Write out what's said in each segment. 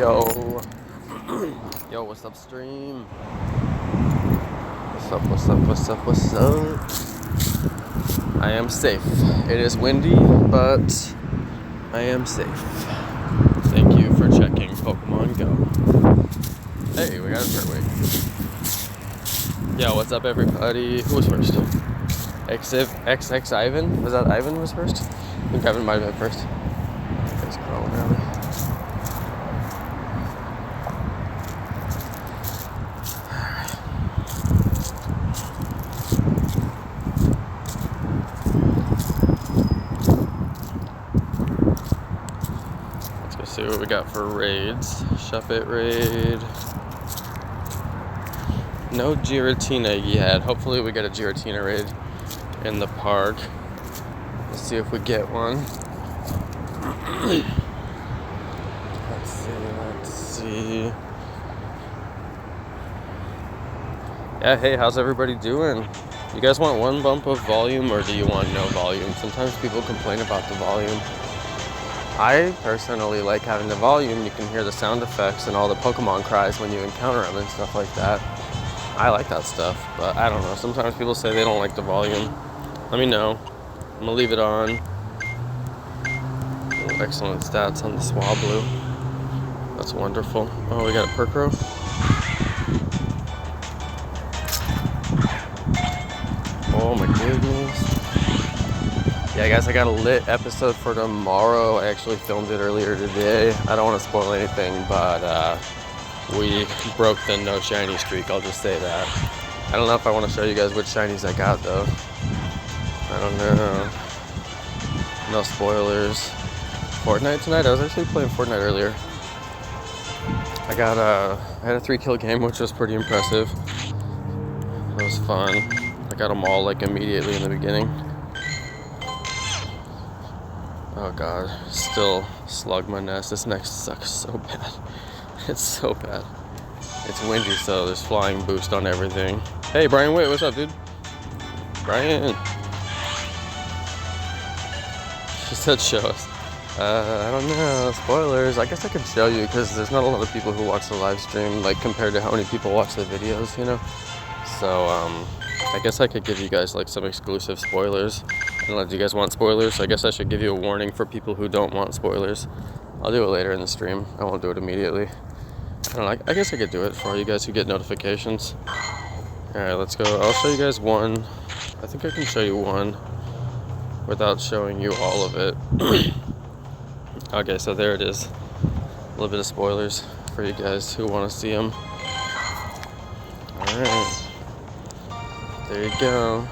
Yo. Yo, what's up, stream? What's up, what's up, what's up, what's up? I am safe. It is windy, but I am safe. Thank you for checking Pokemon GO. Hey, we got a shirt wig. Yo, what's up, everybody? Who was first? XX Ivan? Was that Ivan was first? I think Ivan might have been first. He's growing early. See what we got for raids. Shuffit raid. No Giratina yet. Hopefully we get a Giratina raid in the park. Let's see if we get one. Let's see. Yeah, hey, how's everybody doing? You guys want one bump of volume or do you want no volume? Sometimes people complain about the volume. I personally like having the volume. You can hear the sound effects and all the Pokemon cries when you encounter them and stuff like that. I like that stuff, but I don't know. Sometimes people say they don't like the volume. Let me know. I'm gonna leave it on. Oh, excellent stats on the Swablu. That's wonderful. Oh, we got a Purkrow. Oh my goodness. Yeah, guys, I got a lit episode for tomorrow. I actually filmed it earlier today. I don't want to spoil anything, but we broke the no shiny streak. I'll just say that. I don't know if I want to show you guys which shinies I got, though. I don't know. No spoilers. Fortnite tonight? I was actually playing Fortnite earlier. I had a 3-kill game, which was pretty impressive. It was fun. I got them all like immediately in the beginning. Oh god, still slug my nest. This next sucks so bad. It's so bad. It's windy, so there's flying boost on everything. Hey, Brian, wait, what's up, dude? Brian. She said show us. I don't know, spoilers. I guess I could show you because there's not a lot of people who watch the live stream, like compared to how many people watch the videos, you know? So, I guess I could give you guys like some exclusive spoilers. Unless you guys want spoilers, so I guess I should give you a warning for people who don't want spoilers. I'll do it later in the stream. I won't do it immediately. I don't know, I guess I could do it for all you guys who get notifications. Alright, let's go. I'll show you guys one. I think I can show you one without showing you all of it. Okay, so there it is. A little bit of spoilers for you guys who want to see them. Alright. There you go.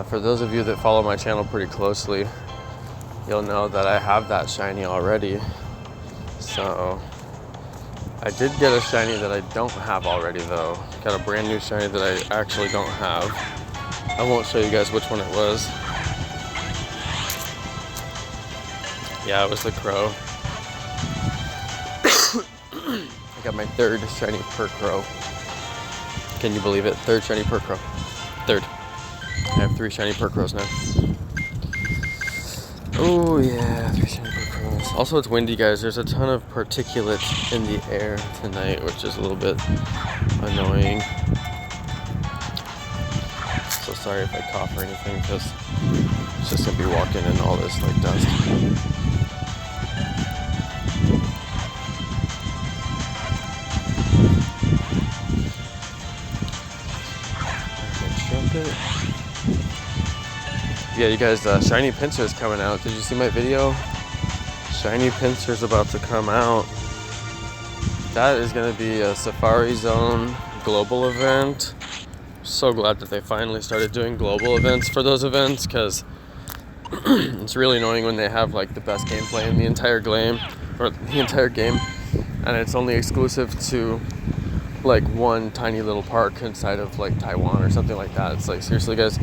For those of you that follow my channel pretty closely, you'll know that I have that shiny already. So, I did get a shiny that I don't have already though. Got a brand new shiny that I actually don't have. I won't show you guys which one it was. Yeah, it was the Crow. I got my third shiny Purkrow. Can you believe it? Third shiny Purkrow. Third. I have 3 shiny Purkrows now. Oh yeah, 3 shiny Purkrows. Also, it's windy, guys. There's a ton of particulates in the air tonight, which is a little bit annoying. So sorry if I cough or anything, because it's just gonna be walking in all this like dust. Yeah, you guys, Shiny Pinsir's coming out. Did you see my video? Shiny Pinsir's about to come out. That is going to be a Safari Zone global event. So glad that they finally started doing global events for those events, because it's really annoying when they have like the best gameplay in the entire game, and it's only exclusive to like one tiny little park inside of like Taiwan or something like that. It's like, seriously guys,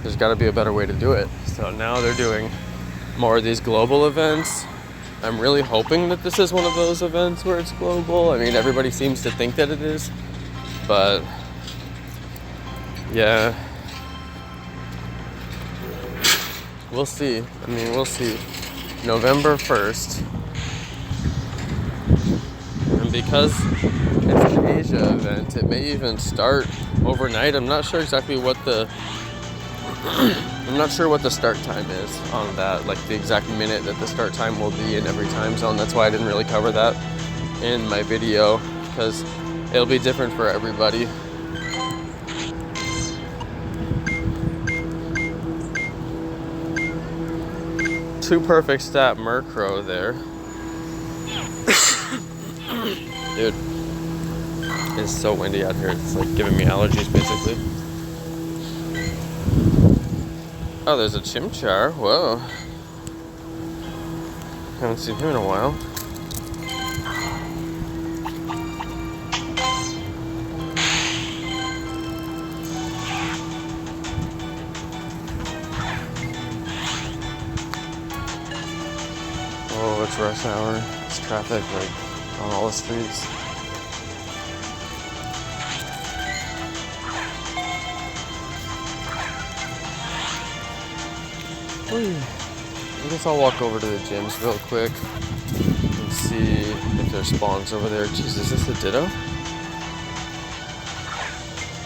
there's got to be a better way to do it. So now they're doing more of these global events. I'm really hoping that this is one of those events where it's global. I mean, everybody seems to think that it is, but yeah, we'll see. I mean, we'll see. November 1st. because it's an Asia event, it may even start overnight. I'm not sure exactly what the start time is on that, like the exact minute that the start time will be in every time zone. That's why I didn't really cover that in my video, because it'll be different for everybody. Two perfect stat Murkrow there. Dude, it's so windy out here. It's like giving me allergies basically. Oh, there's a Chimchar. Whoa. Haven't seen him in a while. Oh, it's rush hour. It's traffic like on all the streets. I guess I'll walk over to the gyms real quick and see if there's spawns over there. Jeez, is this a Ditto?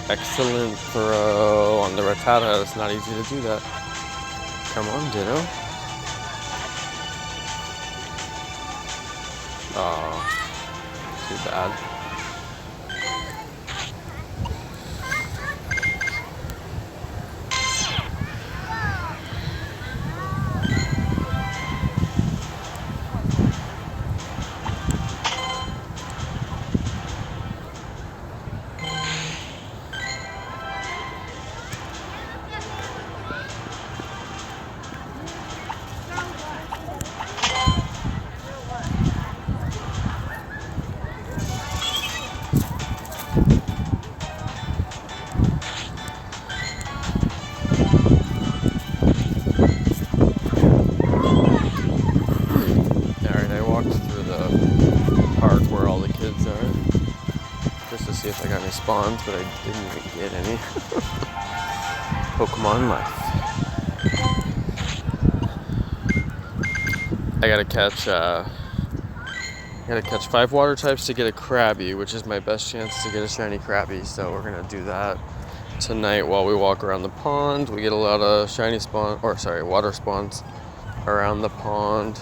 Excellent throw on the Rattata. It's not easy to do that. Come on, Ditto. Oh, too bad. See if I got any spawns, but I didn't even get any. Pokemon life. I gotta catch 5 water types to get a Krabby, which is my best chance to get a shiny Krabby. So we're gonna do that tonight while we walk around the pond. We get a lot of shiny water spawns around the pond.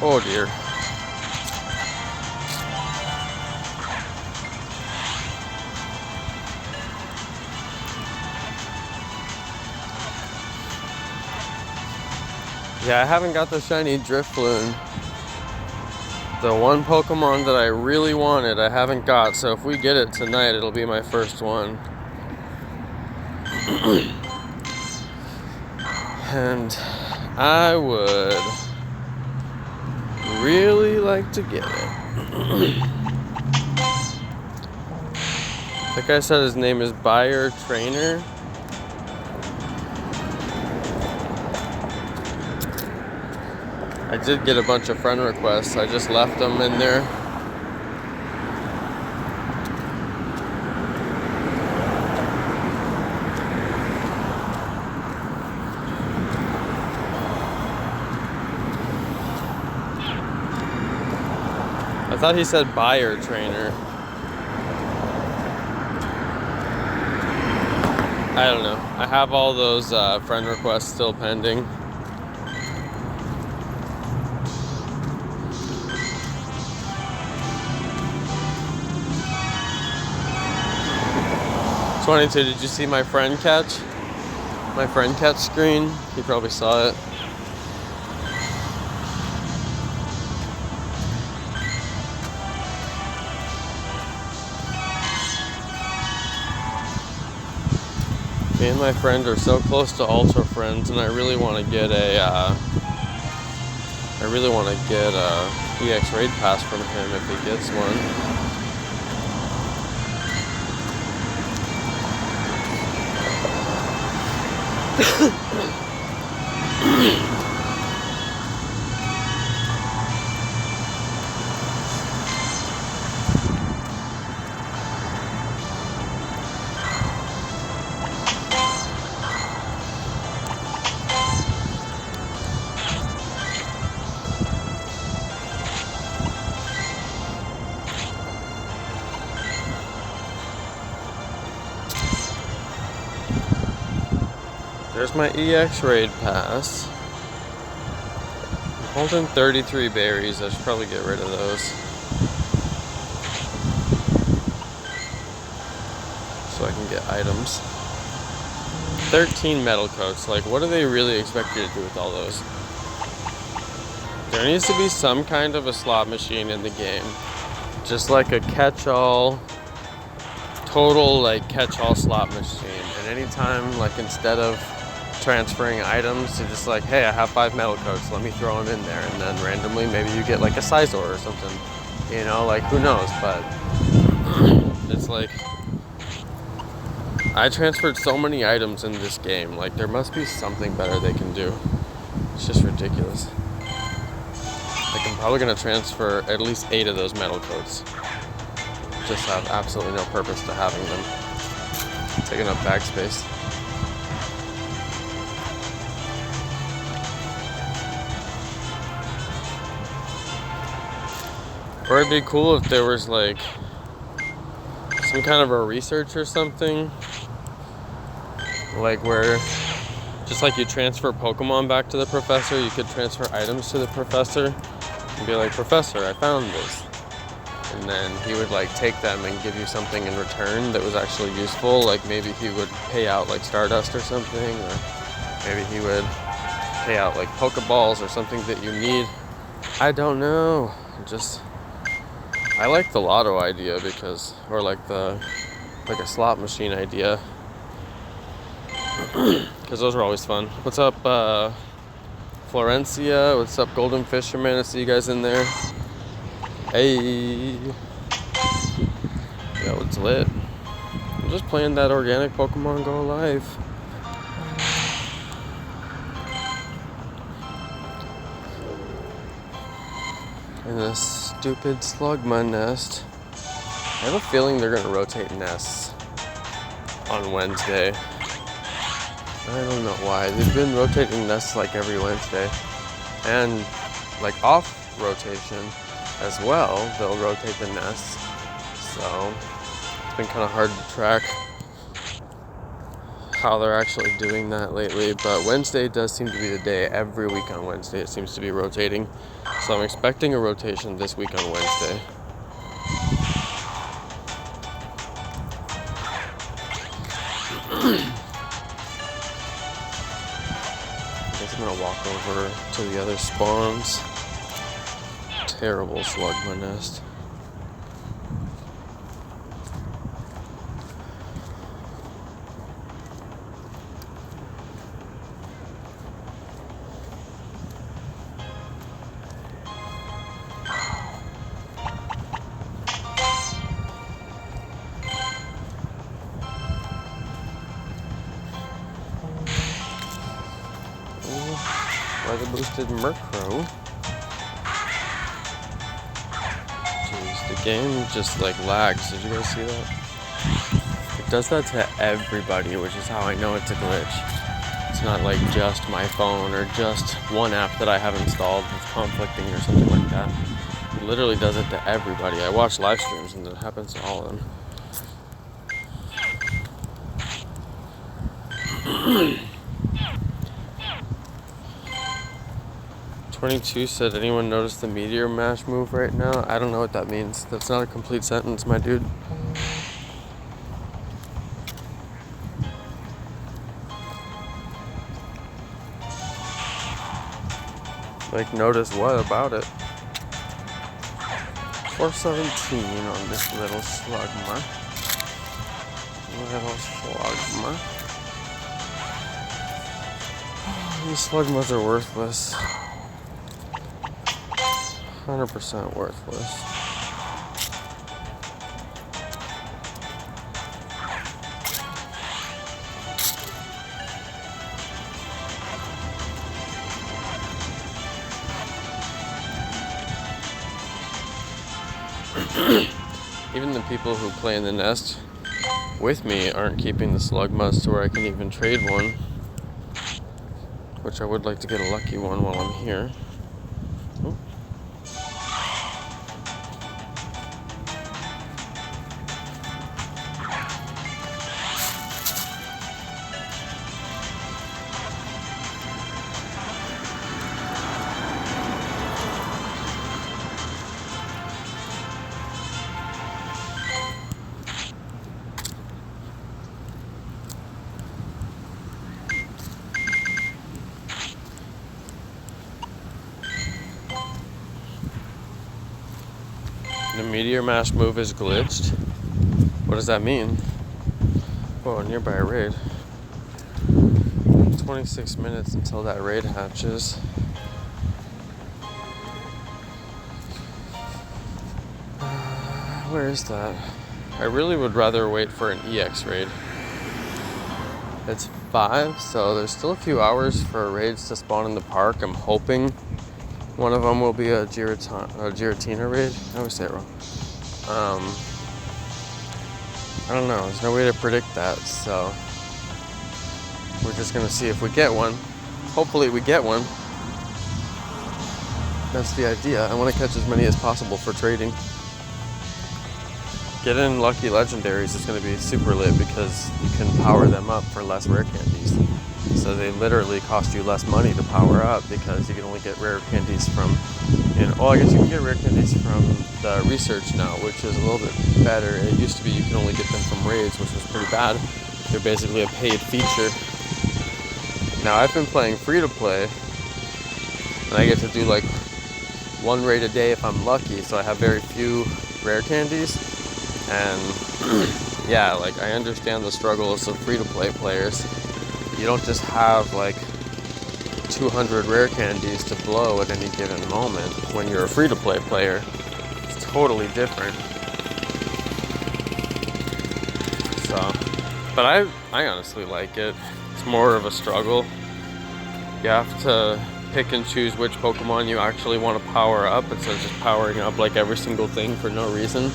Oh dear. Yeah, I haven't got the shiny Drifloon. The one Pokemon that I really wanted, I haven't got. So if we get it tonight, it'll be my first one. And I would really like to get it. That guy said his name is Buyer Trainer. I did get a bunch of friend requests. I just left them in there. I thought he said Buyer Trainer. I don't know. I have all those friend requests still pending. Did you see my friend catch? My friend catch screen? You probably saw it. Me and my friend are so close to Ultra Friends, and I really want to get a EX Raid Pass from him if he gets one. There's my EX raid pass. I'm holding 33 berries. I should probably get rid of those, so I can get items. 13 metal coats. Like, what do they really expect you to do with all those? There needs to be some kind of a slot machine in the game. Just like a catch-all, total like catch-all slot machine. And anytime, like, instead of transferring items, you're just like, hey, I have 5 metal coats, let me throw them in there. And then randomly, maybe you get like a Sizor or something. You know, like, who knows? But it's like, I transferred so many items in this game. Like, there must be something better they can do. It's just ridiculous. Like, I'm probably gonna transfer at least 8 of those metal coats. Just have absolutely no purpose to having them. Taking up bag space. Or it'd be cool if there was like some kind of a research or something, like where just like you transfer Pokemon back to the professor, you could transfer items to the professor and be like, Professor, I found this. And then he would like take them and give you something in return that was actually useful. Like maybe he would pay out like Stardust or something, or maybe he would pay out like Pokeballs or something that you need. I don't know. I like the lotto idea because, or like a slot machine idea, because those are always fun. What's up, Florencia? What's up, Golden Fisherman? I see you guys in there. Hey. Yo, it's lit. I'm just playing that organic Pokemon GO live. And this stupid Slugma nest. I have a feeling they're gonna rotate nests on Wednesday. I don't know why. They've been rotating nests like every Wednesday. And like off rotation as well, they'll rotate the nests. So it's been kind of hard to track how they're actually doing that lately. But Wednesday does seem to be the day. Every week on Wednesday it seems to be rotating. So I'm expecting a rotation this week on Wednesday. I guess I'm gonna walk over to the other spawns. Terrible Slugma nest. Weather boosted Murkrow. Jeez, the game just like lags. Did you guys see that? It does that to everybody, which is how I know it's a glitch. It's not like just my phone or just one app that I have installed that's conflicting or something like that. It literally does it to everybody. I watch live streams and it happens to all of them. 22 said, anyone notice the meteor mash move right now? I don't know what that means. That's not a complete sentence, my dude. Like, notice what about it? 417 on this little Slugma. Little Slugma. These Slugmas are worthless. 100% worthless. even the people who play in the nest with me aren't keeping the slug muds to where I can even trade one, which I would like to get a lucky one while I'm here. Oh. The meteor mash move is glitched. What does that mean? Whoa, nearby raid. 26 minutes until that raid hatches. Where is that? I really would rather wait for an EX raid. It's 5, so there's still a few hours for raids to spawn in the park. I'm hoping one of them will be a Giratina raid. I always say it wrong. I don't know. There's no way to predict that, so we're just gonna see if we get one. Hopefully we get one. That's the idea. I want to catch as many as possible for trading. Getting lucky legendaries is going to be super lit because you can power them up for less rare candies. So they literally cost you less money to power up because you can only get rare candies from, I guess you can get rare candies from the research now, which is a little bit better. It used to be you can only get them from raids, which was pretty bad. They're basically a paid feature. Now I've been playing free to play, and I get to do like 1 raid a day if I'm lucky, so I have very few rare candies. And yeah, like I understand the struggles of free to play players. You don't just have like 200 rare candies to blow at any given moment. When you're a free to play player, it's totally different. So, but I honestly like it. It's more of a struggle. You have to pick and choose which Pokemon you actually want to power up instead of just powering up like every single thing for no reason.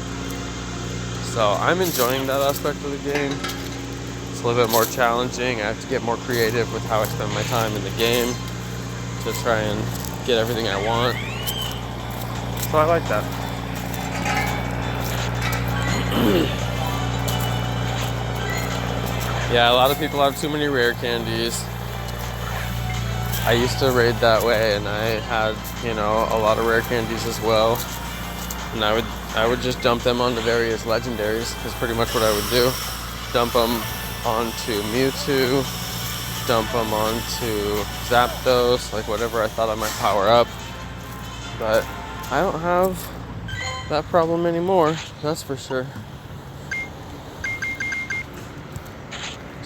So I'm enjoying that aspect of the game. It's a little bit more challenging. I have to get more creative with how I spend my time in the game to try and get everything I want. So I like that. Yeah, a lot of people have too many rare candies. I used to raid that way and I had, a lot of rare candies as well. And I would just dump them onto various legendaries. That's pretty much what I would do. Dump them onto Mewtwo, dump them onto Zapdos, like whatever I thought I might power up. But I don't have that problem anymore, that's for sure.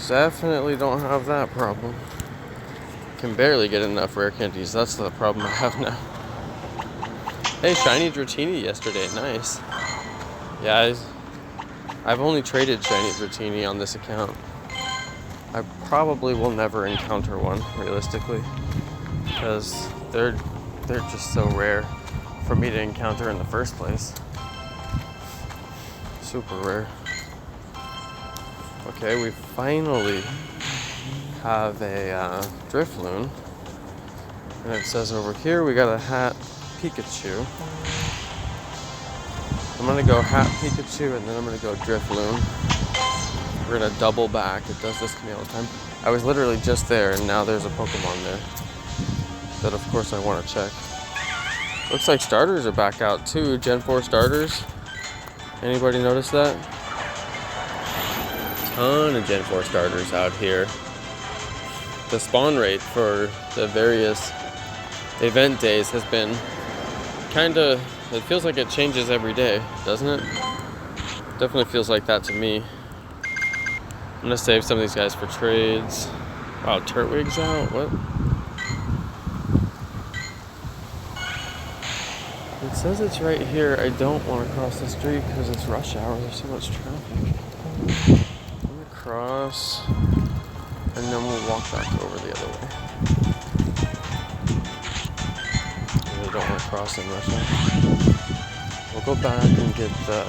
Definitely don't have that problem. Can barely get enough rare candies, that's the problem I have now. Hey, shiny Dratini yesterday, nice. Yeah, I've only traded shiny Dratini on this account. I probably will never encounter one, realistically, because they're just so rare for me to encounter in the first place. Super rare. Okay, we finally have a Drifloon, and it says over here we got a hat Pikachu. I'm gonna go hat Pikachu and then I'm gonna go Drifloon. We're gonna double back. It does this to me all the time. I was literally just there and now there's a Pokemon there that of course I want to check. Looks like starters are back out too. Gen 4 starters. Anybody notice that? Ton of Gen 4 starters out here. The spawn rate for the various event days has been it feels like it changes every day, doesn't it? Definitely feels like that to me. I'm gonna save some of these guys for trades. Wow, Turtwig's out, what? It says it's right here. I don't want to cross the street because it's rush hour, there's so much traffic. I'm gonna cross, and then we'll walk back over the other way. I don't want to cross in rush hour. we'll go back and get the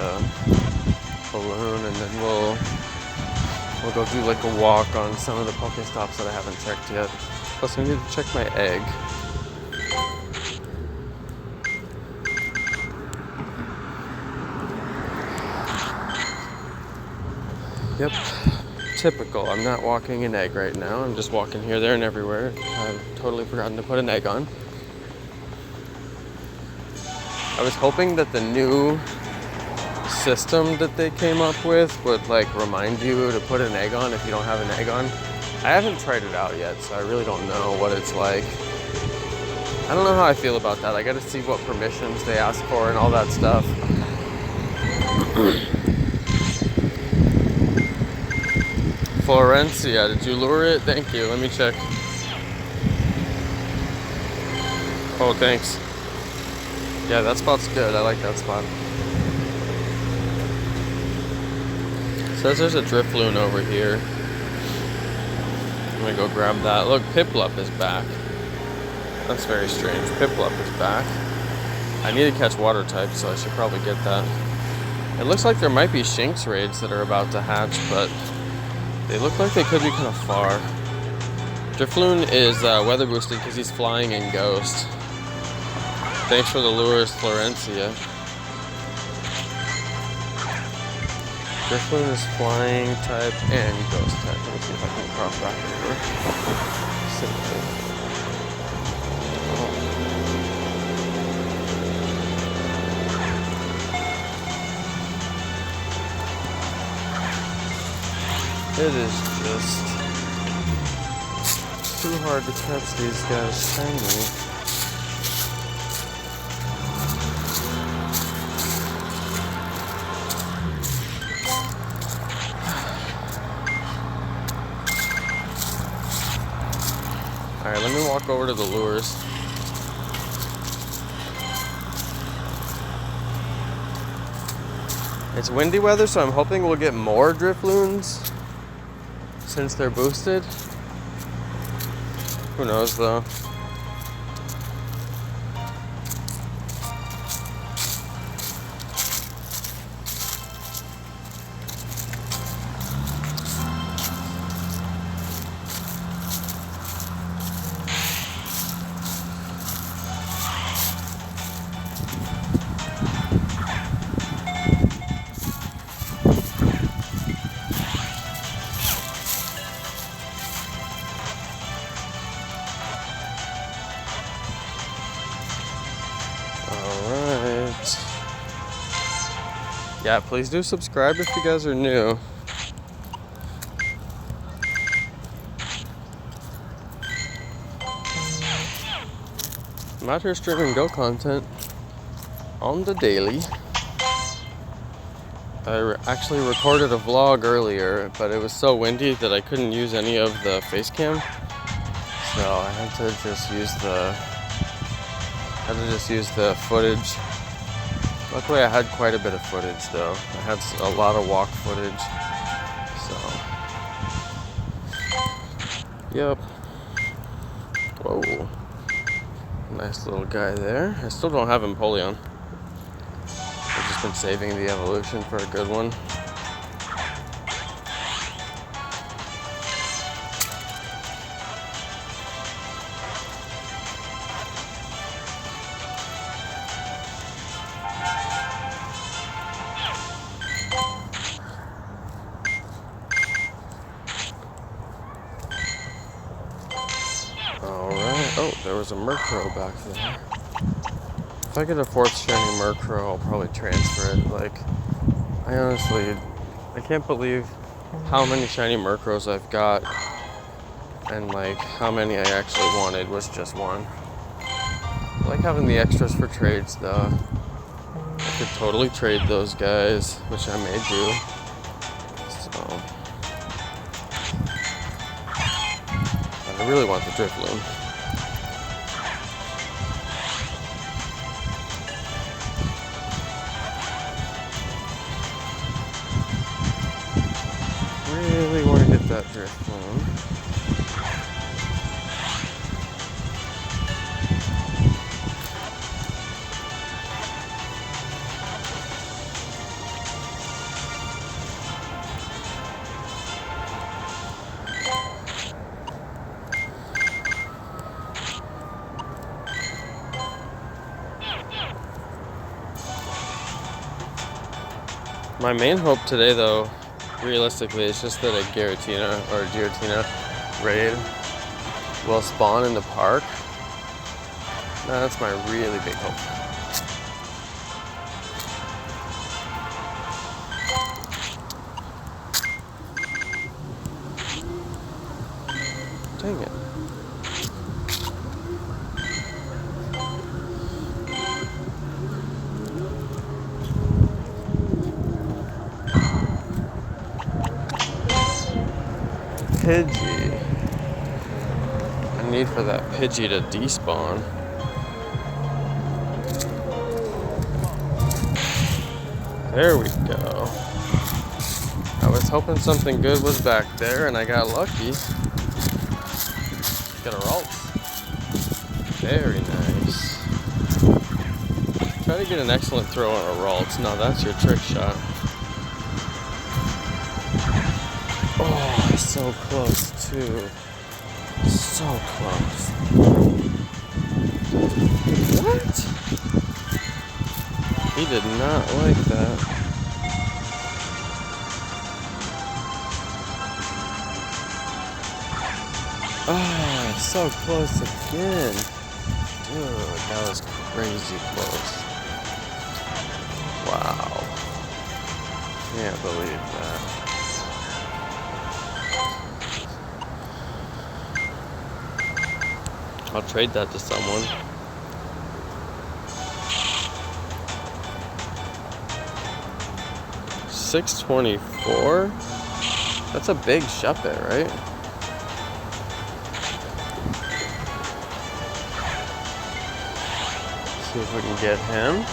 balloon, and then we'll go do like a walk on some of the Pokestops that I haven't checked yet. Plus, I need to check my egg. Yep, typical. I'm not walking an egg right now. I'm just walking here, there, and everywhere. I've totally forgotten to put an egg on. I was hoping that the new system that they came up with would like remind you to put an egg on if you don't have an egg on. I haven't tried it out yet, so I really don't know what it's like. I don't know how I feel about that. I gotta see what permissions they ask for and all that stuff. Florencia, did you lure it? Thank you. Let me check. Oh, thanks. Yeah, that spot's good. I like that spot. Says there's a Drifloon over here. I'm gonna go grab that. Look, Piplup is back. That's very strange. Piplup is back. I need to catch water types, so I should probably get that. It looks like there might be Shinx raids that are about to hatch, but they look like they could be kind of far. Drifloon is weather boosted because he's flying in Ghost. Thanks for the lures, Florencia. Drifloon is flying type and Ghost type. Let me see if I can cross back over. It is just too hard to catch these guys shiny. Alright, let me walk over to the lures. It's windy weather, so I'm hoping we'll get more Drifloons since they're boosted. Who knows though? Yeah, please do subscribe if you guys are new. I'm out here streaming Go content on the daily. I actually recorded a vlog earlier, but it was so windy that I couldn't use any of the face cam. So I had to just use the footage. Luckily, I had quite a bit of footage, though. I had a lot of walk footage, so. Yep. Whoa. Nice little guy there. I still don't have Empoleon. I've just been saving the evolution for a good one. Oh, there was a Murkrow back there. If I get a 4th shiny Murkrow, I'll probably transfer it. Like, I can't believe how many shiny Murkrows I've got, and like how many I actually wanted was just one. I like having the extras for trades though. I could totally trade those guys, which I may do. So, but I really want the Drifloon. Really want to get that Drifloon. My main hope today, though, realistically, is just that a Giratina or a Giratina raid will spawn in the park. That's my really big hope. Dang it. Pidgey. I need for that Pidgey to despawn. There we go. I was hoping something good was back there and I got lucky. Got a Ralt. Very nice. Try to get an excellent throw on a Ralt. Now that's your trick shot. Oh, so close too. So close. What? He did not like that. Ah, so close again. Dude, that was crazy close. Wow. Can't believe that. I'll trade that to someone. $624? That's a big shot bet, right? See if we can get him.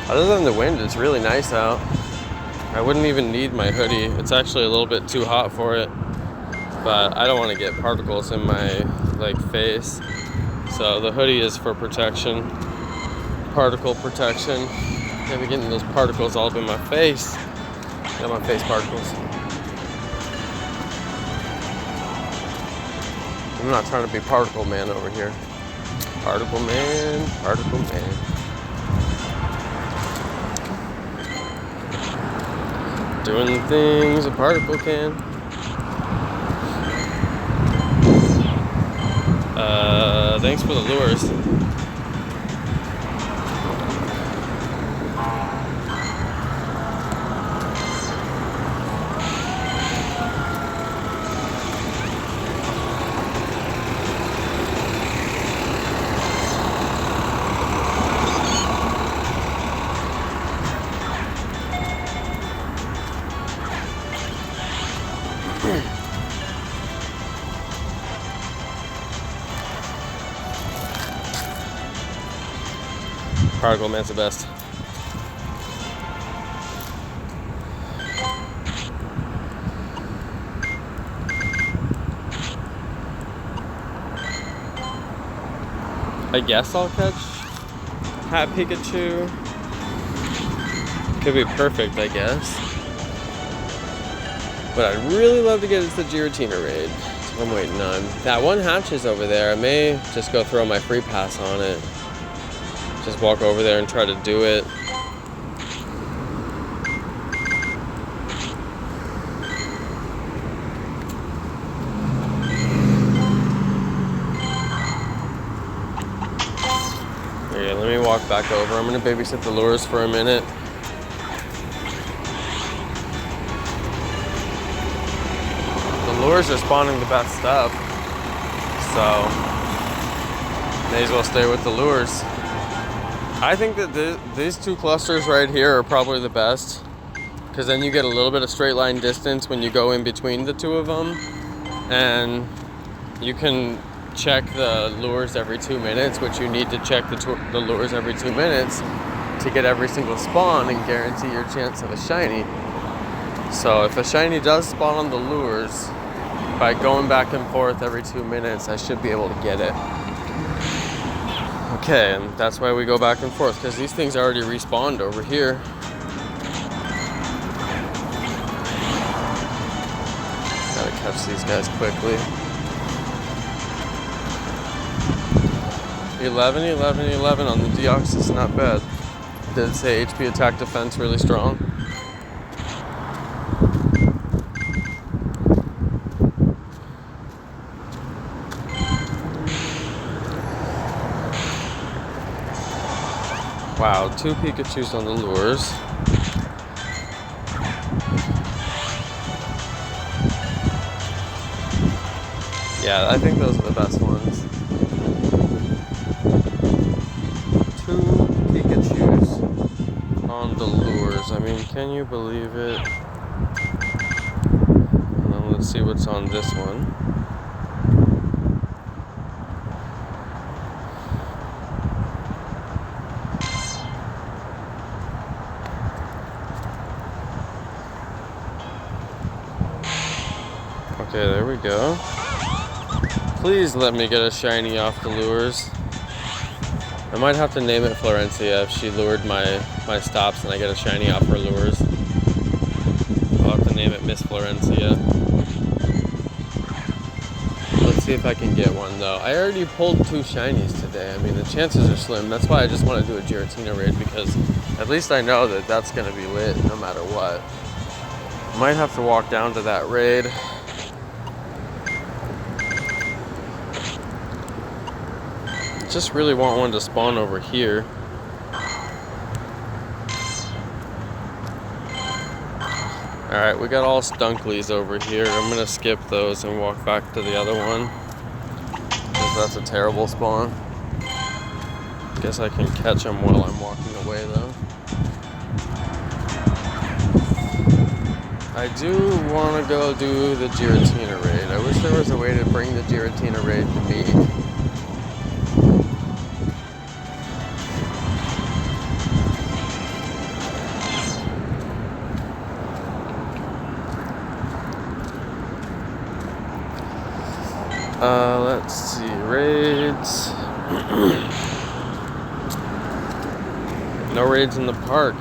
Other than the wind, it's really nice out. I wouldn't even need my hoodie. It's actually a little bit too hot for it, but I don't want to get particles in my face. So the hoodie is for protection, particle protection. Can't be getting those particles all up in my face. Got my face particles. I'm not trying to be particle man over here. Particle man, particle man. Doing the things a particle can. Thanks for the lures. Particle man's the best. I guess I'll catch Hat Pikachu. Could be perfect, I guess. But I'd really love to get into the Giratina raid. So I'm waiting on. That one hatches over there. I may just go throw my free pass on it. Just walk over there and try to do it. walk back over. I'm gonna babysit the lures for a minute. The lures are spawning the best stuff, so may as well stay with the lures. I think that these two clusters right here are probably the best, because then you get a little bit of straight line distance when you go in between the two of them, and you can check the lures every 2 minutes, which you need to check the lures every 2 minutes to get every single spawn and guarantee your chance of a shiny. So if a shiny does spawn on the lures, by going back and forth every 2 minutes, I should be able to get it. Okay, and that's why we go back and forth, because these things already respawned over here. Gotta catch these guys quickly. 11, 11, 11 on the Deoxys, not bad. Did it say HP attack defense really strong? Wow, 2 Pikachus on the lures. Yeah, I think those are the best ones. 2 Pikachus on the lures. I mean, can you believe it? And then let's see what's on this one. Okay, there we go. Please let me get a shiny off the lures. I might have to name it Florencia if she lured my stops and I get a shiny off her lures. I'll have to name it Miss Florencia. Let's see if I can get one though. I already pulled 2 shinies today. I mean, the chances are slim. That's why I just want to do a Giratina raid, because at least I know that that's going to be lit no matter what. Might have to walk down to that raid. Just really want one to spawn over here. Alright, we got all Stunkleys over here. I'm gonna skip those and walk back to the other one, because that's a terrible spawn. Guess I can catch them while I'm walking away though. I do want to go do the Giratina raid. I wish there was a way to bring the Giratina raid to me. Let's see, raids. No raids in the park.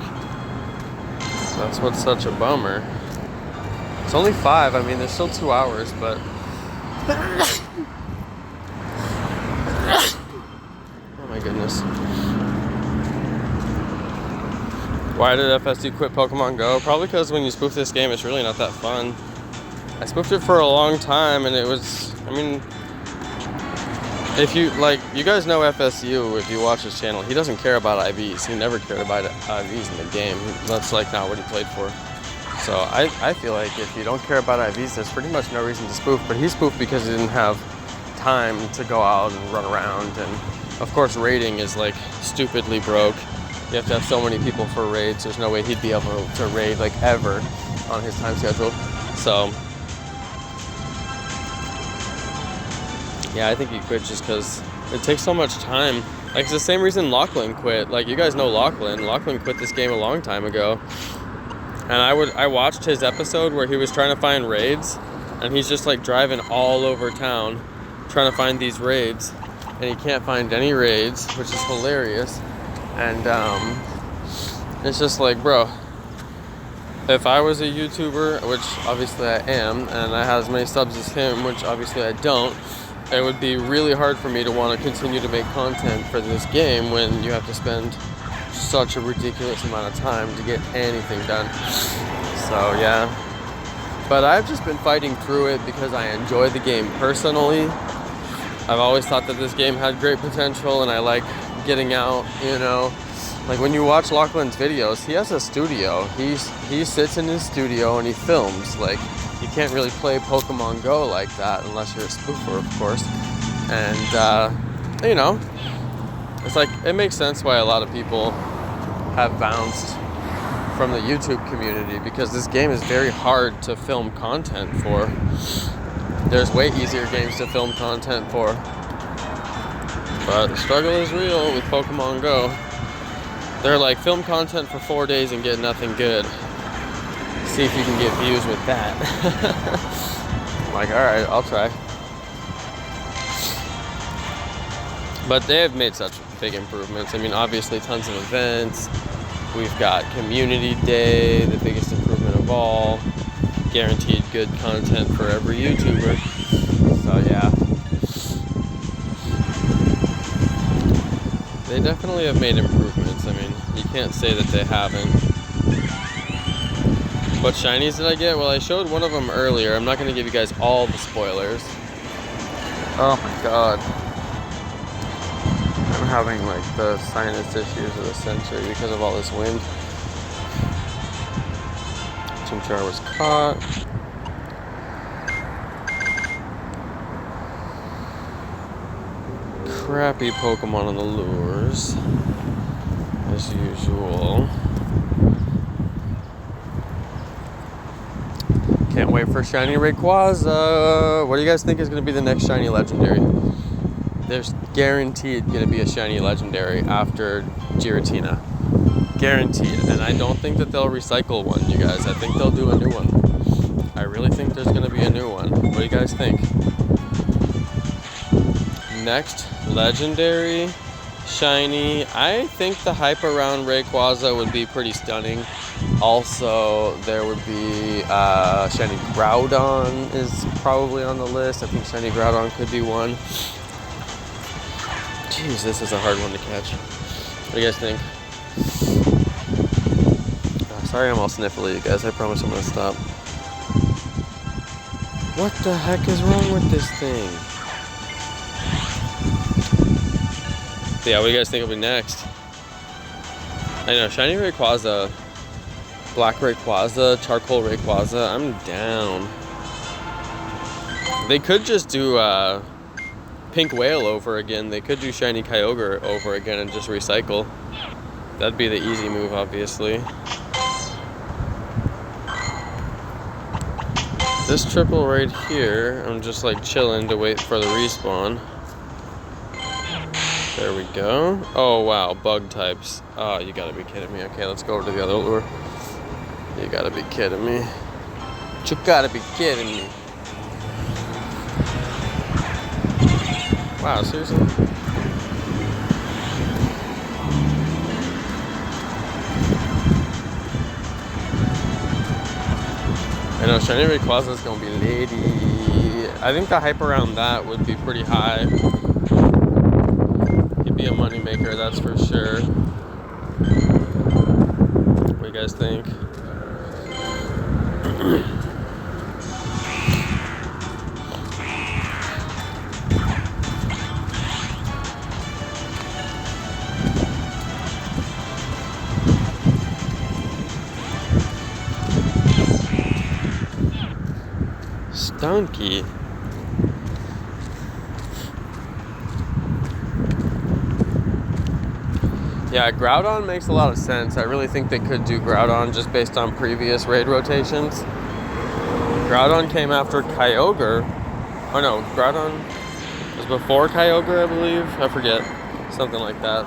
That's what's such a bummer. It's only 5, I mean, there's still 2 hours, but... Oh my goodness. Why did FSD quit Pokemon GO? Probably because when you spoof this game, it's really not that fun. I spoofed it for a long time, and it was, I mean, if you, like, you guys know FSU, if you watch his channel, he doesn't care about IVs. He never cared about IVs in the game. That's, like, not what he played for. So I feel like if you don't care about IVs, there's pretty much no reason to spoof. But he spoofed because he didn't have time to go out and run around. And, of course, raiding is, like, stupidly broke. You have to have so many people for raids. There's no way he'd be able to raid, like, ever on his time schedule. So... yeah, I think he quit just because it takes so much time. Like, it's the same reason Lachlan quit. Like, you guys know Lachlan. Lachlan quit this game a long time ago. And I watched his episode where he was trying to find raids, and he's just, like, driving all over town trying to find these raids, and he can't find any raids, which is hilarious. And it's just like, bro, if I was a YouTuber, which obviously I am, and I have as many subs as him, which obviously I don't, it would be really hard for me to want to continue to make content for this game when you have to spend such a ridiculous amount of time to get anything done. So yeah, but I've just been fighting through it because I enjoy the game personally. I've always thought that this game had great potential, and I like getting out, you know. Like when you watch Lachlan's videos, he has a studio. He sits in his studio and he films. Like, you can't really play Pokemon GO like that unless you're a spoofer, of course. And, you know, it's like, it makes sense why a lot of people have bounced from the YouTube community, because this game is very hard to film content for. There's way easier games to film content for. But the struggle is real with Pokemon GO. They're like, film content for 4 days and get nothing good. See if you can get views with that. I'm like, alright, I'll try. But they have made such big improvements. I mean, obviously tons of events. We've got Community Day, the biggest improvement of all. Guaranteed good content for every YouTuber. So yeah. They definitely have made improvements. I mean, you can't say that they haven't. What shinies did I get? Well, I showed one of them earlier. I'm not going to give you guys all the spoilers. Oh my god. I'm having like the sinus issues of the century because of all this wind. Chimchar was caught. Crappy Pokemon on the lures, as usual. Can't wait for shiny Rayquaza. What do you guys think is going to be the next shiny legendary? There's guaranteed going to be a shiny legendary after Giratina. Guaranteed. And I don't think that they'll recycle one, you guys. I think they'll do a new one. I really think there's going to be a new one. What do you guys think? Next, legendary, shiny. I think the hype around Rayquaza would be pretty stunning. Also, there would be shiny Groudon is probably on the list. I think shiny Groudon could be one. Jeez, this is a hard one to catch. What do you guys think? Sorry I'm all sniffly, you guys. I promise I'm going to stop. What the heck is wrong with this thing? Yeah, what do you guys think will be next? I know, shiny Rayquaza, black Rayquaza, charcoal Rayquaza, I'm down. They could just do pink whale over again. They could do shiny Kyogre over again and just recycle. That'd be the easy move, obviously. This triple right here, I'm just like chilling to wait for the respawn. There we go. Oh wow, bug types. Oh, you gotta be kidding me. Okay, let's go over to the other lure. You gotta be kidding me. You gotta be kidding me. Wow, seriously? I know, shiny Rayquaza is gonna be lady. I think the hype around that would be pretty high. Be a money maker, that's for sure. What do you guys think? Stunky. Yeah, Groudon makes a lot of sense. I really think they could do Groudon just based on previous raid rotations. Groudon came after Kyogre. Oh no, Groudon was before Kyogre, I believe. I forget. Something like that.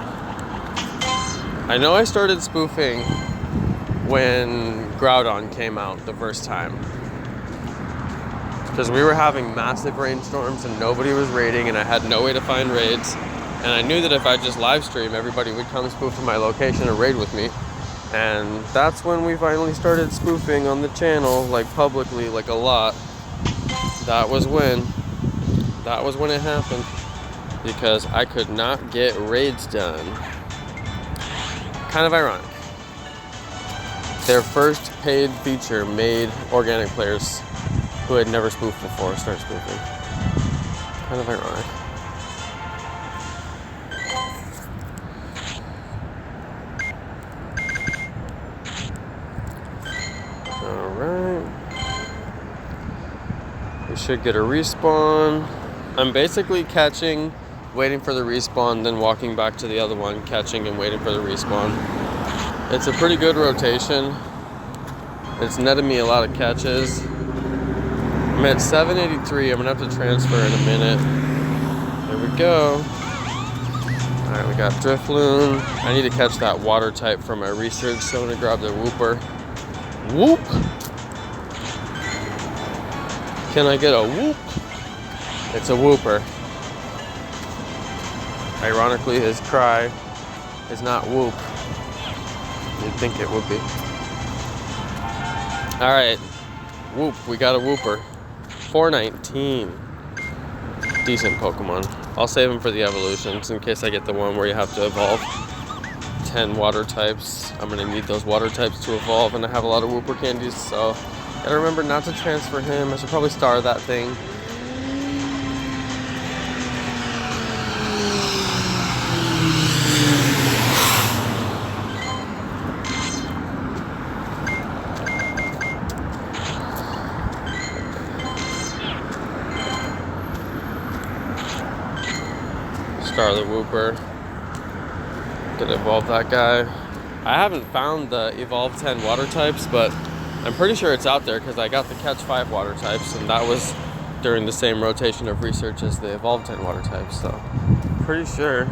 I know I started spoofing when Groudon came out the first time. Because we were having massive rainstorms and nobody was raiding and I had no way to find raids. And I knew that if I just live stream, everybody would come spoof from my location and raid with me. And that's when we finally started spoofing on the channel, like publicly, like a lot. That was when it happened. Because I could not get raids done. Kind of ironic. Their first paid feature made organic players who had never spoofed before start spoofing. Kind of ironic. should get a respawn. I'm basically catching, waiting for the respawn, then walking back to the other one, catching and waiting for the respawn. It's a pretty good rotation. It's netted me a lot of catches. I'm at 783. I'm gonna have to transfer in a minute. There we go. Alright, we got Drifloon. I need to catch that water type for my research, so I'm gonna grab the Wooper. Whoop! Can I get a whoop? It's a Wooper. Ironically, his cry is not whoop. You'd think it would be. Alright, whoop, we got a Wooper. 419. Decent Pokemon. I'll save him for the evolutions in case I get the one where you have to evolve 10 water types. I'm gonna need those water types to evolve, and I have a lot of Wooper candies, so gotta remember not to transfer him. I should probably star that thing. Star the Wooper. Gonna evolve that guy. I haven't found the evolve 10 water types, but I'm pretty sure it's out there because I got the catch 5 water types, and that was during the same rotation of research as the evolve 10 water types, so pretty sure.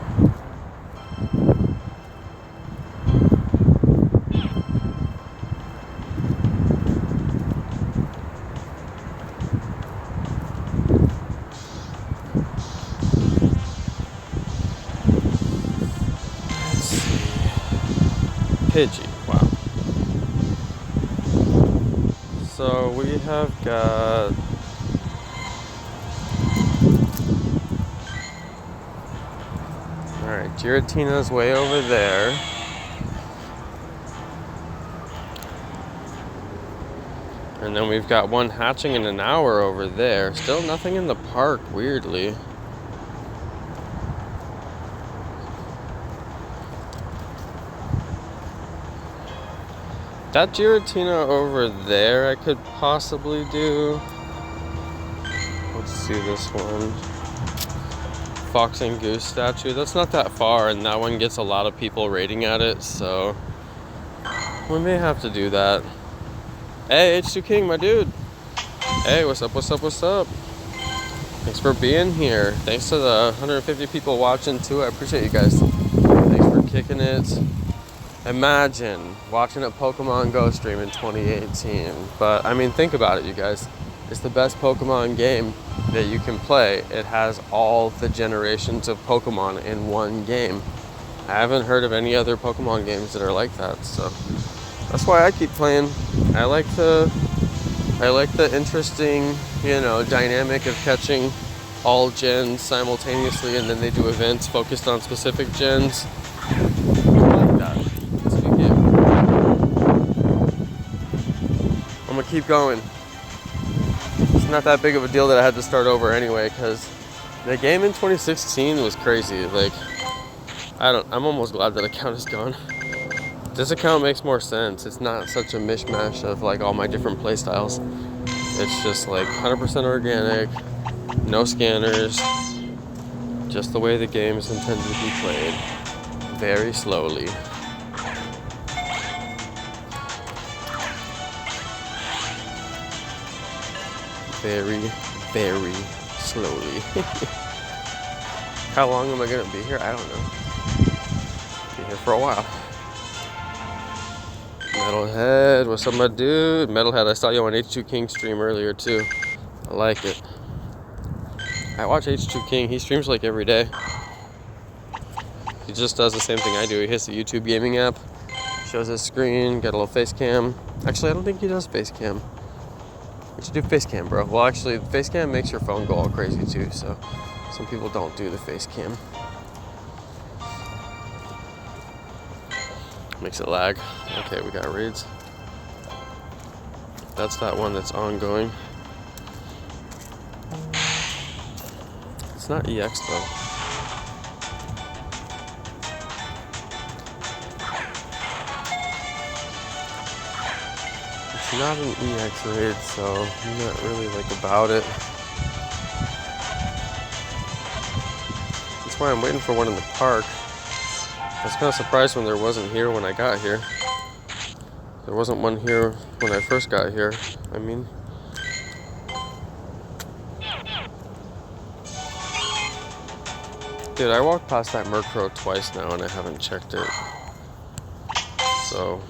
Pidgey, wow. So we have got alright, Giratina's way over there. And then we've got one hatching in an hour over there. Still nothing in the park, weirdly. That Giratina over there I could possibly do. Let's see this one. Fox and Goose statue. That's not that far, and that one gets a lot of people rating at it, so we may have to do that. Hey, H2 King, my dude. Hey, what's up, what's up, what's up? Thanks for being here. Thanks to the 150 people watching too. I appreciate you guys. Thanks for kicking it. Imagine watching a Pokemon GO stream in 2018. But I mean, think about it, you guys. It's the best Pokemon game that you can play. It has all the generations of Pokemon in one game. I haven't heard of any other Pokemon games that are like that, so that's why I keep playing. I like the interesting, dynamic of catching all gens simultaneously, and then they do events focused on specific gens. I like that. It's a good game. I'm gonna keep going. It's not that big of a deal that I had to start over anyway, because the game in 2016 was crazy. Like, I'm almost glad that account is gone. This account makes more sense. It's not such a mishmash of like all my different playstyles. It's just like 100% organic, no scanners, just the way the game is intended to be played, very slowly. Very, very slowly. How long am I gonna be here? I don't know. Be here for a while. Metalhead, what's up, my dude? Metalhead, I saw you on H2 King stream earlier too. I like it. I watch H2 King. He streams like every day. He just does the same thing I do. He hits the YouTube gaming app, shows his screen, got a little face cam. Actually, I don't think he does face cam. We should do face cam, bro. Well, actually, face cam makes your phone go all crazy too, so some people don't do the face cam. Makes it lag. Okay, we got raids. That's that one that's ongoing. It's not EX though. It's not an EX raid, so I'm not really like about it. why I'm waiting for one in the park. I was kind of surprised when there wasn't here when I got here. There wasn't one here when I first got here, I mean. Dude, I walked past that Murkrow twice now and I haven't checked it. So,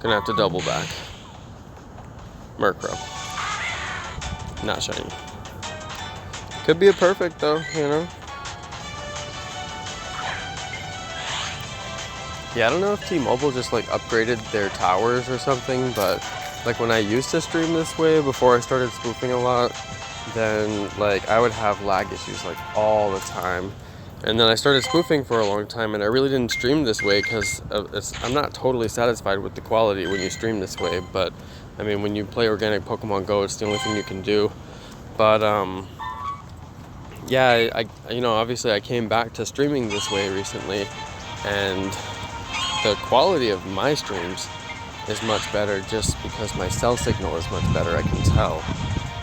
gonna have to double back. Murkrow. Not shiny. Could be a perfect though, you know? Yeah, I don't know if T-Mobile just like upgraded their towers or something, but like when I used to stream this way before I started spoofing a lot, then like I would have lag issues like all the time. And then I started spoofing for a long time and I really didn't stream this way because I'm not totally satisfied with the quality when you stream this way, but I mean when you play organic Pokemon Go, it's the only thing you can do. But yeah, I you know, obviously I came back to streaming this way recently, and the quality of my streams is much better just because my cell signal is much better, I can tell.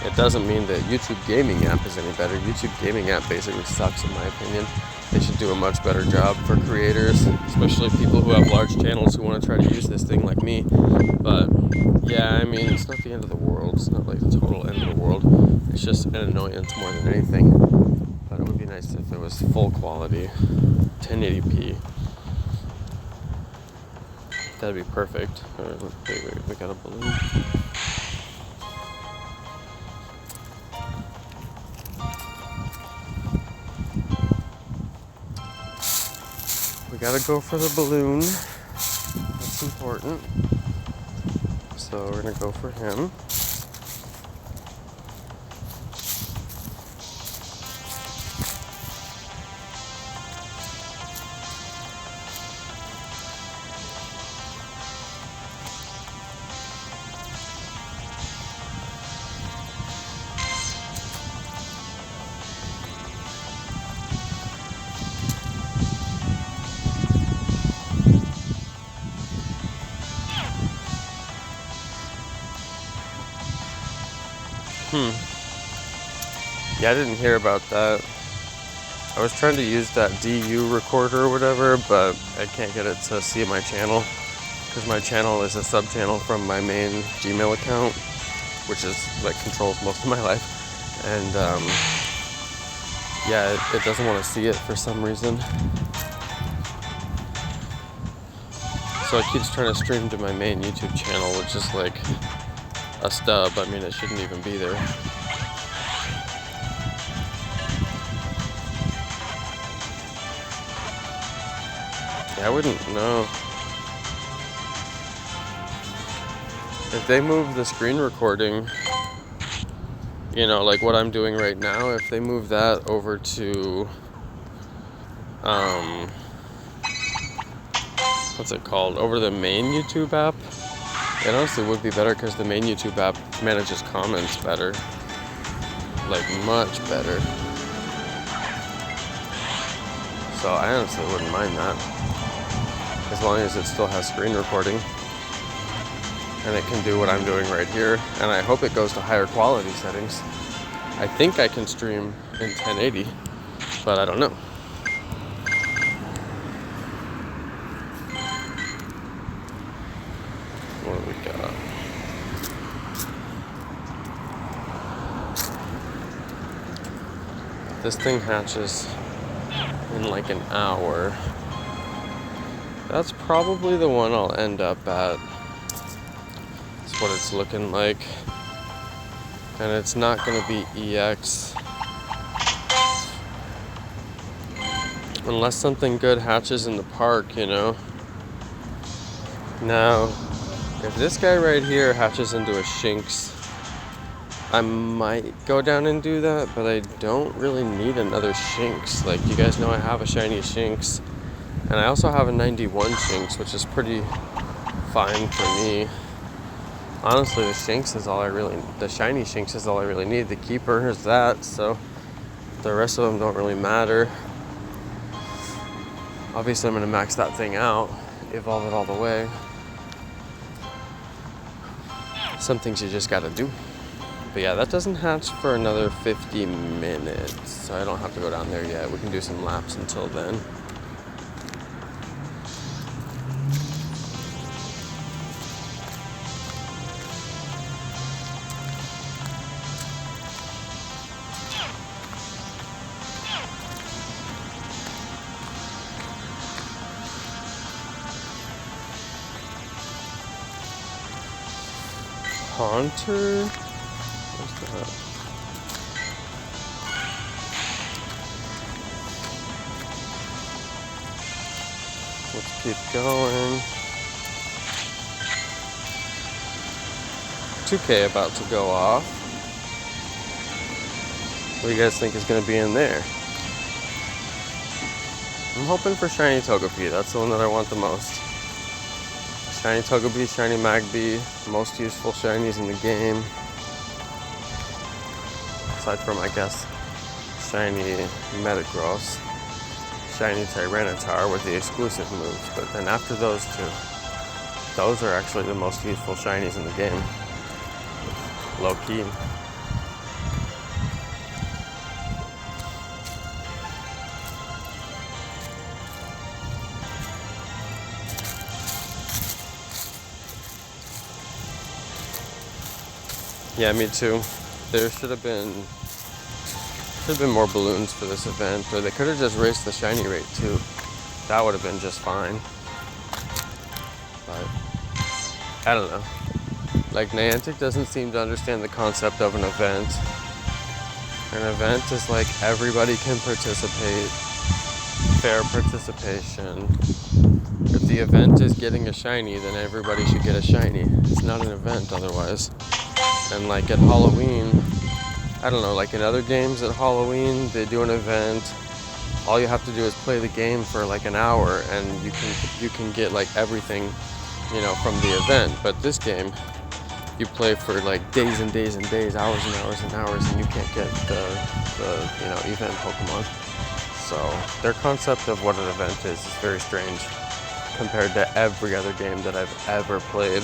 It doesn't mean that YouTube Gaming app is any better. YouTube Gaming app basically sucks in my opinion. They should do a much better job for creators, especially people who have large channels who want to try to use this thing like me. But yeah, I mean, it's not the end of the world. It's not like the total end of the world. It's just an annoyance more than anything. But it would be nice if it was full quality, 1080p. That'd be perfect. Wait, we got a balloon. We gotta go for the balloon. That's important. So we're gonna go for him. Yeah, I didn't hear about that. I was trying to use that DU recorder or whatever, but I can't get it to see my channel because my channel is a sub-channel from my main Gmail account, which is like controls most of my life. And yeah, it doesn't want to see it for some reason. So it keeps trying to stream to my main YouTube channel, which is like a stub. I mean, it shouldn't even be there. Yeah, I wouldn't know. If they move the screen recording, you know, like what I'm doing right now, if they move that over to, what's it called? Over the main YouTube app, it honestly would be better because the main YouTube app manages comments better. Like, much better. So I honestly wouldn't mind that. As long as it still has screen recording. And it can do what I'm doing right here. And I hope it goes to higher quality settings. I think I can stream in 1080, but I don't know. What do we got? This thing hatches in like an hour. That's probably the one I'll end up at. That's what it's looking like. And it's not gonna be EX. Unless something good hatches in the park, you know. Now, if this guy right here hatches into a Shinx, I might go down and do that, but I don't really need another Shinx. Like, you guys know I have a shiny Shinx. And I also have a 91 Shinx, which is pretty fine for me. Honestly, the shiny Shinx is all I really need. The keeper is that, so the rest of them don't really matter. Obviously, I'm gonna max that thing out, evolve it all the way. Some things you just gotta do. But yeah, that doesn't hatch for another 50 minutes, so I don't have to go down there yet. We can do some laps until then. Haunter? What's that? Let's keep going. 2K about to go off. What do you guys think is going to be in there? I'm hoping for Shiny Togepi. That's the one that I want the most. Shiny Togepi, Shiny Magby, most useful shinies in the game. Aside from, I guess, Shiny Metagross, Shiny Tyranitar with the exclusive moves. But then after those two, those are actually the most useful shinies in the game. Low key. Yeah, me too. There should have been more balloons for this event, or they could have just raised the shiny rate too. That would have been just fine. But I don't know. Like, Niantic doesn't seem to understand the concept of an event. An event is like everybody can participate, fair participation. If the event is getting a shiny, then everybody should get a shiny. It's not an event otherwise. And like at Halloween, I don't know, like in other games at Halloween, they do an event. All you have to do is play the game for like an hour and you can get like everything, you know, from the event. But this game, you play for like days and days and days, hours and hours and hours, and you can't get the you know, event Pokemon. So their concept of what an event is very strange compared to every other game that I've ever played.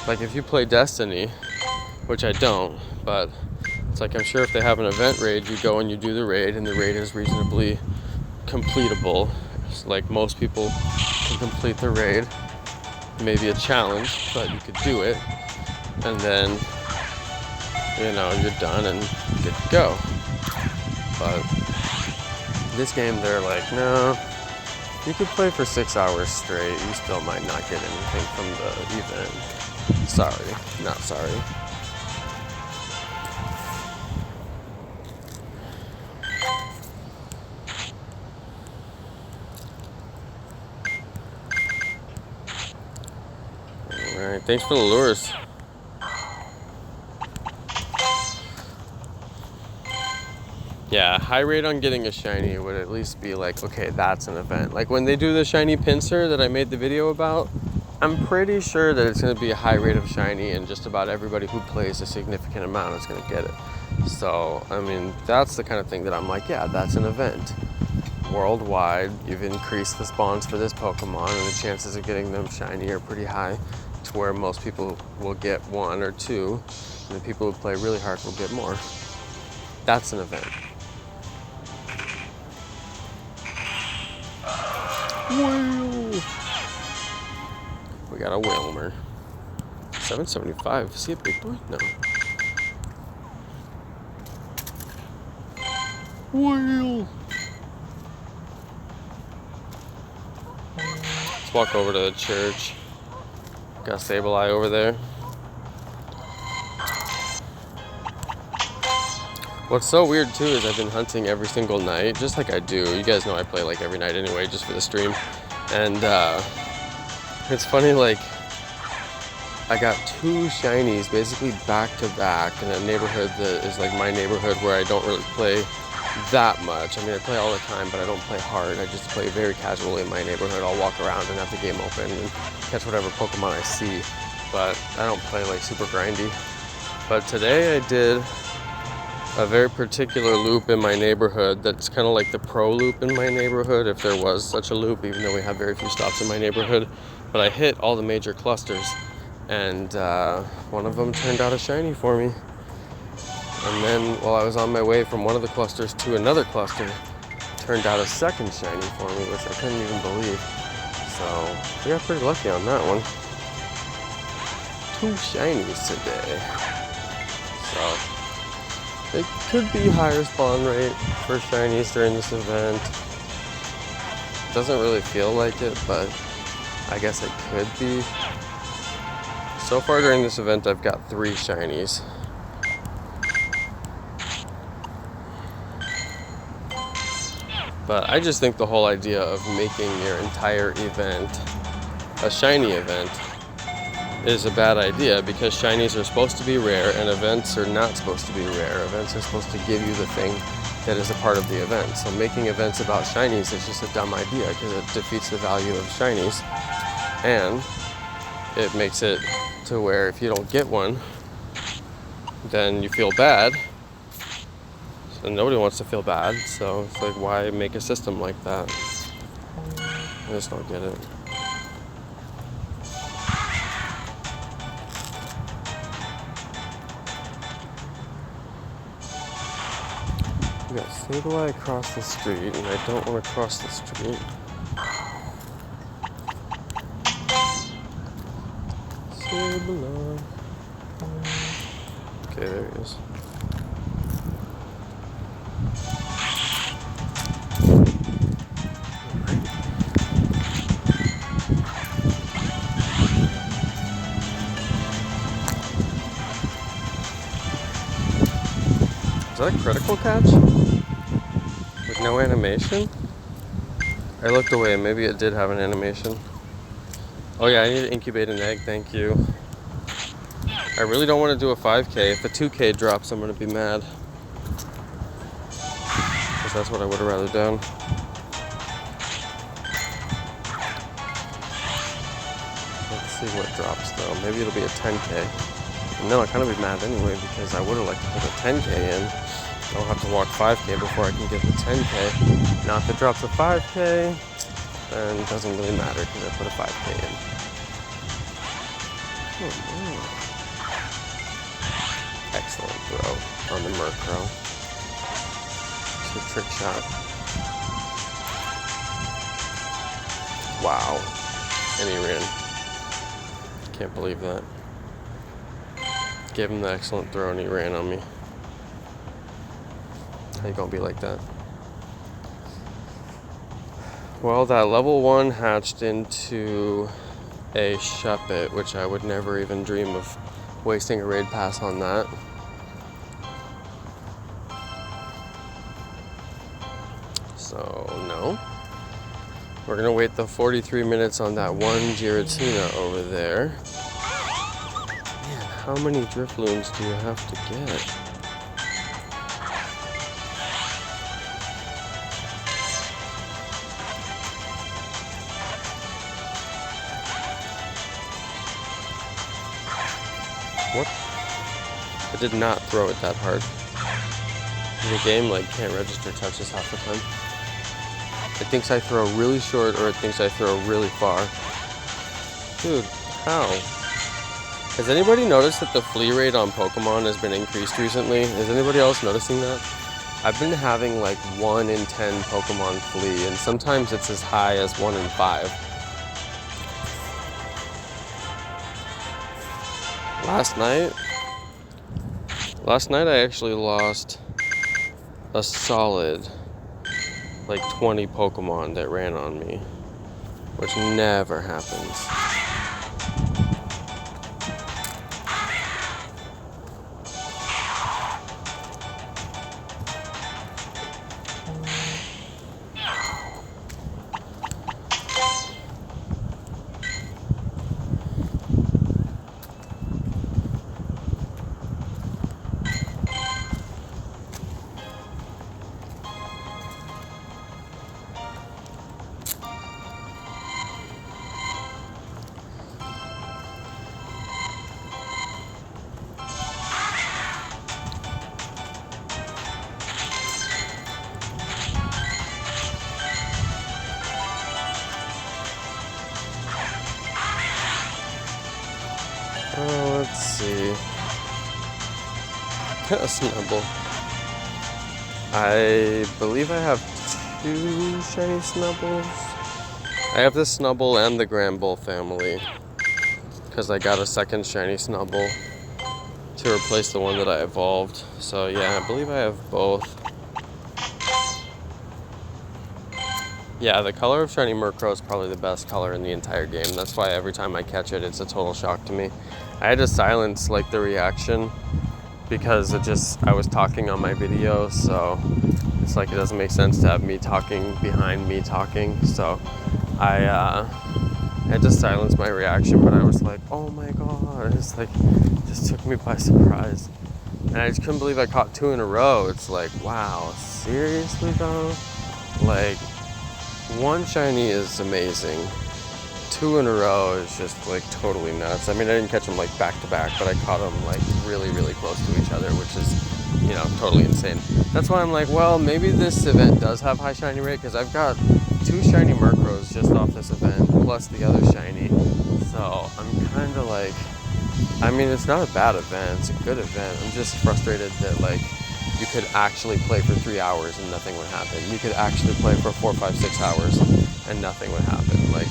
Like if you play Destiny, which I don't, but it's like I'm sure if they have an event raid, you go and you do the raid, and the raid is reasonably completable. It's like most people can complete the raid. Maybe a challenge, but you could do it, and then, you know, you're done and good to go. But this game, they're like, no, you could play for 6 hours straight, you still might not get anything from the event. Sorry, not sorry. Alright, thanks for the lures. Yeah, high rate on getting a shiny would at least be like, okay, that's an event. Like when they do the shiny pincer that I made the video about, I'm pretty sure that it's going to be a high rate of shiny, and just about everybody who plays a significant amount is going to get it. So, I mean, that's the kind of thing that I'm like, yeah, that's an event. Worldwide, you've increased the spawns for this Pokemon, and the chances of getting them shiny are pretty high, to where most people will get 1 or 2, and the people who play really hard will get more. That's an event. Wheel. We got a Wilmer. 775. Is he a big boy? No. Wheel. Let's walk over to the church. Got Sableye over there. What's so weird too is I've been hunting every single night, just like I do. You guys know I play like every night anyway, just for the stream. And it's funny, like I got 2 shinies basically back to back in a neighborhood that is like my neighborhood, where I don't really play that much. I mean, I play all the time, but I don't play hard. I just play very casually in my neighborhood. I'll walk around and have the game open and catch whatever Pokemon I see, but I don't play like super grindy. But today I did a very particular loop in my neighborhood that's kind of like the pro loop in my neighborhood, if there was such a loop, even though we have very few stops in my neighborhood. But I hit all the major clusters, and one of them turned out a shiny for me. And then while I was on my way from one of the clusters to another cluster, turned out a second shiny for me, which I couldn't even believe. So we got pretty lucky on that one. 2 shinies today. So it could be higher spawn rate for shinies during this event. Doesn't really feel like it, but I guess it could be. So far during this event, I've got 3 shinies. But I just think the whole idea of making your entire event a shiny event is a bad idea, because shinies are supposed to be rare and events are not supposed to be rare. Events are supposed to give you the thing that is a part of the event. So making events about shinies is just a dumb idea, because it defeats the value of shinies. And it makes it to where if you don't get one, then you feel bad. And nobody wants to feel bad, so it's like, why make a system like that? I just don't get it. We got Sableye across the street, and I don't want to cross the street. Sableye. Okay, there he is. Is that a critical catch? With no animation? I looked away, maybe it did have an animation. Oh yeah, I need to incubate an egg, thank you. I really don't want to do a 5K. If a 2K drops, I'm going to be mad. Because that's what I would have rather done. Let's see what drops though. Maybe it'll be a 10K. And then I'll kind of be mad anyway, because I would have liked to put a 10K in. I'll have to walk 5K before I can get the 10K. Now if it drops a 5K, then it doesn't really matter because I put a 5K in. Oh, excellent throw on the Murkrow. It's a trick shot. Wow. And he ran. Can't believe that. Gave him the excellent throw and he ran on me. How you gonna be like that? Well, that level 1 hatched into a Shuppet, which I would never even dream of wasting a raid pass on that. So, no. We're gonna wait the 43 minutes on that one Giratina over there. Man, how many Drifloons do you have to get? What? I did not throw it that hard. The game can't register touches half the time. It thinks I throw really short or it thinks I throw really far. Dude, how? Has anybody noticed that the flea rate on Pokemon has been increased recently? Is anybody else noticing that? I've been having 1 in 10 Pokemon flea, and sometimes it's as high as 1 in 5. Last night I actually lost a solid 20 Pokemon that ran on me, which never happens. Let's see. A Snubble. I believe I have 2 shiny Snubbles. I have the Snubble and the Granbull family because I got a second shiny Snubble to replace the one that I evolved. So yeah, I believe I have both. Yeah, the color of shiny Murkrow is probably the best color in the entire game. That's why every time I catch it, it's a total shock to me. I had to silence like the reaction because I was talking on my video, so it's like it doesn't make sense to have me talking behind me talking. So I had to silence my reaction, but I was like, oh my god, it's like, it just took me by surprise. And I just couldn't believe I caught 2 in a row. It's like, wow, seriously though? Like, 1 shiny is amazing. 2 in a row is just like totally nuts. I mean, I didn't catch them like back to back, but I caught them like really, really close to each other, which is, you know, totally insane. That's why I'm like, well, maybe this event does have high shiny rate, because I've got 2 shiny Murkrows just off this event, plus the other shiny. So I'm kind of like, I mean, it's not a bad event, it's a good event. I'm just frustrated that like you could actually play for 3 hours and nothing would happen. You could actually play for 4, 5, 6 hours and nothing would happen. Like,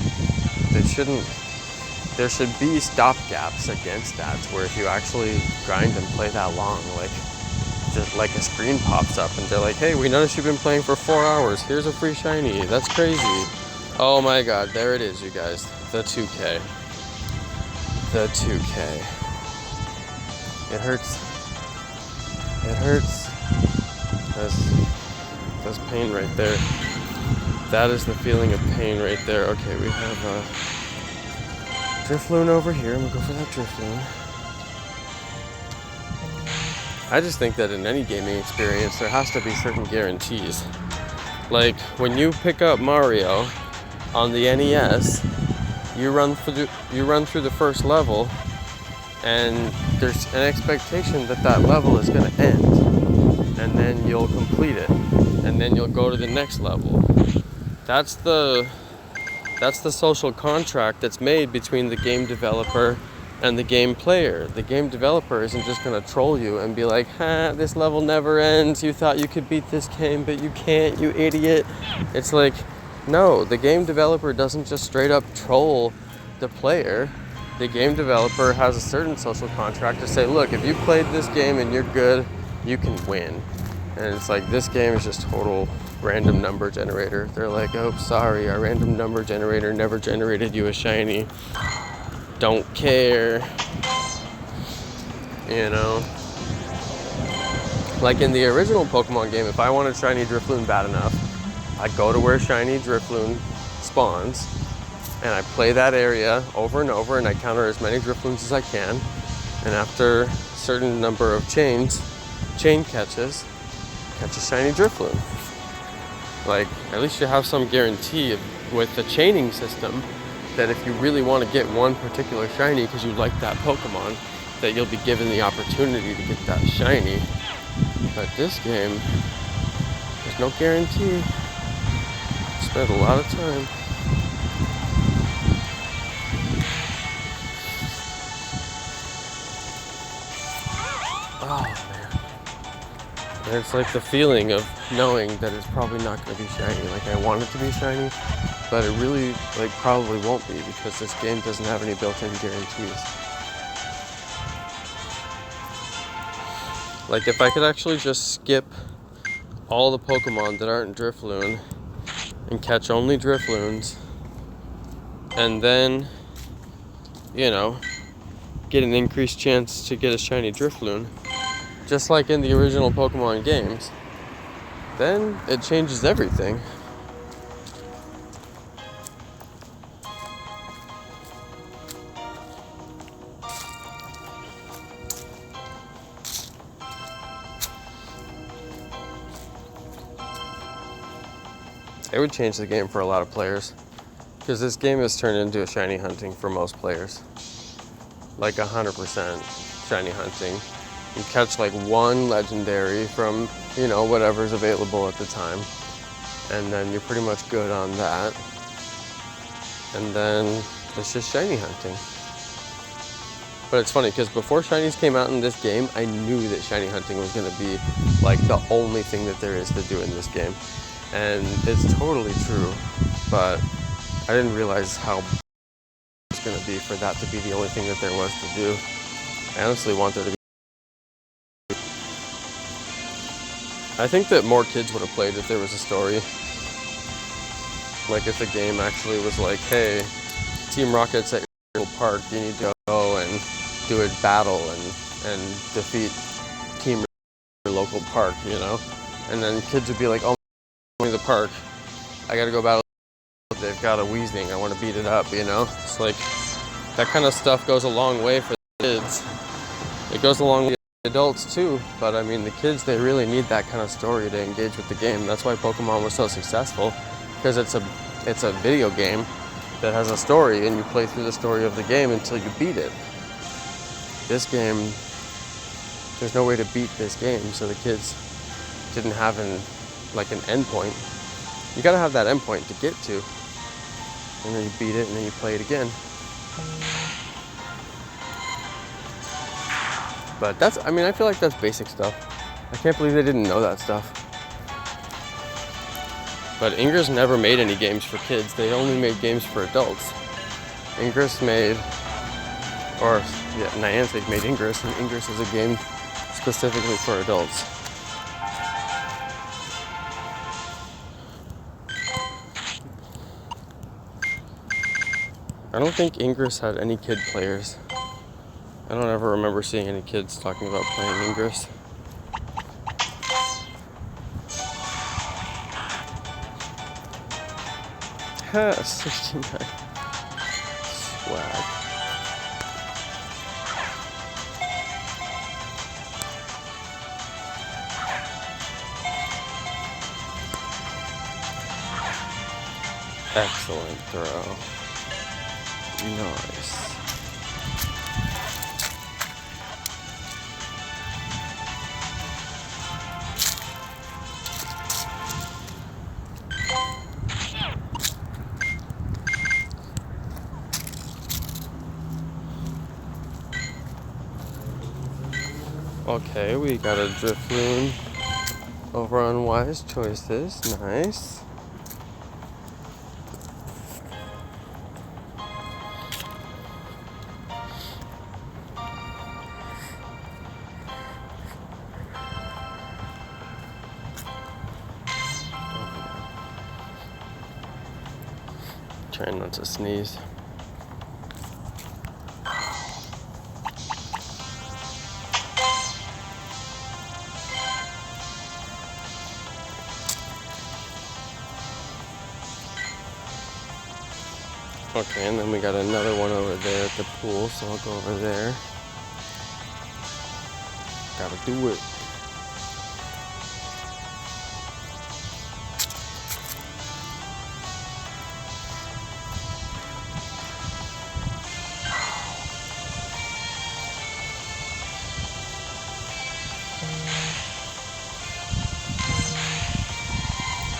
there should be stopgaps against that, where if you actually grind and play that long, like, just like a screen pops up and they're like, hey, we noticed you've been playing for 4 hours. Here's a free shiny. That's crazy. Oh my god, there it is, you guys. The 2K. The 2K. It hurts. It hurts. That's pain right there. That is the feeling of pain right there. Okay, we have a Drifloon over here. I'm gonna go for that Drifloon. I just think that in any gaming experience, there has to be certain guarantees. Like, when you pick up Mario on the NES, you run through the first level, and there's an expectation that that level is going to end, and then you'll complete it, and then you'll go to the next level. That's the social contract that's made between the game developer and the game player. The game developer isn't just going to troll you and be like, this level never ends, you thought you could beat this game, but you can't, you idiot. It's like, no, the game developer doesn't just straight up troll the player. The game developer has a certain social contract to say, look, if you played this game and you're good, you can win. And it's like, this game is just total random number generator. They're like, oh, sorry, our random number generator never generated you a shiny. Don't care. You know? Like in the original Pokemon game, if I wanted shiny Drifloon bad enough, I'd go to where shiny Drifloon spawns, and I play that area over and over, and I counter as many Drifloons as I can, and after a certain number of chain catches, catch a shiny Drifloon. Like, at least you have some guarantee with the chaining system that if you really want to get one particular shiny because you like that Pokemon, that you'll be given the opportunity to get that shiny. But this game, there's no guarantee. Spent a lot of time. Oh man. And it's like the feeling of knowing that it's probably not going to be shiny. Like, I want it to be shiny, but it really, like, probably won't be, because this game doesn't have any built-in guarantees. Like, if I could actually just skip all the Pokemon that aren't Drifloon and catch only Drifloons, and then, you know, get an increased chance to get a shiny Drifloon, just like in the original Pokemon games, then it changes everything. It would change the game for a lot of players, because this game has turned into a shiny hunting for most players. Like 100% shiny hunting. You catch like one legendary from, you know, whatever's available at the time, and then you're pretty much good on that. And then it's just shiny hunting. But it's funny because before shinies came out in this game, I knew that shiny hunting was going to be like the only thing that there is to do in this game. And it's totally true, but I didn't realize how it's going to be for that to be the only thing that there was to do. I honestly want there to be. I think that more kids would have played if there was a story. Like if the game actually was like, hey, Team Rocket's at your local park, you need to go and do a battle and defeat Team your local park, you know? And then kids would be like, oh, I'm in the park, I gotta go battle, they've got a Weezing, I wanna beat it up, you know? It's like, that kind of stuff goes a long way for the kids. It goes along with the adults too, but I mean the kids, they really need that kind of story to engage with the game. That's why Pokemon was so successful, because it's a video game that has a story and you play through the story of the game until you beat it. This game, there's no way to beat this game, so the kids didn't have an end point. You gotta have that end point to get to, and then you beat it and then you play it again. But I feel like that's basic stuff. I can't believe they didn't know that stuff. But Ingress never made any games for kids. They only made games for adults. Ingress made, Niantic made Ingress, and Ingress is a game specifically for adults. I don't think Ingress had any kid players. I don't ever remember seeing any kids talking about playing Ingress. Ha, 69. Swag. Excellent throw. Nice. Okay, we got a Drifloon over on Wise Choices. Nice. Trying not to sneeze. Okay, and then we got another one over there at the pool, so I'll go over there. Gotta do it.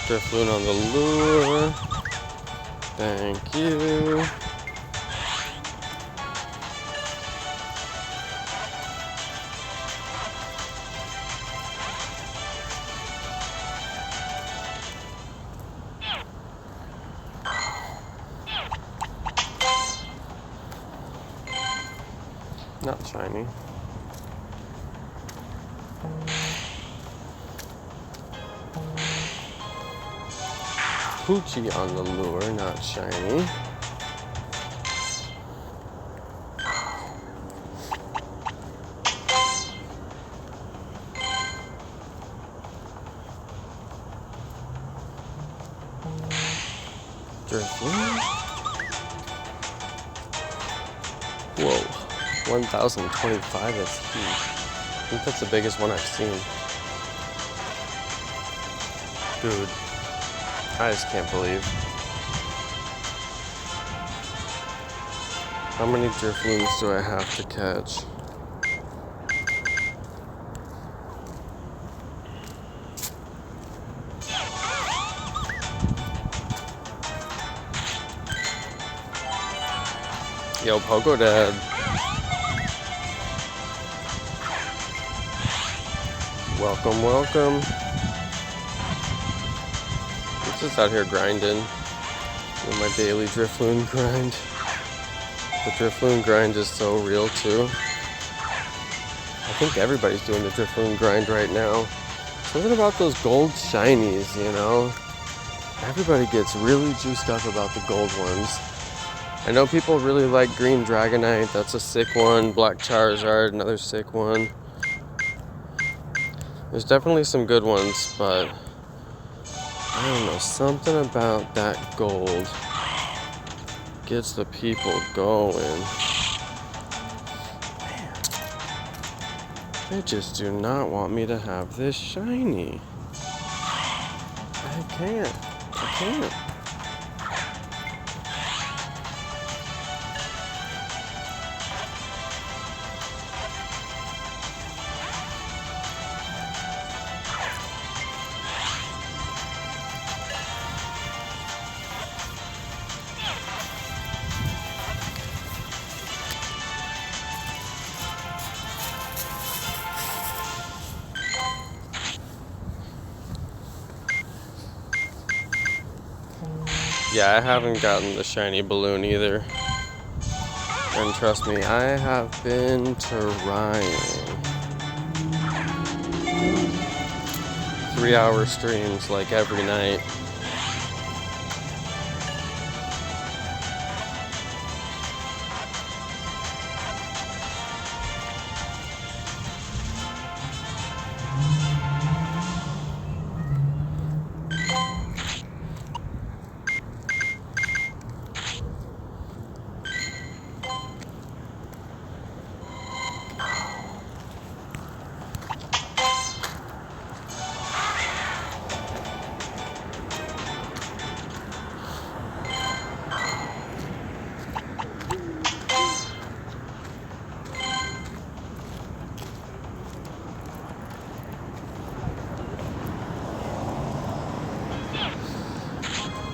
Drifloon on the lure. Thank you. Not shiny. Poochie on the lure, not shiny. Drifloon. Whoa, 1,025, that's huge. I think that's the biggest one I've seen. Dude. I just can't believe. How many Drifloons do I have to catch? Yo, Pogo Dad. Welcome, welcome. I'm just out here grinding. Doing my daily Drifloon grind. The Drifloon grind is so real too. I think everybody's doing the Drifloon grind right now. Something about those gold shinies, you know? Everybody gets really juiced up about the gold ones. I know people really like green Dragonite. That's a sick one. Black Charizard, another sick one. There's definitely some good ones, but I don't know, something about that gold gets the people going. Man, they just do not want me to have this shiny. I can't. Yeah, I haven't gotten the shiny balloon either. And trust me, I have been trying. 3-hour streams like every night.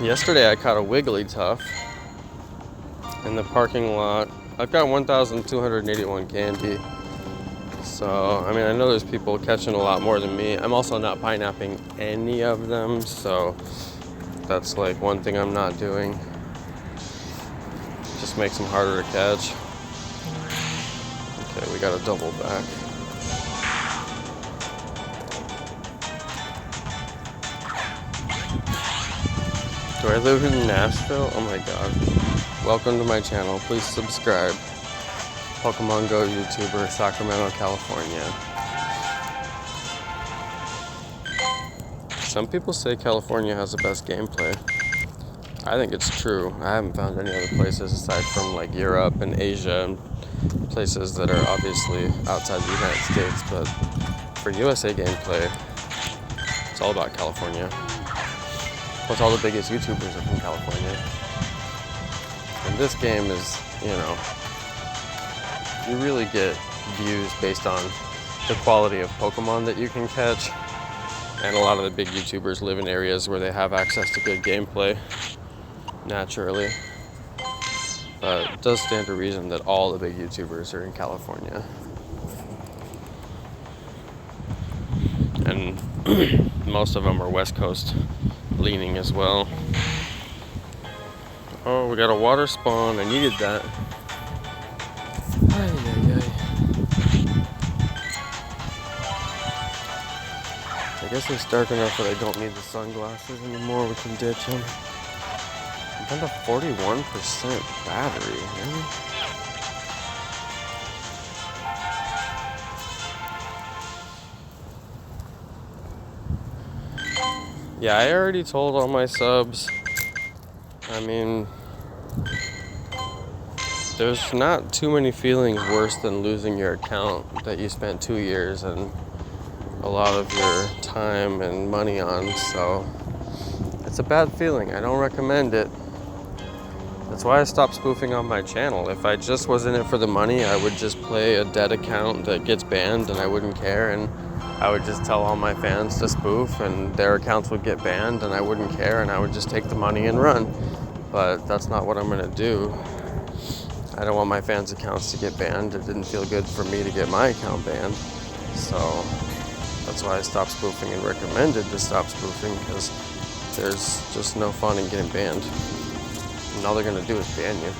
Yesterday I caught a Wigglytuff in the parking lot. I've got 1,281 candy. So, I mean, I know there's people catching a lot more than me. I'm also not pineapping any of them, so that's like one thing I'm not doing. Just makes them harder to catch. Okay, we got a double back. Do I live in Nashville? Oh my god. Welcome to my channel. Please subscribe. Pokémon GO YouTuber, Sacramento, California. Some people say California has the best gameplay. I think it's true. I haven't found any other places aside from like Europe and Asia and places that are obviously outside the United States, but for USA gameplay, it's all about California. Plus all the biggest YouTubers are from California. And this game is, you know, you really get views based on the quality of Pokemon that you can catch. And a lot of the big YouTubers live in areas where they have access to good gameplay, naturally. But it does stand to reason that all the big YouTubers are in California. And most of them are West Coast leaning as well. Oh, we got a water spawn. I needed that. I guess it's dark enough that I don't need the sunglasses anymore. We can ditch them. I'm down to 41% battery. Really? Yeah, I already told all my subs. I mean, there's not too many feelings worse than losing your account that you spent 2 years and a lot of your time and money on, so it's a bad feeling. I don't recommend it. That's why I stopped spoofing on my channel. If I just was in it for the money, I would just play a dead account that gets banned and I wouldn't care, and I would just tell all my fans to spoof and their accounts would get banned and I wouldn't care and I would just take the money and run. But that's not what I'm gonna do. I don't want my fans' accounts to get banned. It didn't feel good for me to get my account banned. So That's why I stopped spoofing and recommended to stop spoofing, because there's just no fun in getting banned. And all they're gonna do is ban you.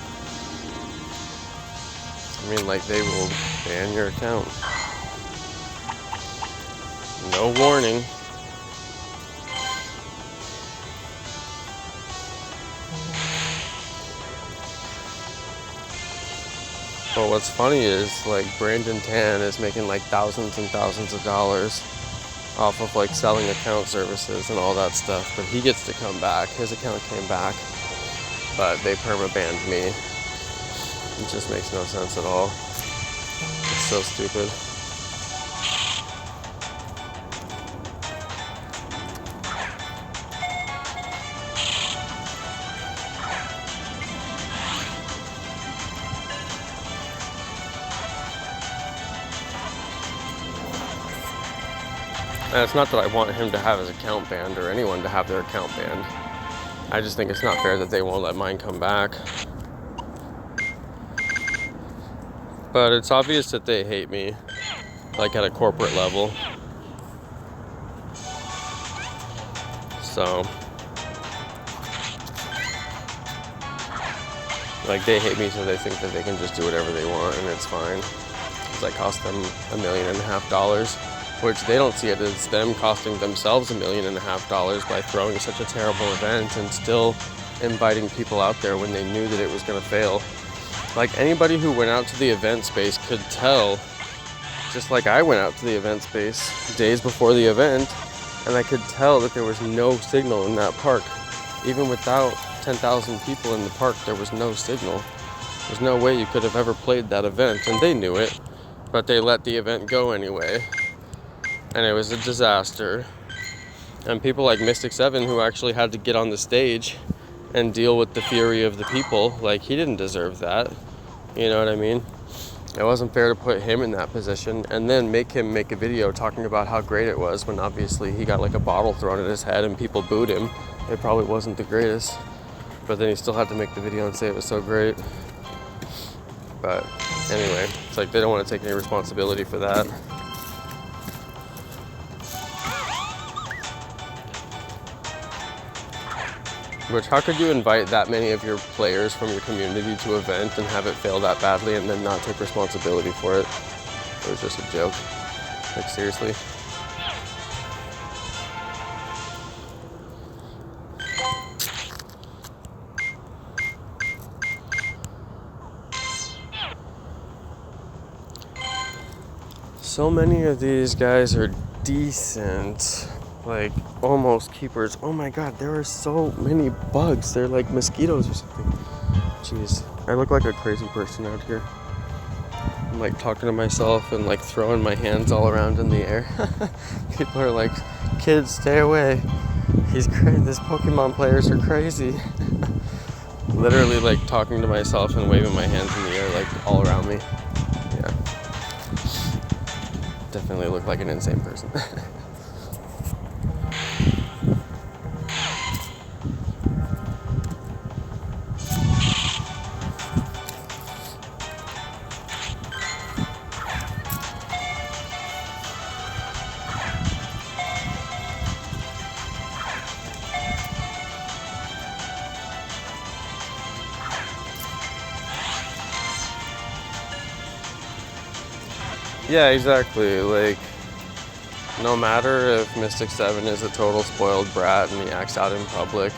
I mean, like, they will ban your account. No warning. But what's funny is, like, Brandon Tan is making like thousands and thousands of dollars off of like selling account services and all that stuff, but he gets to come back. His account came back, but they perma-banned me. It just makes no sense at all. It's so stupid. And it's not that I want him to have his account banned or anyone to have their account banned. I just think it's not fair that they won't let mine come back. But it's obvious that they hate me, like at a corporate level. So, like, they hate me, so they think that they can just do whatever they want and it's fine. Because I cost them $1.5 million. Which they don't see it as them costing themselves $1.5 million by throwing such a terrible event and still inviting people out there when they knew that it was going to fail. Like, anybody who went out to the event space could tell, just like I went out to the event space days before the event, and I could tell that there was no signal in that park. Even without 10,000 people in the park, there was no signal. There's no way you could have ever played that event, and they knew it, but they let the event go anyway. And it was a disaster. And people like Mystic 7, who actually had to get on the stage and deal with the fury of the people, like, he didn't deserve that. You know what I mean? It wasn't fair to put him in that position and then make him make a video talking about how great it was when obviously he got like a bottle thrown at his head and people booed him. It probably wasn't the greatest. But then he still had to make the video and say it was so great. But anyway, it's like they don't want to take any responsibility for that. Which, how could you invite that many of your players from your community to an event and have it fail that badly and then not take responsibility for it? It was just a joke. Like, seriously. So many of these guys are decent. Like, almost keepers. Oh my god, there are so many bugs. They're like mosquitoes or something. Jeez, I look like a crazy person out here. I'm like talking to myself and like throwing my hands all around in the air. People are like, kids, stay away. He's crazy. This Pokemon players are crazy. Literally like talking to myself and waving my hands in the air like all around me. Yeah. Definitely look like an insane person. Yeah, exactly. Like, no matter if Mystic 7 is a total spoiled brat and he acts out in public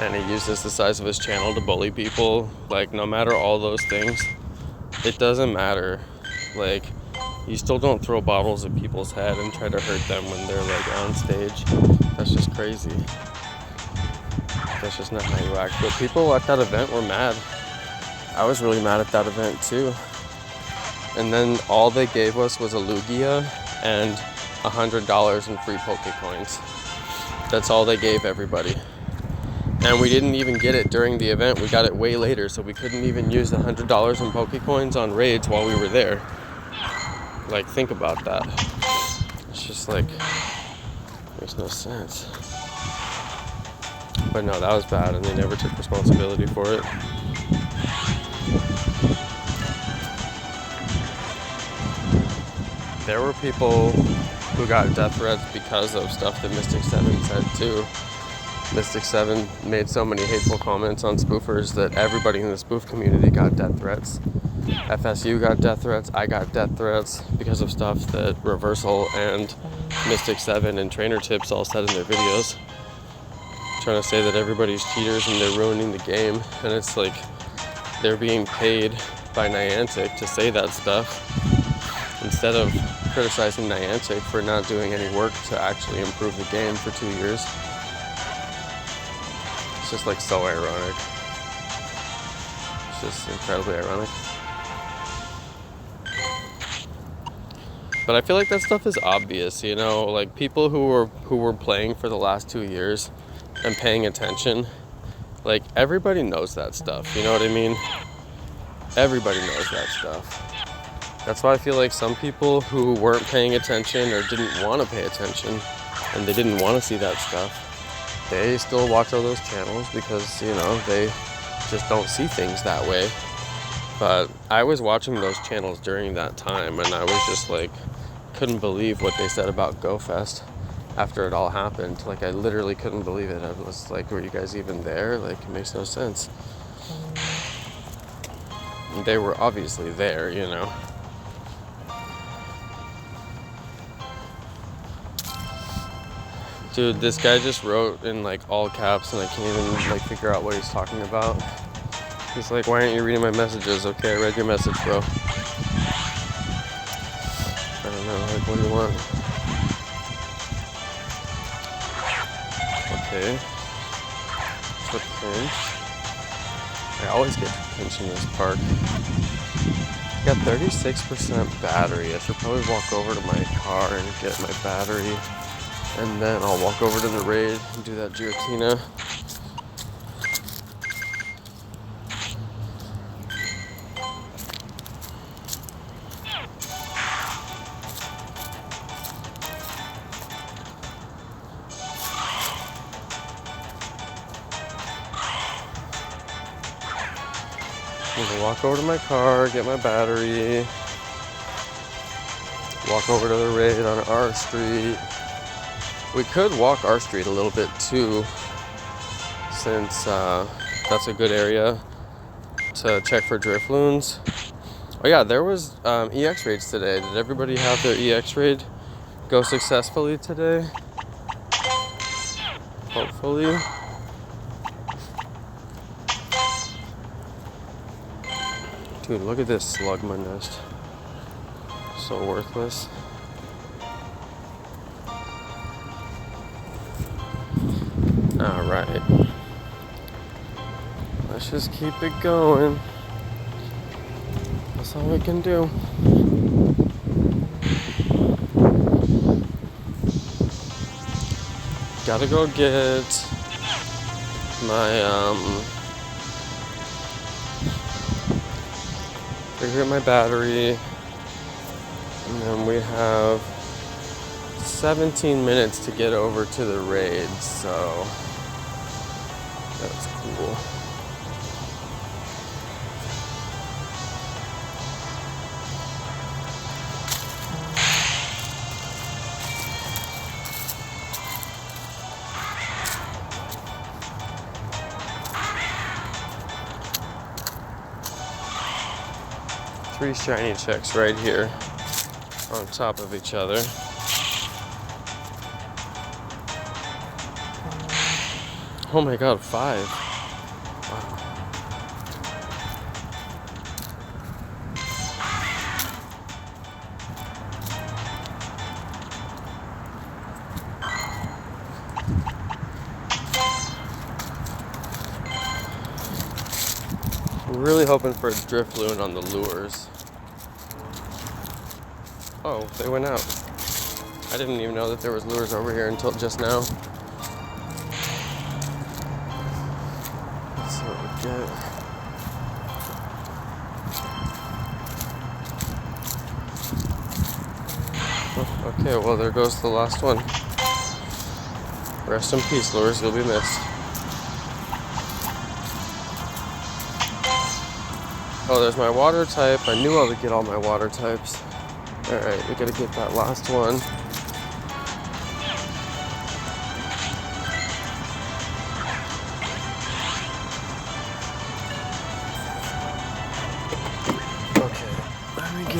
and he uses the size of his channel to bully people, like, no matter all those things, it doesn't matter. Like, you still don't throw bottles at people's head and try to hurt them when they're like on stage. That's just crazy. That's just not how you act. But people at that event were mad. I was really mad at that event too. And then all they gave us was a Lugia and $100 in free Pokecoins. That's all they gave everybody. And we didn't even get it during the event. We got it way later, so we couldn't even use the $100 in Pokecoins on raids while we were there. Like, think about that. It's just like, makes no sense. But no, that was bad, and they never took responsibility for it. There were people who got death threats because of stuff that Mystic 7 said too. Mystic 7 made so many hateful comments on spoofers that everybody in the spoof community got death threats. FSU got death threats, I got death threats because of stuff that Reversal and Mystic 7 and Trainer Tips all said in their videos. Trying to say that everybody's cheaters and they're ruining the game, and it's like they're being paid by Niantic to say that stuff instead of criticizing Niantic for not doing any work to actually improve the game for 2 years. It's just like so ironic. It's just incredibly ironic. But I feel like that stuff is obvious, you know, like people who were playing for the last 2 years and paying attention, like everybody knows that stuff, you know what I mean? Everybody knows that stuff. That's why I feel like some people who weren't paying attention or didn't want to pay attention and they didn't want to see that stuff, they still watch all those channels because, you know, they just don't see things that way. But I was watching those channels during that time and I was just like, couldn't believe what they said about GoFest after it all happened. Like, I literally couldn't believe it. I was like, were you guys even there? Like, it makes no sense. They were obviously there, you know. Dude, this guy just wrote in like all caps and I can't even like figure out what he's talking about. He's like, why aren't you reading my messages? Okay, I read your message, bro. I don't know, like, what do you want? Okay. So pinch. I always get to pinch in this park. Got 36% battery. I should probably walk over to my car and get my battery. And then I'll walk over to the raid and do that Giratina. I'm gonna walk over to my car, get my battery, walk over to the raid on our street. We could walk our street a little bit too, since that's a good area to check for Drifloons. Oh yeah, there was EX raids today. Did everybody have their EX raid go successfully today? Hopefully. Dude, look at this slugma nest. So worthless. Alright. Let's just keep it going. That's all we can do. Gotta go get my get my battery, and then we have 17 minutes to get over to the raid, so that's cool. Three shiny checks right here on top of each other. Oh my god, 5. Wow. I'm really hoping for a Drifloon on the lures. Oh, they went out. I didn't even know that there was lures over here until just now. Let's see what we get. Oh, okay, well there goes the last one. Rest in peace, lures, you'll be missed. Oh, there's my water type. I knew I would get all my water types. Alright, we gotta get that last one.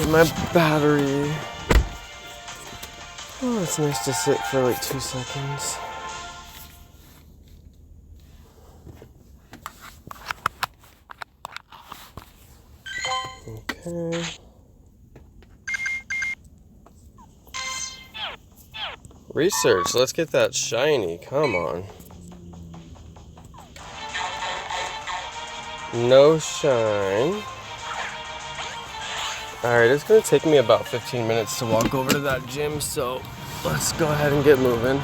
Need my battery. Oh, it's nice to sit for like 2 seconds. Okay. Research, let's get that shiny, come on. No shine. Alright, it's gonna take me about 15 minutes to walk over to that gym, so let's go ahead and get moving.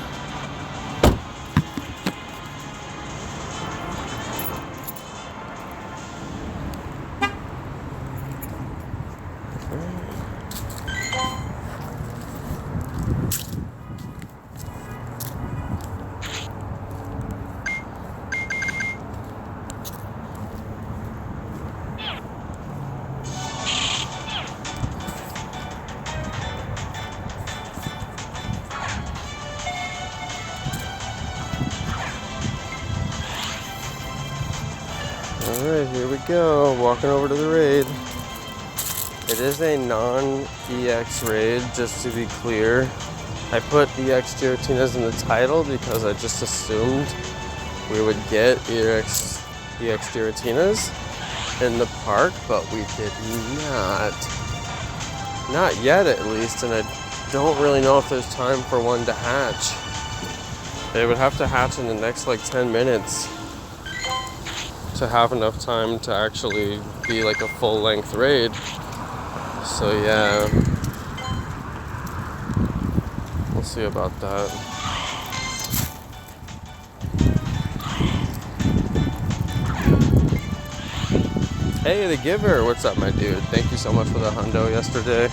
Alright, here we go, walking over to the raid. It is a non-EX raid, just to be clear. I put EX Giratinas in the title because I just assumed we would get EX Giratinas in the park, but we did not. Not yet, at least, and I don't really know if there's time for one to hatch. They would have to hatch in the next like 10 minutes to have enough time to actually be like a full-length raid. So yeah, we'll see about that. Hey, the giver, what's up, my dude? Thank you so much for the hundo yesterday.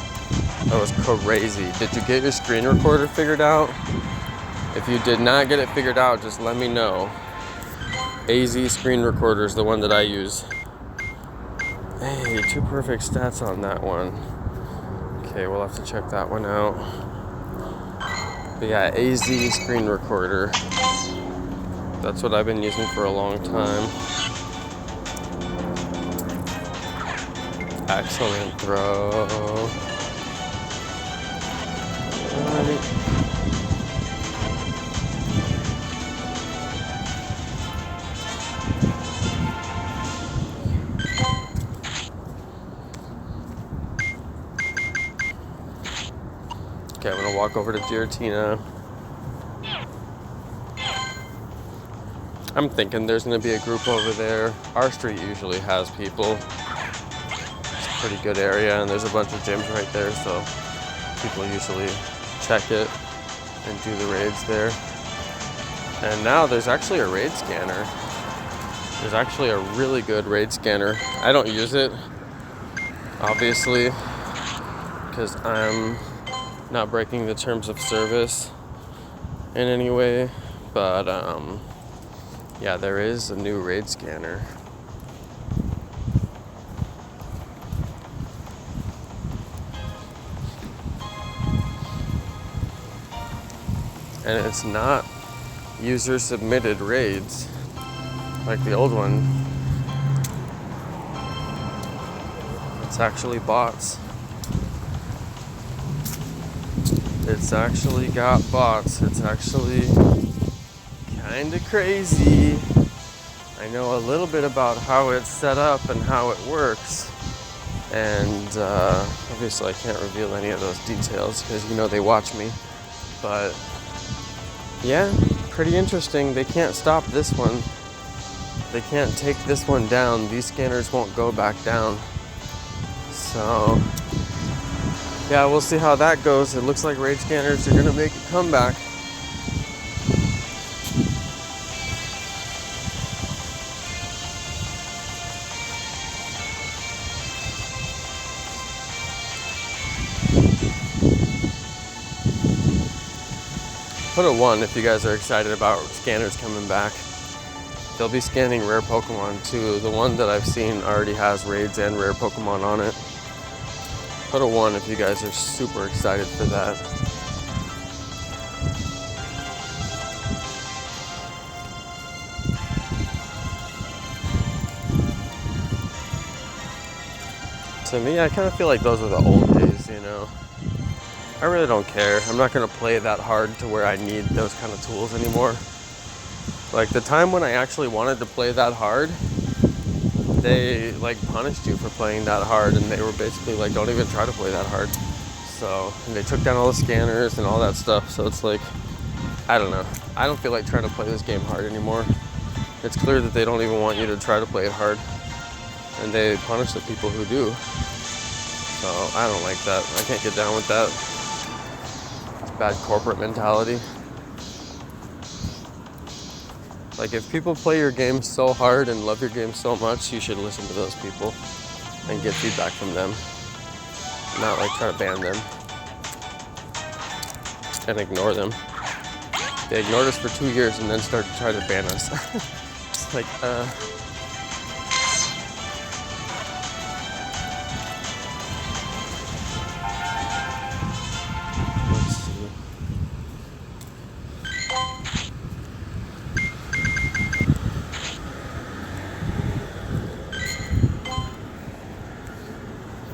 That was crazy. Did you get your screen recorder figured out? If you did not get it figured out, just let me know. AZ screen recorder is the one that I use. Hey, 2 perfect stats on that one. Okay, we'll have to check that one out. But yeah, AZ screen recorder. That's what I've been using for a long time. Excellent throw. Alright. Okay, I'm gonna walk over to Giratina. I'm thinking there's gonna be a group over there. Our street usually has people. It's a pretty good area, and there's a bunch of gyms right there, so people usually check it and do the raids there. And now there's actually a raid scanner. There's actually a really good raid scanner. I don't use it, obviously, because I'm not breaking the terms of service in any way, but yeah, there is a new raid scanner. And it's not user submitted raids like the old one. It's actually bots. It's actually got bots. It's actually kind of crazy. I know a little bit about how it's set up and how it works. And obviously I can't reveal any of those details because, you know, they watch me. But yeah, pretty interesting. They can't stop this one. They can't take this one down. These scanners won't go back down. So yeah, we'll see how that goes. It looks like raid scanners are gonna make a comeback. Put a 1 if you guys are excited about scanners coming back. They'll be scanning rare Pokemon too. The one that I've seen already has raids and rare Pokemon on it. Put a 1 if you guys are super excited for that. To me, I kind of feel like those are the old days. know. I really don't care. I'm not gonna play that hard to where I need those kind of tools anymore. Like the time when I actually wanted to play that hard, they like punished you for playing that hard, and they were basically like, don't even try to play that hard. So, and they took down all the scanners and all that stuff. So it's like, I don't know. I don't feel like trying to play this game hard anymore. It's clear that they don't even want you to try to play it hard, and they punish the people who do. So I don't like that. I can't get down with that. It's bad corporate mentality. Like if people play your game so hard and love your game so much, you should listen to those people and get feedback from them. Not like try to ban them and ignore them. They ignored us for 2 years and then started to try to ban us. It's like, let's see.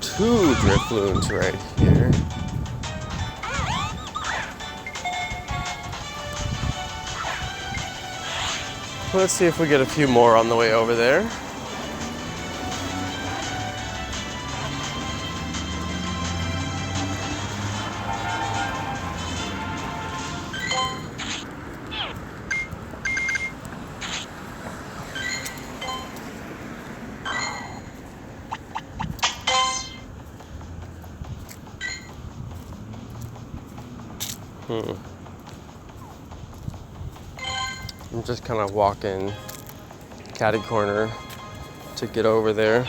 Two Drifloons right here. Let's see if we get a few more on the way over there. I'm just kind of walking catty corner to get over there.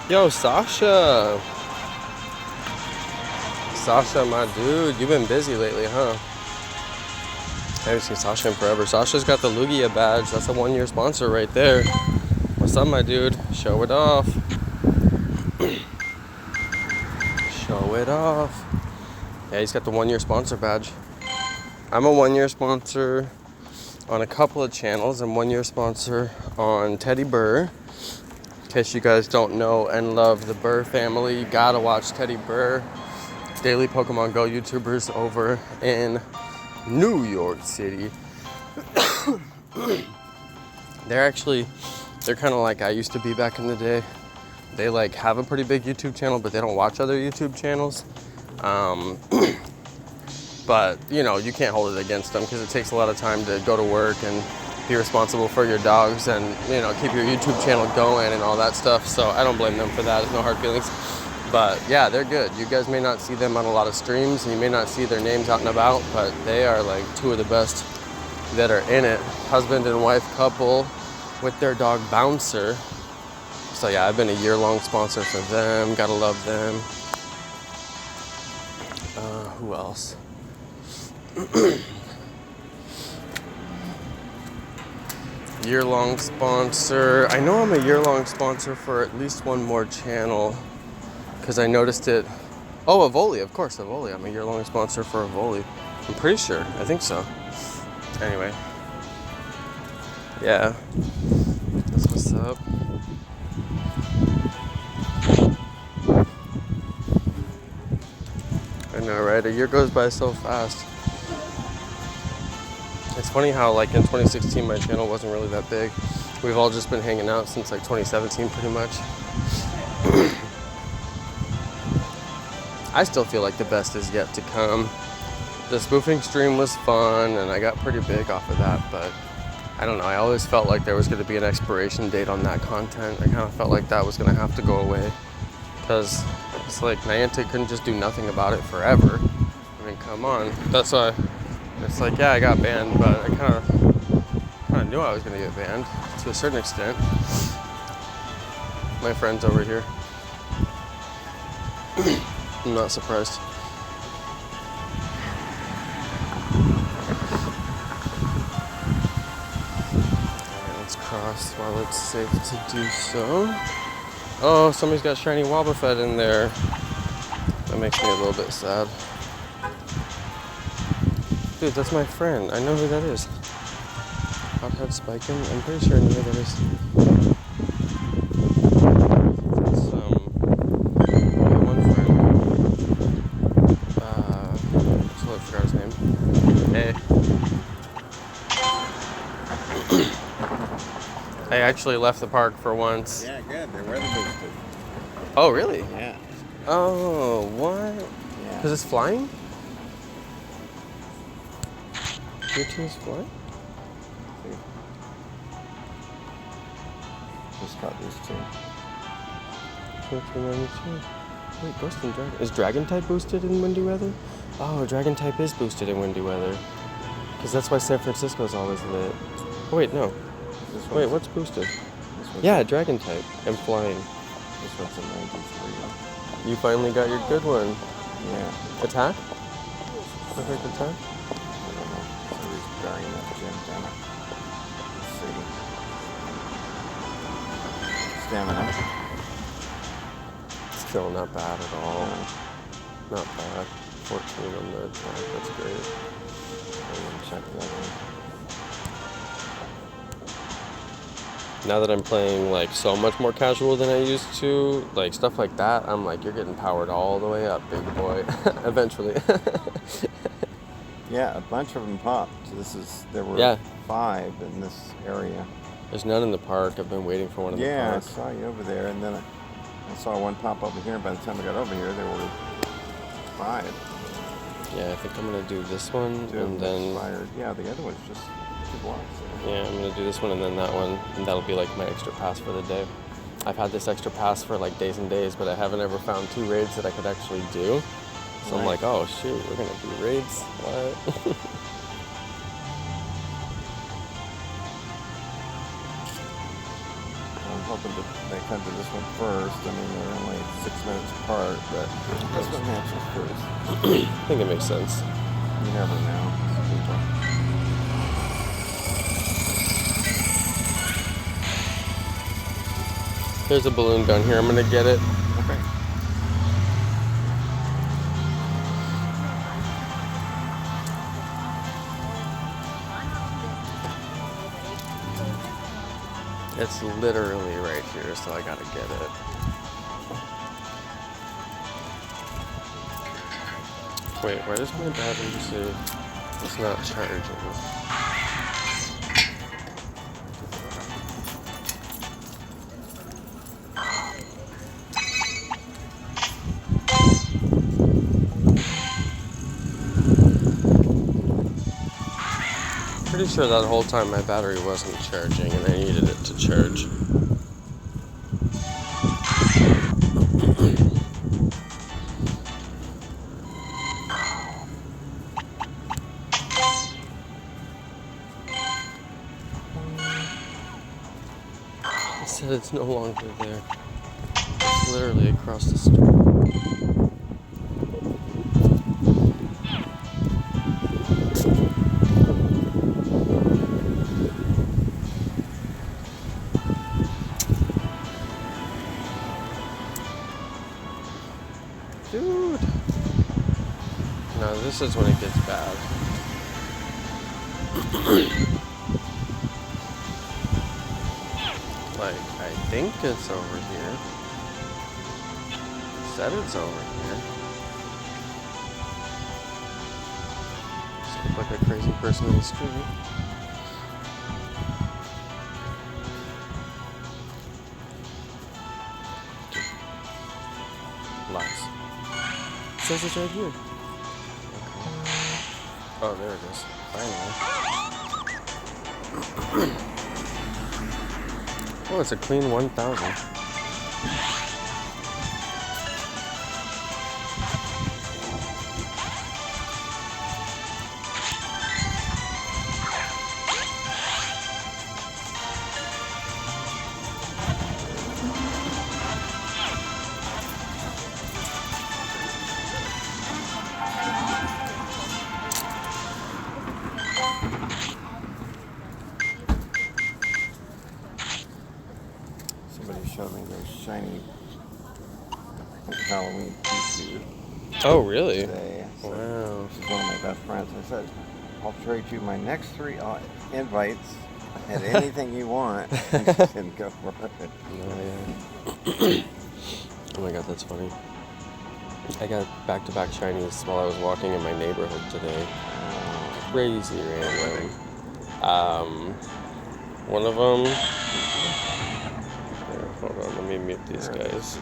Yo, Sasha. Sasha, my dude, you've been busy lately, huh? I haven't seen Sasha in forever. Sasha's got the Lugia badge. That's a 1-year sponsor right there. What's up, my dude? Show it off. Show it off. Yeah, he's got the 1-year sponsor badge. I'm a 1-year sponsor on a couple of channels. I'm 1-year sponsor on Teddy Burr. In case you guys don't know and love the Burr family, you gotta watch Teddy Burr. Daily Pokemon GO YouTubers over in New York City. They're kind of like I used to be back in the day. They like have a pretty big YouTube channel, but they don't watch other YouTube channels. But you know, you can't hold it against them because it takes a lot of time to go to work and be responsible for your dogs and, you know, keep your YouTube channel going and all that stuff. So I don't blame them for that. There's no hard feelings. But yeah, they're good. You guys may not see them on a lot of streams and you may not see their names out and about, but they are like two of the best that are in it. Husband and wife couple with their dog Bouncer. So yeah, I've been a year-long sponsor for them. Gotta love them. Who else? Year-long sponsor. I know I'm a year-long sponsor for at least one more channel because I noticed it. Oh, Avoli, of course, Avoli. I'm a year-long sponsor for Avoli. I'm pretty sure. I think so. Anyway. Yeah. That's what's up. I know, right? A year goes by so fast. It's funny how, like, in 2016, my channel wasn't really that big. We've all just been hanging out since, like, 2017, pretty much. I still feel like the best is yet to come. The spoofing stream was fun, and I got pretty big off of that, but I don't know. I always felt like there was going to be an expiration date on that content. I kind of felt like that was going to have to go away, because it's like Niantic couldn't just do nothing about it forever. I mean, come on. That's why it's like, yeah, I got banned, but I kind of knew I was going to get banned to a certain extent. My friend's over here. I'm not surprised. Alright, let's cross while it's safe to do so. Oh, somebody's got shiny Wobbuffet in there. That makes me a little bit sad. Dude, that's my friend. I know who that is. Hothead Spikin'. I'm pretty sure I know who that is. That's, my one friend. I forgot his name. Hey. I actually left the park for once. Yeah, good. They're weather boosted. Oh, really? Yeah. Oh, what? Yeah. Because it's flying? Your team's flying? See? Just caught these two. 2392. Wait, Ghost and Dragon. Is Dragon type boosted in windy weather? Oh, Dragon type is boosted in windy weather. Because that's why San Francisco's always lit. Oh, wait, no. Wait, what's boosted? Yeah, Dragon type and flying. This one's a 93. You finally got your good one. Yeah. Attack? Perfect attack? I don't know. Somebody's burying that gem down it. Let's see. Stamina. Still not bad at all. Not bad. 14 on the attack. That's great. I'm gonna check that one. Now that I'm playing like so much more casual than I used to, like stuff like that, I'm like, you're getting powered all the way up, big boy. Eventually. Yeah, a bunch of them popped. There were 5 in this area. There's none in the park. I've been waiting for one in the park. Yeah, I saw you over there, and then I saw one pop over here. By the time I got over here, there were 5. Yeah, I think I'm gonna do this one, and then expired. Yeah, the other one's just 2 blocks. yeah, I'm gonna do this one and then that one, and that'll be like my extra pass for the day. I've had this extra pass for like days and days, but I haven't ever found 2 raids that I could actually do. So I'm like, oh shoot, we're gonna do raids? What? I'm hoping that they come to this one first. I mean, they're only 6 minutes apart, but this one matches first. I think it makes sense. You never know. There's a balloon down here. I'm gonna get it. Okay. It's literally right here, so I gotta get it. Wait, why does my battery say it's not charging? Pretty sure that whole time my battery wasn't charging and I needed it to charge. It said it's no longer there. It's literally across the street. Dude. No, this is when it gets bad. Like, I think it's over here. It said it's over here. like a crazy person in the street. Lies. It says it's right here. Okay. Oh, there it is. Finally. Oh, it's a clean 1,000. Somebody showed me those shiny Halloween pieces Oh, really? today. So Wow. she's one of my best friends. I said, I'll trade you my next 3 invites and anything you want. And she didn't go for it. Oh, yeah. Oh my god, that's funny. I got back-to-back shinies while I was walking in my neighborhood today. Crazy random. One of them... Here, hold on, let me mute these guys.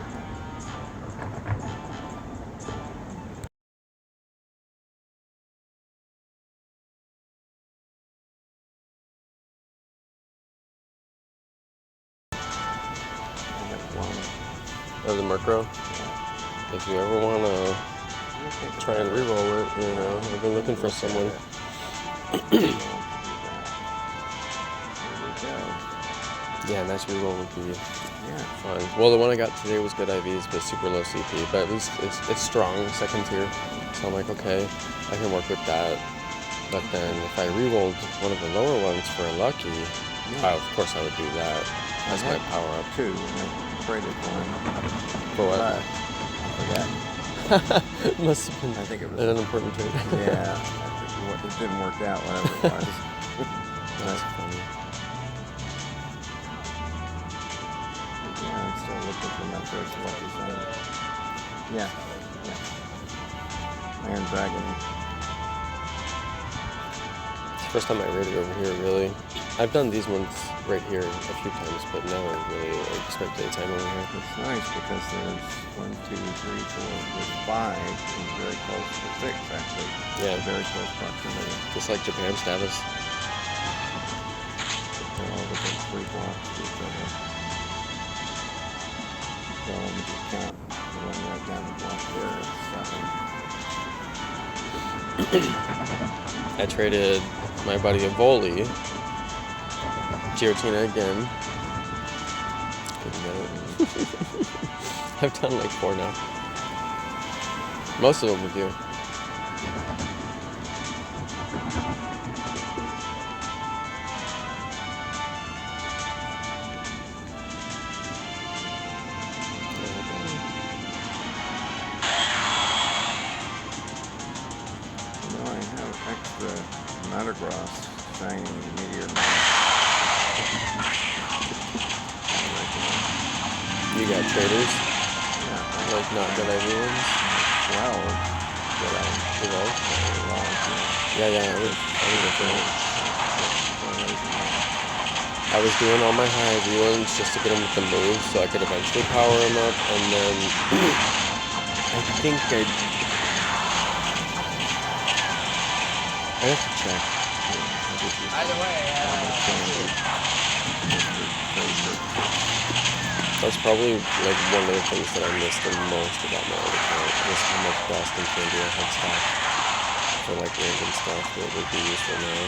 Oh, the Murkrow? If you ever want to try and re-roll it, you know, I've been looking for someone. Yeah, nice re-roll would be fun. Well, the one I got today was good IVs, but super low CP. But at least it's strong, second tier. So I'm like, okay, I can work with that. But then if I re-rolled one of the lower ones for a lucky, of course I would do that. That's my power up. 2, and I traded one. For what? I forgot. Must have been I think it was an important trade. Yeah, it didn't work out, whatever it was. That's funny. Yeah, I'm still looking for my first lucky sign. Yeah. Iron Dragon. It's the first time I read it over here, really. I've done these ones right here a few times, but never really expect any time over here. It's nice because there's 1, 2, 3, 4, there's 5, and very close to 6 actually. Yeah. Very close proximity. Just like Japan status. They're all within 3 blocks of each other. So let me just count. The one right down the block there is 7. I traded my buddy Evoli. Giratina again. Couldn't get it. I've done like 4 now. Most of them with you. I have extra METAGROSS shiny meteor. You got traders? Yeah. Like not good idea ones? 12. Good idea. Yeah, I would go for it. I was doing all my high IV ones just to get them with the moves so I could eventually power them up, and then I think I have to check. Either way, That's probably like one of the things that I missed the most about my old account was how much Boston Candy I had stocked for like random stuff that would be useful now.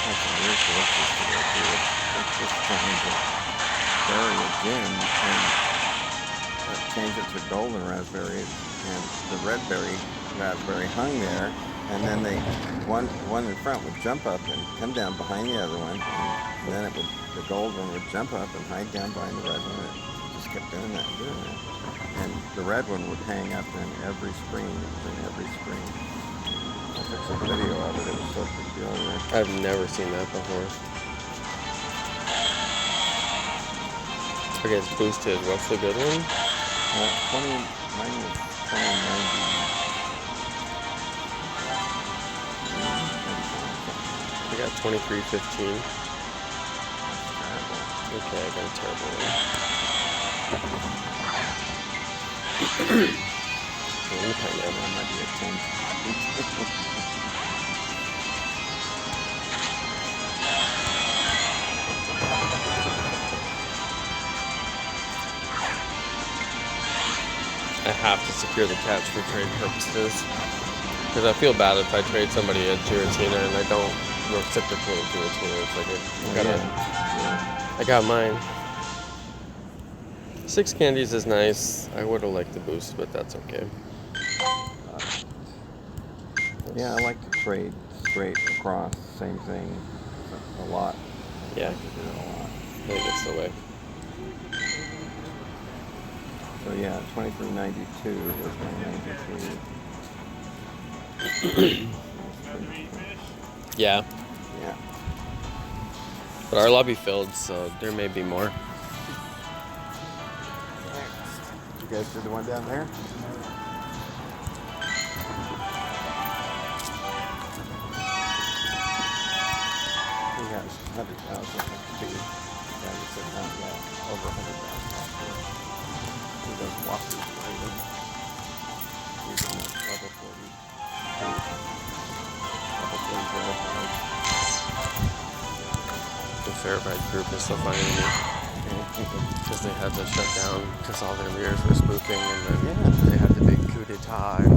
that's a weird process to go through. It's just trying to bury a gem and change it to golden raspberry, and the red raspberry hung there, and then one in front would jump up and come down behind the other one, and then the gold one would jump up and hide down behind the red one. It just kept doing that and doing that. And the red one would hang up in every screen. It was in every screen. I took some video of it. It was so peculiar. I've never seen that before. Okay, it's boosted. What's the good one? 20, mine was 2090. I got 2315. Okay, I got a terrible one. Pineapple might be a 10. I have to secure the catch for trade purposes. Because I feel bad if I trade somebody a Giratina and I don't reciprocate Giratina. It's like I got mine. 6 candies is nice. I would have liked the boost, but that's okay. Yeah, I like to trade straight across, same thing, a lot. Yeah. I like to do it a lot. I think it's the way. So yeah, 2392 was my 93. Yeah. Yeah. But our lobby filled, so there may be more. You guys did the one down there? We got 100,000 XP. Yeah, we said not yet. Over 100,000. He does walkers later. Using level 40. Level 40 verified. The verified group is so funny to me. Because they had to shut down because all their mirrors were spoofing, and then they had the big coup d'etat, and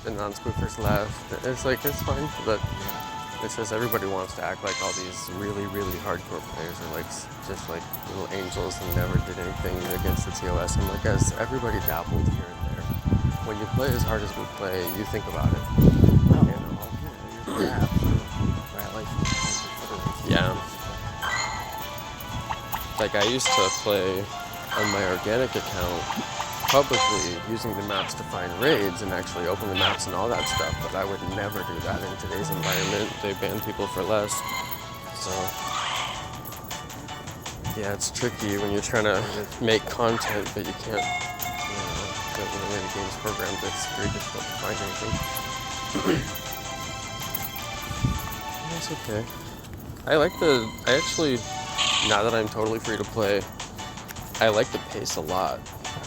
the non-spoofers left. It's like, it's fine, but it's just everybody wants to act like all these really, really hardcore players are like just like little angels and never did anything against the TOS. I'm like, guys, everybody dabbled here and there. When you play as hard as we play, you think about it. Yeah. Like I used to play on my organic account publicly using the maps to find raids and actually open the maps and all that stuff, but I would never do that in today's environment. They ban people for less. So yeah, it's tricky when you're trying to make content, but you can't, the way the game's programmed, it's very difficult to find anything. That's okay. I actually, now that I'm totally free to play, I like the pace a lot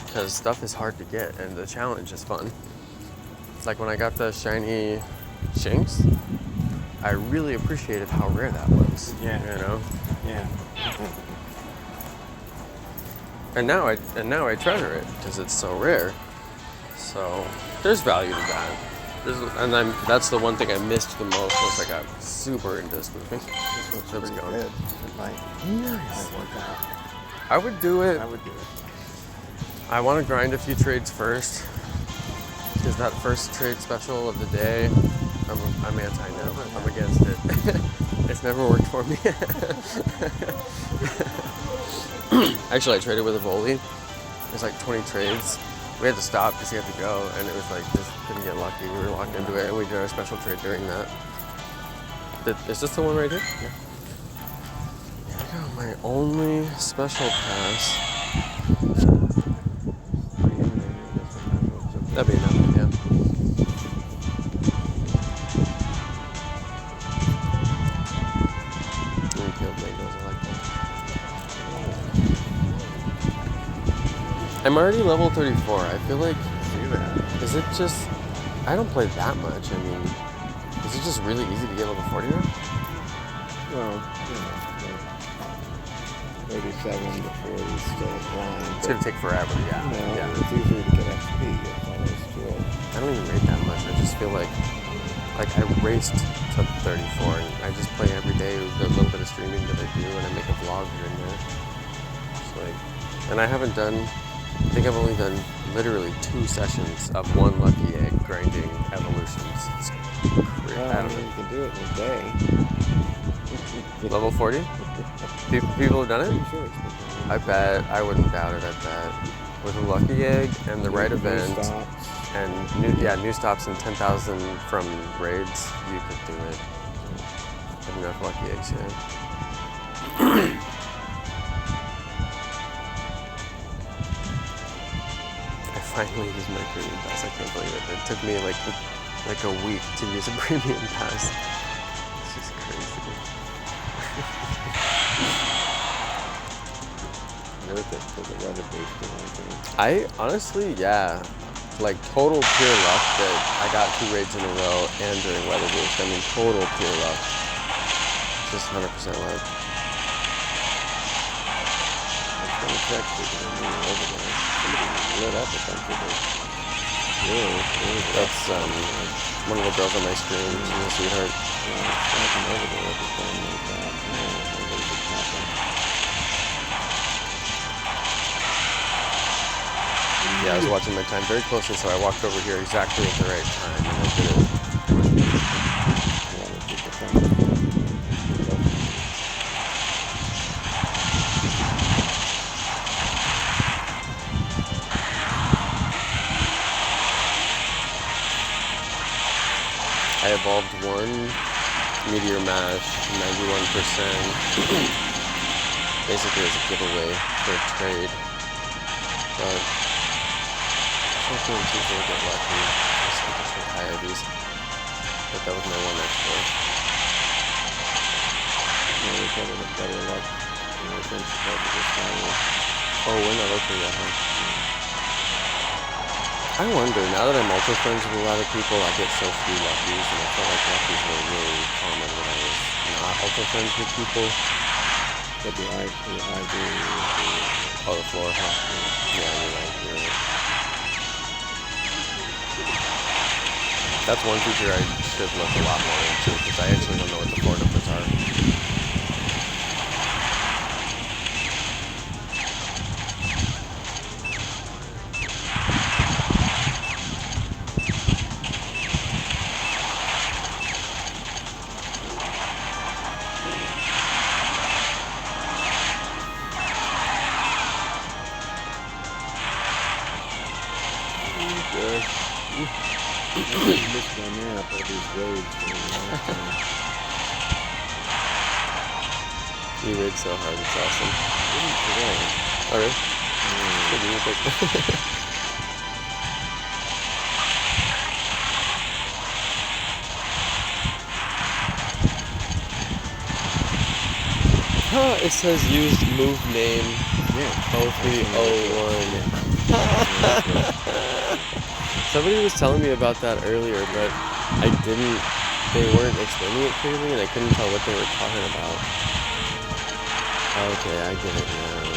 because stuff is hard to get and the challenge is fun. Like when I got the shiny Shinx, I really appreciated how rare that was. Yeah. You know? Yeah. And now I treasure it because it's so rare. So there's value to that. That's the one thing I missed the most once I got super into spoofing. This was pretty good. It might work out. I would do it. I would do it. I want to grind a few trades first. Because that first trade special of the day, I'm anti now. I'm against it. It's never worked for me. Actually, I traded with a Voli. There's like 20 trades. We had to stop because he had to go, and it was like, just couldn't get lucky. We were locked into it, and we did our special trade during that. Is this the one right here? Yeah. Here we go, my only special pass. That'd be enough, yeah. Killed mangoes, I like that. I'm already level 34. I feel like, is it just, I don't play that much. I mean, is it just really easy to get level 40 now? Well, maybe 7 to 40 is still blind. It's gonna take forever, yeah. It's easier to get XP. It's always true. I don't even rate that much. I just feel like I raced to 34 and I just play every day with the little bit of streaming that I do, and I make a vlog here and there. It's like, and I haven't done, I think I've only done literally 2 sessions of one lucky egg grinding evolutions. It's crazy. Well, I don't know, you can do it in a day. Level 40? People have done it? Pretty sure it's I bet. I wouldn't doubt it, I bet. With a lucky egg and the right event and new stops and 10,000 from raids, you could do it. Have enough lucky eggs, yeah. finally used my premium pass. I can't believe it. It took me like a week to use a premium pass. It's just crazy. Worth it for the weather booster, I think. I honestly, yeah, like total pure luck that I got 2 raids in a row and during weather boost. I mean, total pure luck. Just 100% luck. I was going to text you because I'm moving over there. Somebody lit up a bunch of it. Really? That's one of the girls on my stream. She's a sweetheart. Yeah, it's walking over there every time like that. Yeah, everybody's just happy. Yeah, I was watching my time very closely, so I walked over here exactly at the right time, and I did it. Yeah, that's just a fun. I evolved 1 Meteor Mash, 91%, basically as a giveaway for a trade, but I'm feeling too good to get lucky. I just think I should hire these, but that was my 1 extra. Yeah, we probably have better luck in our sense compared to this time. Oh, we're not open yet, huh? I wonder, now that I'm also friends with a lot of people, I get so few luckies, and I felt like luckies were really common when I was not also friends with people. But the ID, Oh, the floor, huh? Yeah, you're right. That's one feature I should look a lot more into, because I actually don't know what the floor numbers are. I missed my nap all these raids for a long time. You raid so hard, it's awesome. Didn't today. Oh, really? Good, you think? It says used move name 0301. Somebody was telling me about that earlier, but I didn't. They weren't explaining it clearly, and I couldn't tell what they were talking about. Okay, I get it now.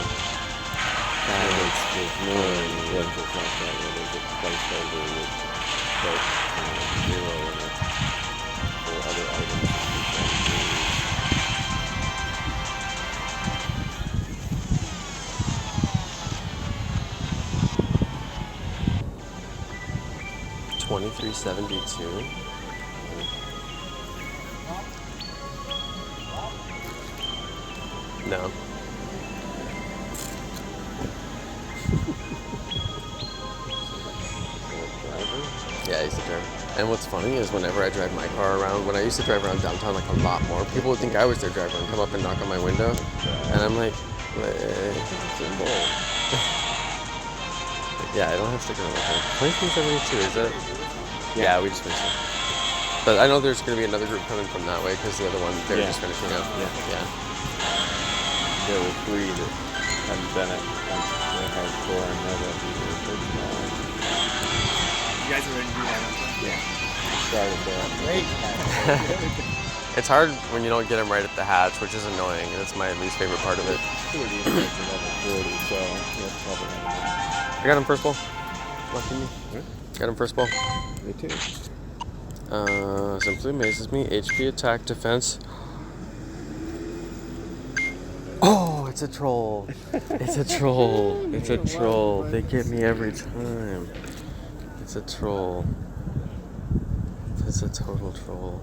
There's more glitches like that where there's a placeholder with both 0 and for other items. 2372. No. Yeah, I used to drive. And what's funny is whenever I drive my car around, when I used to drive around downtown like a lot more, people would think I was their driver and come up and knock on my window. And I'm like, yeah, I don't have sticker on my car. 2372, is it? Yeah, we just finished it. But I know there's going to be another group coming from that way because the other one, they're just finishing up. Yeah. There were 3 that hadn't done it. They're hardcore and know that these are big smiles. You guys are ready to do that? Yeah. Started that. Great. It's hard when you don't get them right at the hatch, which is annoying. That's my least favorite part of it. Level 40, so that's probably not I got him first ball. Lucky me. What? Got him first ball. Me too. Simply amazes me. HP, attack, defense. Oh, it's a troll. It's a troll. It's a troll. They get me every time. It's a troll. It's a total troll.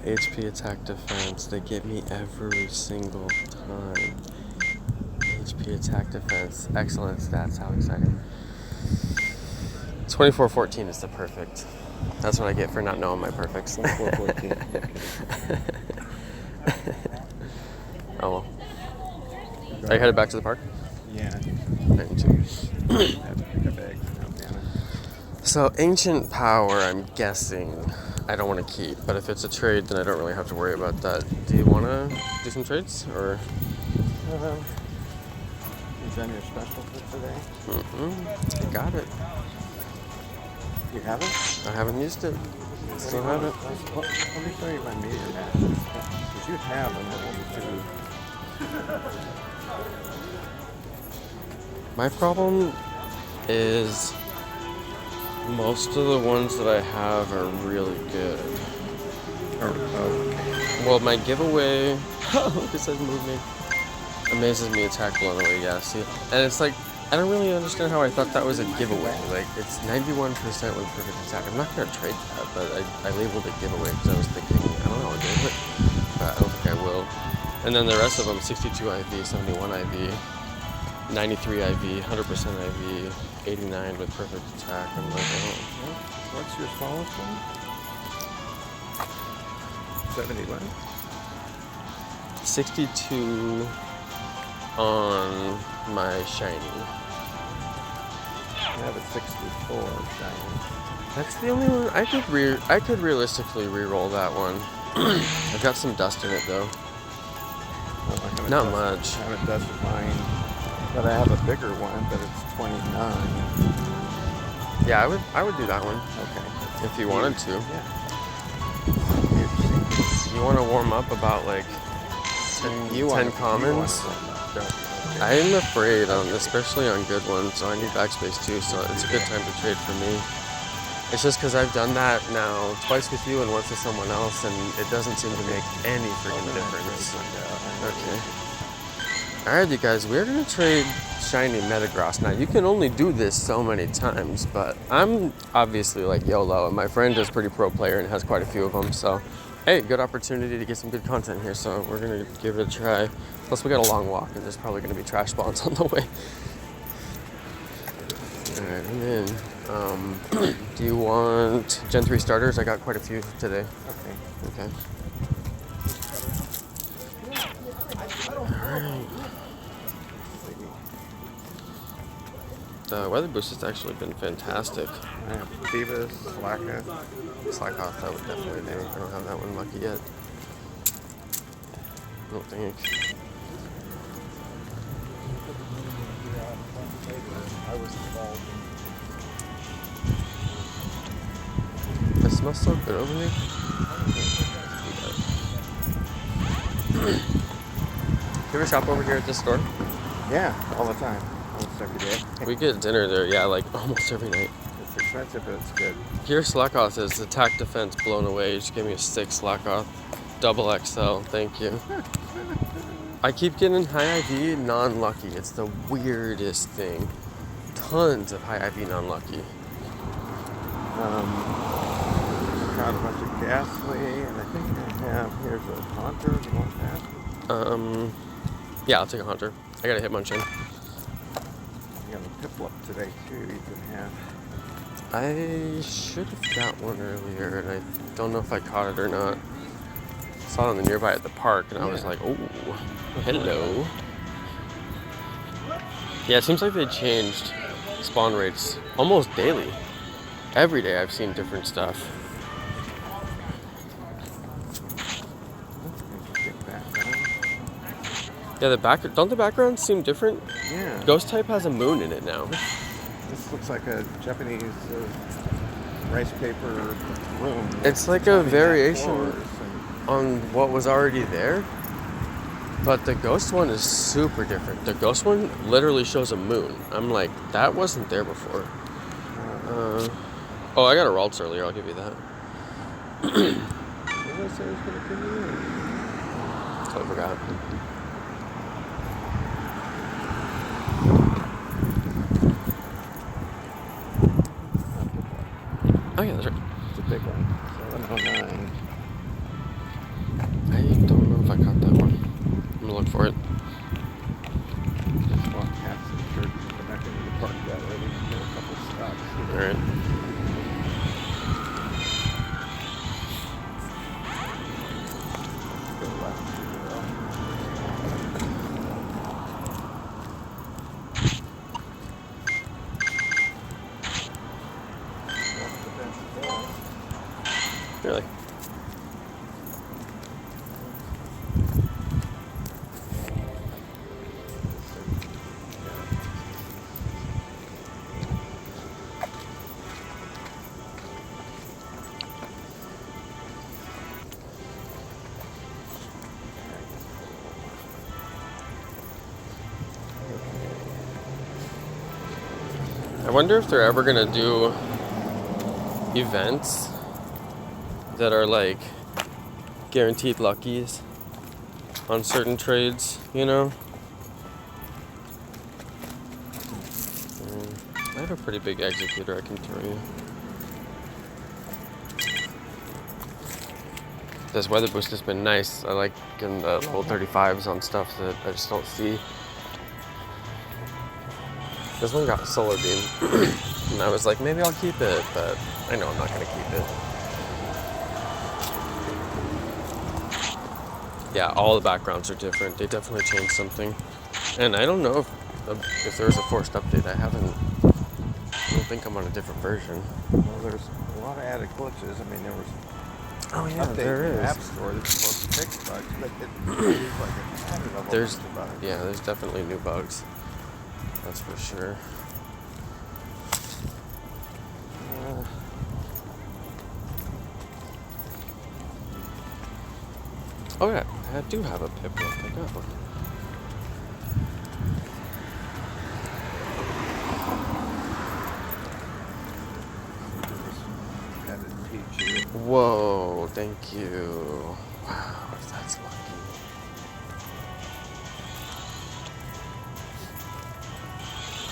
HP, attack, defense. They get me every single time. HP, attack, defense. Excellent stats. How exciting. 2414 is the perfect. That's what I get for not knowing my perfects. 2414. Oh well. Are you headed back to the park? Yeah. Have to pick up eggs now, damn it. So Ancient Power, I'm guessing I don't want to keep, but if it's a trade, then I don't really have to worry about that. Do you want to do some trades, or? Is that your special for today? I got it. You have it? I haven't used it. Still have it. Let me show you my meter matches. Because you have them, I want to. My problem is most of the ones that I have are really good. Well, my giveaway, it says movement, amazes me, attack blown away, yeah, see? And it's like, I don't really understand how I thought that was a giveaway. Like, it's 91% with perfect attack. I'm not going to trade that, but I labeled it giveaway because I was thinking, I don't know, I'll give it, but I don't think I will. And then the rest of them, 62 IV, 71 IV, 93 IV, 100% IV, 89 with perfect attack. I'm like, oh. What's your smallest one? 71? 62 on my shiny. I have a 64 shiny. That's the only one I could realistically re-roll that one. I've got some dust in it though. Well, Not much. I haven't dusted mine, but I have a bigger one, but it's 29. Yeah, I would do that one Okay. if you wanted to. Yeah. You want to warm up about like 10 commons? I'm afraid, especially on good ones, so I need backspace too, so it's a good time to trade for me. It's just because I've done that now twice with you and once with someone else, and it doesn't seem to make any freaking difference. Okay. Alright, you guys, we're going to trade shiny Metagross. Now, you can only do this so many times, but I'm obviously like YOLO, and my friend is a pretty pro player and has quite a few of them, so hey, good opportunity to get some good content here, so we're going to give it a try. Plus, we got a long walk, and there's probably going to be trash spawns on the way. Alright, I'm in. Do you want Gen 3 starters? I got quite a few today. Okay. Alright. The weather boost has actually been fantastic. I have Phoebus, Slackoff, that would definitely do. I don't have that one lucky yet. I don't think. It smells so good over here. You ever shop over here at this store? Yeah, all the time. Almost every day. We get dinner there, yeah, like almost every night. It's expensive, but it's good. Here, Slackoff is attack defense blown away. Just give me a 6 Slackoff. Double XL, thank you. I keep getting high IV non-lucky. It's the weirdest thing. Tons of high IV non-lucky. Got a bunch of Ghastly, and I think I have, here's a Haunter. Do you want that? Yeah, I'll take a Haunter. I got a Hitmonchan. You got a Piplup today, too, you can have. I should have got one earlier, and I don't know if I caught it or not. Saw it on the nearby at the park, and I was like, oh, hello. Yeah, it seems like they changed spawn rates almost daily. Every day I've seen different stuff. Yeah, don't the backgrounds seem different? Yeah. Ghost type has a moon in it now. This looks like a Japanese rice paper room. It's like a variation on what was already there, but the ghost one is super different. The ghost one literally shows a moon. I'm like, that wasn't there before. Oh, I got a Ralts earlier, I'll give you that. What did I say I was going to give you? I forgot. Oh yeah, that's right. It's a big one. 709. I don't know if I caught that one. I'm gonna look for it. Just walk past the church. We're not going to the park yet. We're going to get a couple stops. Alright. Go left. Really? I wonder if they're ever gonna do events that are like guaranteed luckies on certain trades, you know? I have a pretty big executor, I can tell you. This weather boost has been nice. I like getting the full 35s on stuff that I just don't see. This one got a solar beam, and I was like, maybe I'll keep it, but I know I'm not gonna keep it. Yeah, all the backgrounds are different. They definitely changed something, and I don't know if there was a forced update. I don't think I'm on a different version. Well, there's a lot of added glitches. I mean, there was update there in the is. App Store that's supposed to fix bugs, but it seems like it added a whole bunch of bugs. Yeah, there's definitely new bugs. That's for sure. Oh yeah, I do have a pip to pick up. Added Pichu. Whoa, thank you. Wow, if that's lucky.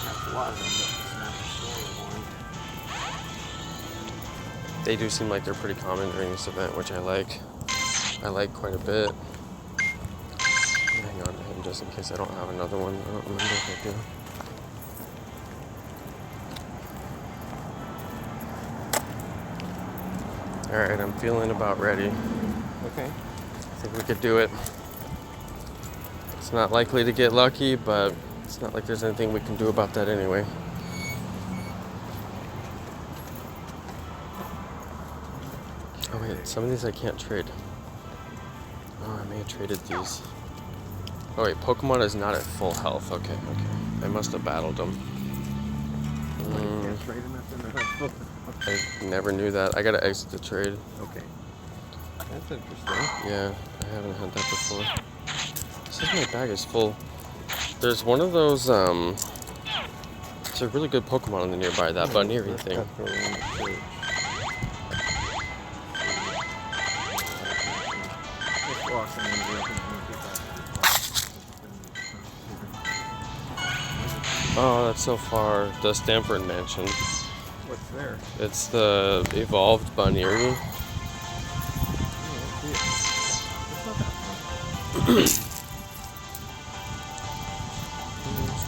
That's a lot of them, but it's not the solar one. They do seem like they're pretty common during this event, which I like. I like quite a bit. Hang on to him just in case I don't have another one. I don't remember if I do. Alright, I'm feeling about ready. Okay. I think we could do it. It's not likely to get lucky, but it's not like there's anything we can do about that anyway. Oh wait, some of these I can't trade. Oh, I may have traded these. Oh wait, Pokemon is not at full health. Okay. I must have battled them. You can't trade them if they're not full. I never knew that. I gotta exit the trade. Okay. That's interesting. Yeah, I haven't had that before. It says my bag is full. There's one of those, it's a really good Pokemon in the nearby, that Bunnery thing. That's where we want to trade. Just walk in and open Oh, that's so far. The Stanford Mansion. What's there? It's the evolved Bunnery. It's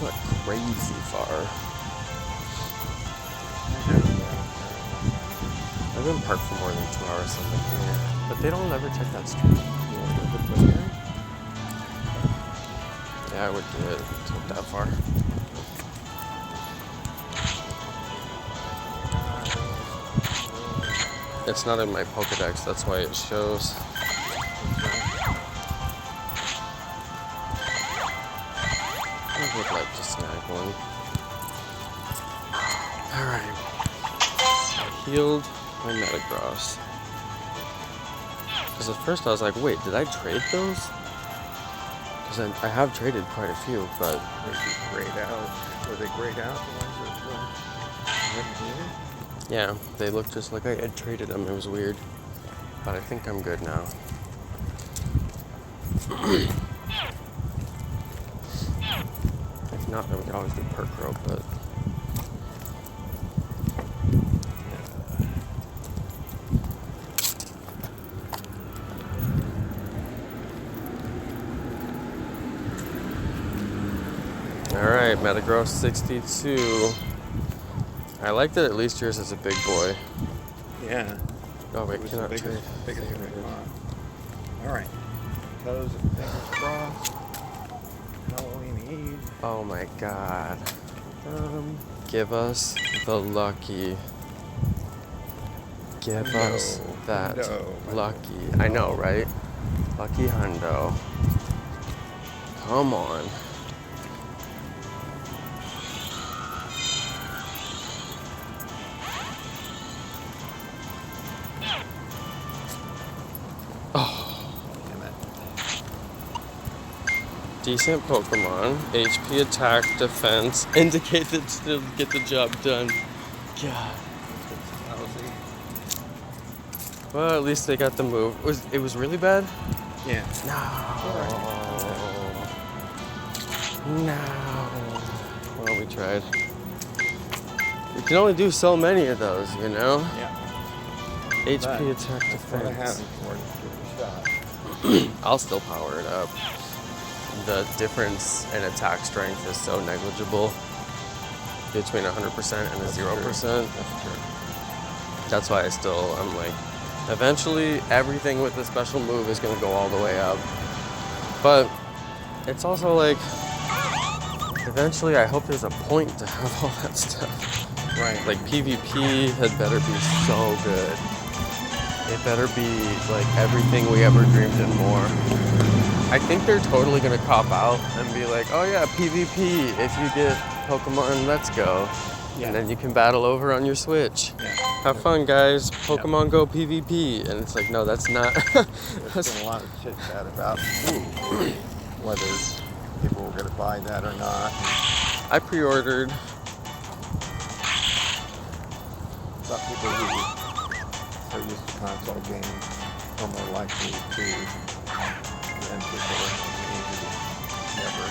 not crazy far. I've been parked for more than 2 hours something here. But they don't ever check that street. Yeah, I would do it. It's not that far. It's not in my Pokedex, that's why it shows. I would like to snag one. Alright. I healed my METAGROSS. Because at first I was like, wait, did I trade those? Because I have traded quite a few, but... Were they grayed out? Were they grayed out, the ones that were? Yeah, they looked just like I had traded them. It was weird. But I think I'm good now. If not, then we could always do perk rope, but... Alright, METAGROSS 62. I like that at least yours is a big boy. Yeah. Oh wait, It was cannot the trade. biggest one I bought. Alright. Toes and fingers crossed. Halloween Eve. Oh my god. Give us the lucky. Give us that Hundo. lucky. I know, right? Lucky hundo. Come on. Damn it. Decent Pokemon. HP, attack, defense. Indicate that to get the job done. God. Lousy. Well, at least they got the move. It was really bad? Yeah. No. No. Well, we tried. You can only do so many of those, you know? Yeah. HP, attack, That's what I have defense. for it. Give it a shot. I'll still power it up. The difference in attack strength is so negligible between 100% and a 0%. That's true. That's why I'm like, eventually everything with the special move is going to go all the way up. But it's also like, eventually I hope there's a point to have all that stuff. Right. Like PvP had better be so good. It better be like everything we ever dreamed and more. I think they're totally gonna cop out and be like, oh yeah, PvP if you get Pokemon Let's Go. Yeah. And then you can battle over on your Switch. Yeah. Have fun, guys. Pokemon Go PvP. And it's like, no, that's not. There's been a lot of chit chat about whether people were going to buy that or not. I pre-ordered. Some people who are used to console games are more likely to than people who never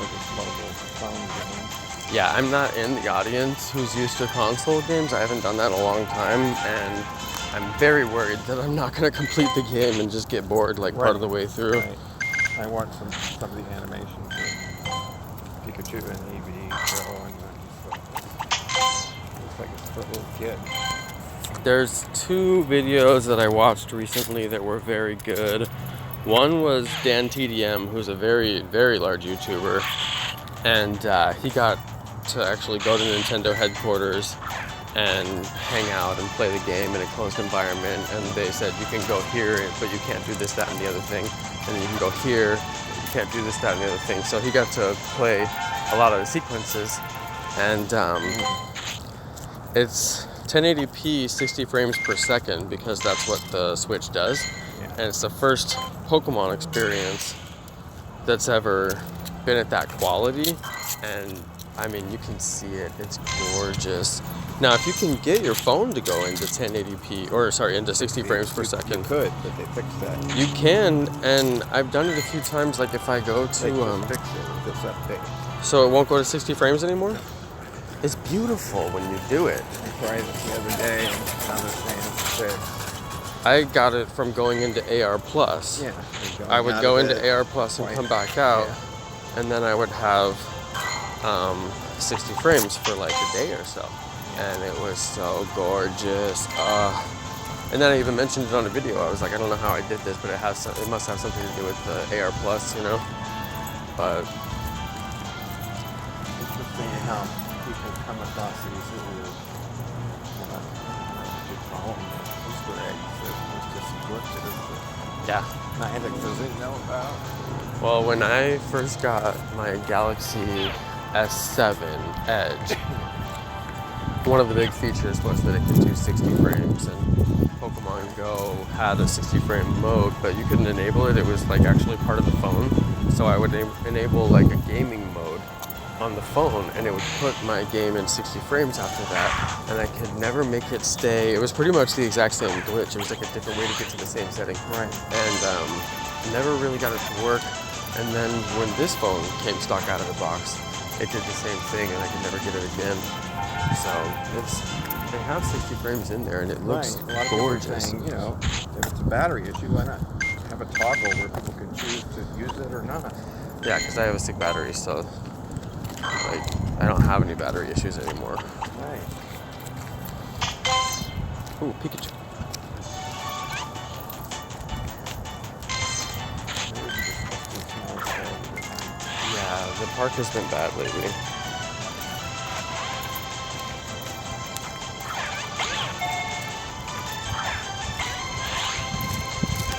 this mobile phone game. Yeah, I'm not in the audience who's used to console games. I haven't done that in a long time, and I'm very worried that I'm not going to complete the game and just get bored like part of the way through. Right. I watched some of the animations of Pikachu and Eevee go, and looks like it's for a little kid. There's two videos that I watched recently that were very good. One was Dan TDM, who's a very, very large YouTuber, and he got to actually go to Nintendo headquarters and hang out and play the game in a closed environment, and they said you can go here but you can't do this, that, and the other thing, and then you can go here, you can't do this, that, and the other thing. So he got to play a lot of the sequences, and it's 1080p 60 frames per second because that's what the Switch does. Yeah. And it's the first Pokemon experience that's ever been at that quality, and I mean, you can see it. It's gorgeous. Now, if you can get your phone to go into 1080p, or sorry, into 60 frames per second. You could, but they fixed that. You can, and I've done it a few times, like if I go They to, just fixed it. It's update. so it won't go to 60 frames anymore? It's beautiful when you do it. I tried it the other day and found this thing fixed. I got it from going into AR Plus. Yeah. I would go into AR Plus and come back out, and then I would have 60 frames for like a day or so, and it was so gorgeous. And then I even mentioned it on a video. I was like, I don't know how I did this, but it must have something to do with the AR Plus, you know. But Interesting how people come across these little, what you call them, Easter eggs that was just glitches yeah. that Niantic doesn't know about. Well, when I first got my Galaxy S7 Edge, one of the big features was that it could do 60 frames, and Pokemon Go had a 60 frame mode, but you couldn't enable it. It was like actually part of the phone. So I would enable like a gaming mode on the phone, and it would put my game in 60 frames after that, and I could never make it stay. It was pretty much the exact same glitch. It was like a different way to get to the same setting. Right. And never really got it to work. And then when this phone came stock out of the box, it did the same thing, and I could never get it again. So they have 60 frames in there, and it looks Right. A lot of people are gorgeous. saying, you know, if it's a battery issue, why not have a toggle where people can choose to use it or not? Yeah, because I have a sick battery, so like I don't have any battery issues anymore. Right. Ooh, Pikachu. Yeah, the park has been bad lately.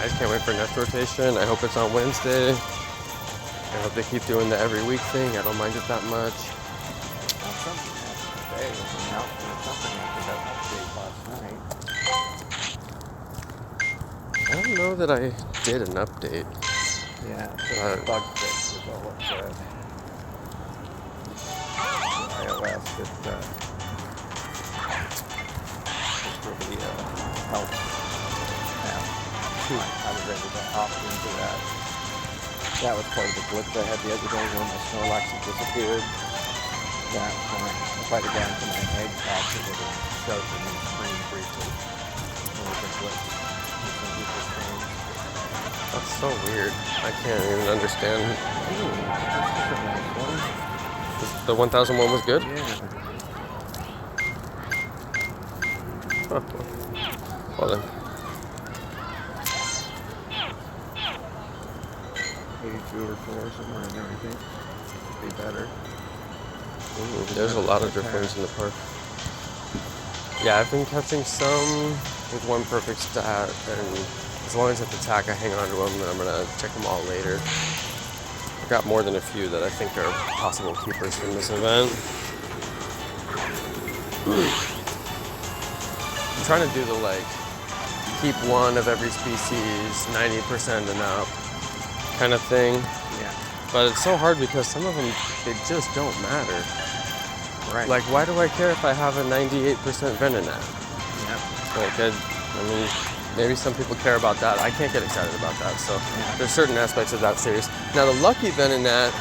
I just can't wait for next rotation. I hope it's on Wednesday. I hope they keep doing the every week thing. I don't mind it that much. Well, something happened today with an announcement of something after that update last night. I don't know that I did an update. Yeah, so the bug fix is all it said. iOS that for the health app. I was ready to opt into that. That was part of the glitch I had the other day when my Snorlax had disappeared. That when if I go down to my egg patch, it would show the new screen briefly. It was a glitch. Some people changed. That's so weird. I can't even understand. Ooh, that's a nice one. The 1001 was good? Yeah. Huh. Well then. 82 or 4 somewhere in there, I think. Could be better. Ooh, there's a lot of difference in the park. Yeah, I've been catching some with one perfect stat, and as long as I have the tack, I hang on to them, and I'm gonna check them all later. I've got more than a few that I think are possible keepers from this event. I'm trying to do the like, keep one of every species, 90% and up kind of thing. Yeah. But it's so hard because some of them, they just don't matter. Right. Like, why do I care if I have a 98% Venonat? Yeah. Like, I mean, maybe some people care about that. I can't get excited about that. So Yeah. there's certain aspects of that series. Now, the Lucky Venonat,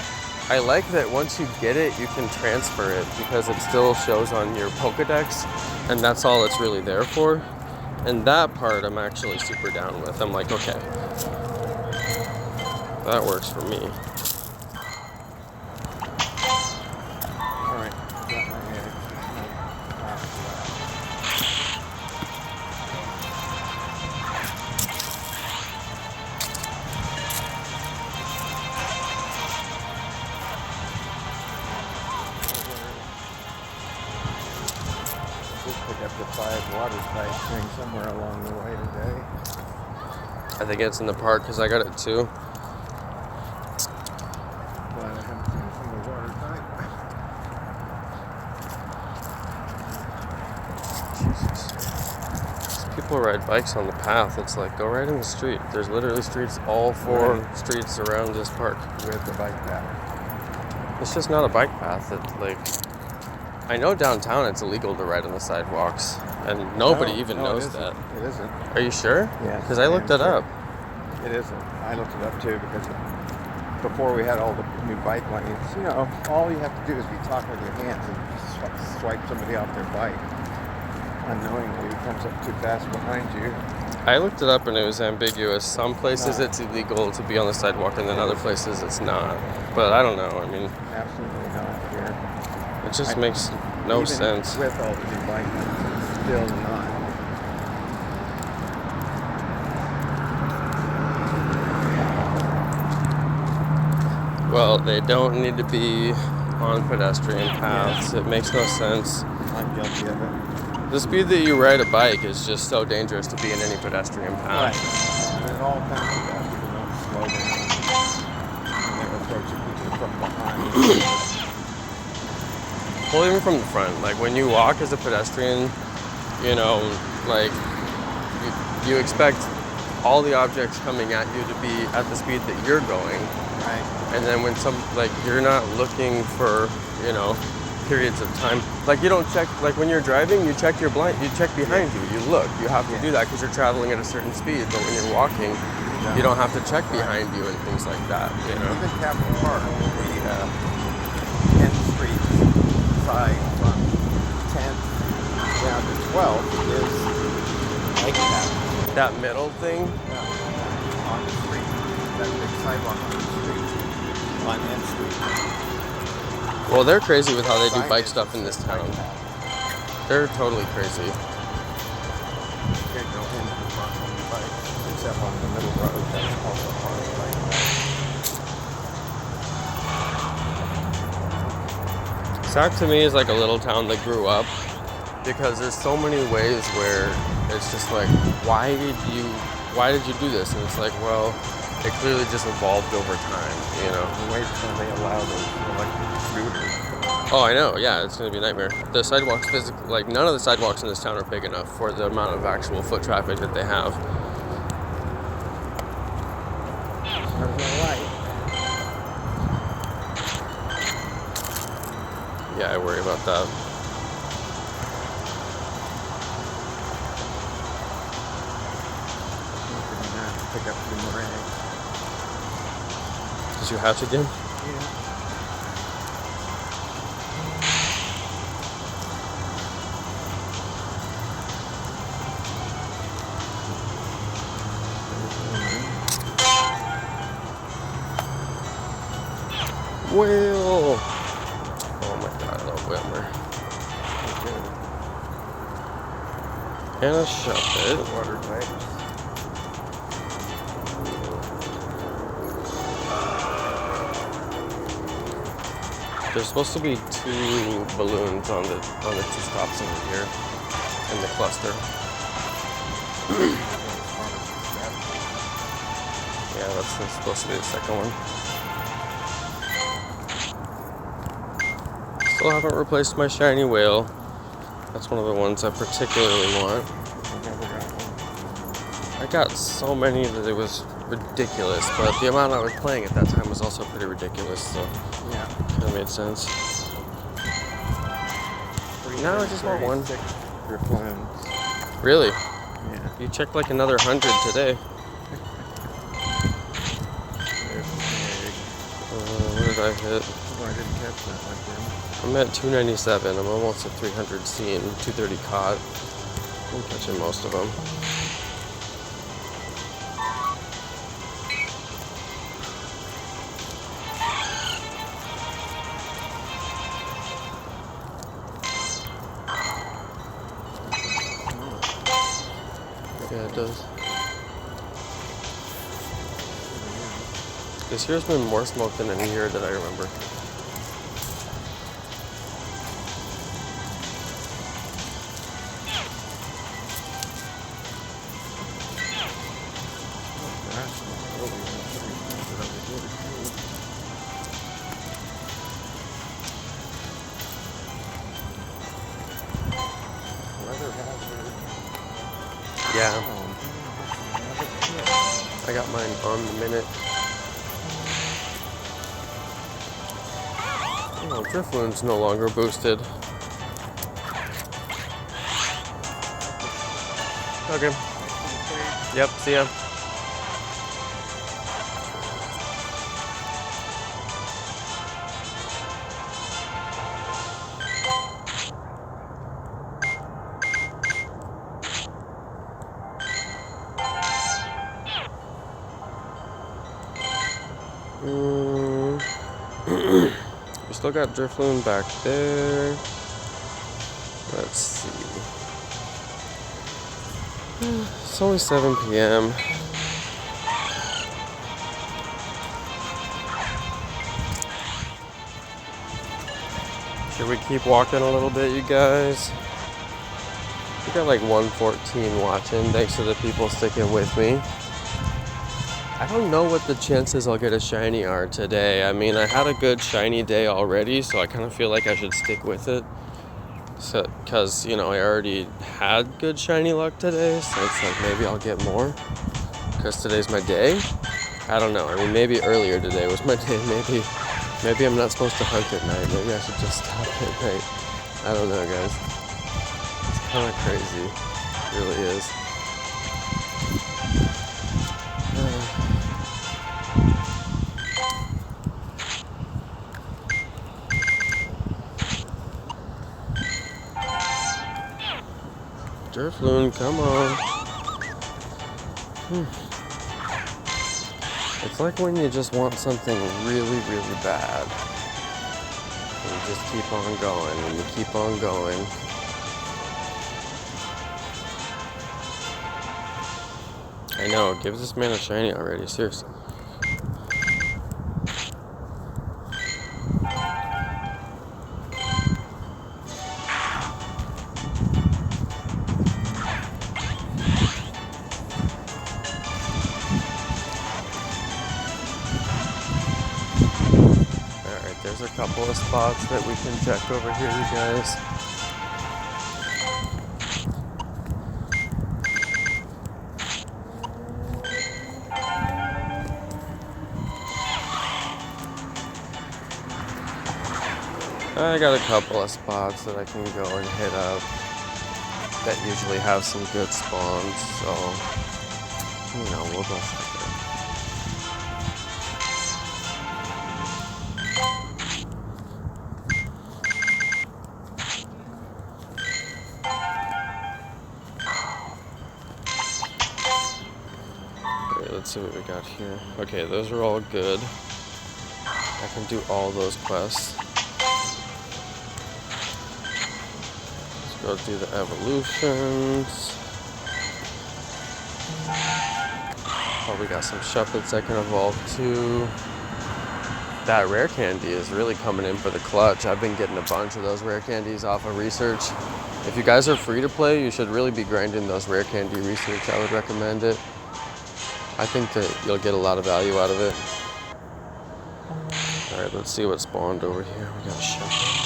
I like that once you get it, you can transfer it because it still shows on your Pokedex, and that's all it's really there for. And that part I'm actually super down with. I'm like, okay, that works for me. All right. Got my egg. Just pick up the 5 water type thing somewhere along the way today. I think it's in the park because I got it too. Glad I haven't seen some of the water type. Jesus. People ride bikes on the path. It's like, go right in the street. There's literally streets, all 4 streets around this park. With the bike path. It's just not a bike path. It, like, I know downtown it's illegal to ride on the sidewalks, and nobody even knows that. It isn't. Are you sure? Yeah. Because I looked it up. It isn't. I looked it up too because before we had all the new bike lanes, you know, all you have to do is be talking with your hands and swipe somebody off their bike. Unknowingly, who comes up too fast behind you. I looked it up and it was ambiguous. Some places it's illegal to be on the sidewalk, and then other places it's not. But I don't know. I mean, Absolutely not here. it just makes no Even sense. with all the new bike lanes, it's still not. Well, they don't need to be on pedestrian paths. It makes no sense. I'm guilty of it. The speed that you ride a bike is just so dangerous to be in any pedestrian path. And it all comes to that. People don't slow down. And they're approaching people from behind. Well, even from the front, like when you walk as a pedestrian, you know, like you expect all the objects coming at you to be at the speed that you're going. Right. And then when you're not looking for, you know, periods of time. Like you don't check, like when you're driving, you check your blind, you check behind you, you look. You have to do that because you're traveling at a certain speed. But when you're walking, you don't have to check behind you and things like that, you know. Even Capitol Park, the 10th Street side from 10th down to 12th is like that. That middle thing, On the street. That big sidewalk on the street. On N Street. well, they're crazy with how they do bike Signage stuff in this says town. bike path. They're totally crazy. You can't go into the park on your bike, except on the middle road. That's also part of the bike path. Sac to me is like a little town that grew up because there's so many ways where it's just like, why did you why did you do this? And it's like, well, it clearly just evolved over time, you know. Wait till they allow those electric scooters. Oh, I know. Yeah, it's gonna be a nightmare. The sidewalks, physically, like none of the sidewalks in this town are big enough for the amount of actual foot traffic that they have. There's no light. Yeah, I worry about that. Pick up some more eggs. Did you hatch again? Yeah. Whale! Oh my god, I love whaler. And a shove it. Water types. There's supposed to be 2 balloons on the 2 stops over here in the cluster. Yeah, that's supposed to be the second one. Still haven't replaced my shiny whale. That's one of the ones I particularly want. I got so many that it was ridiculous, but the amount I was playing at that time was also pretty ridiculous, so Yeah. kind of made sense. Now I just want one. Reflowns. Really? Yeah. You checked like another 100 today. There's an egg. What did I hit? Oh, I didn't catch that one, Jim. I'm at 297. I'm almost at 300 seen, 230 caught. I'm catching most of them. Yeah, it does. This year's been more smoke than any year that I remember. Yeah, I got mine on the minute. Oh, Drifloon's no longer boosted. Okay. Yep, see ya. We still got Drifloon back there. Let's see. It's only 7 p.m. Should we keep walking a little bit, you guys? We got like 114 watching. Thanks to the people sticking with me. I don't know what the chances I'll get a shiny are today. I mean, I had a good shiny day already, so I kind of feel like I should stick with it. So, because, you know, I already had good shiny luck today, so it's like maybe I'll get more. Because today's my day. I don't know. I mean, maybe earlier today was my day. Maybe I'm not supposed to hunt at night. Maybe I should just stop at night. I don't know, guys. It's kind of crazy. It really is. Drifloon, come on. It's like when you just want something really, really bad. And you just keep on going, and you keep on going. I know, give this man a shiny already, seriously. couple of spots that we can check over here, you guys. I got a couple of spots that I can go and hit up that usually have some good spawns, so, you know, we'll go check it. Okay, let's see what we got here. Okay, those are all good. I can do all those quests. Go do the evolutions. Oh, we got some shufflets I can evolve to. That rare candy is really coming in for the clutch. I've been getting a bunch of those rare candies off of research. If you guys are free to play, you should really be grinding those rare candy research. I would recommend it. I think that you'll get a lot of value out of it. All right, let's see what spawned over here. We got a shufflet.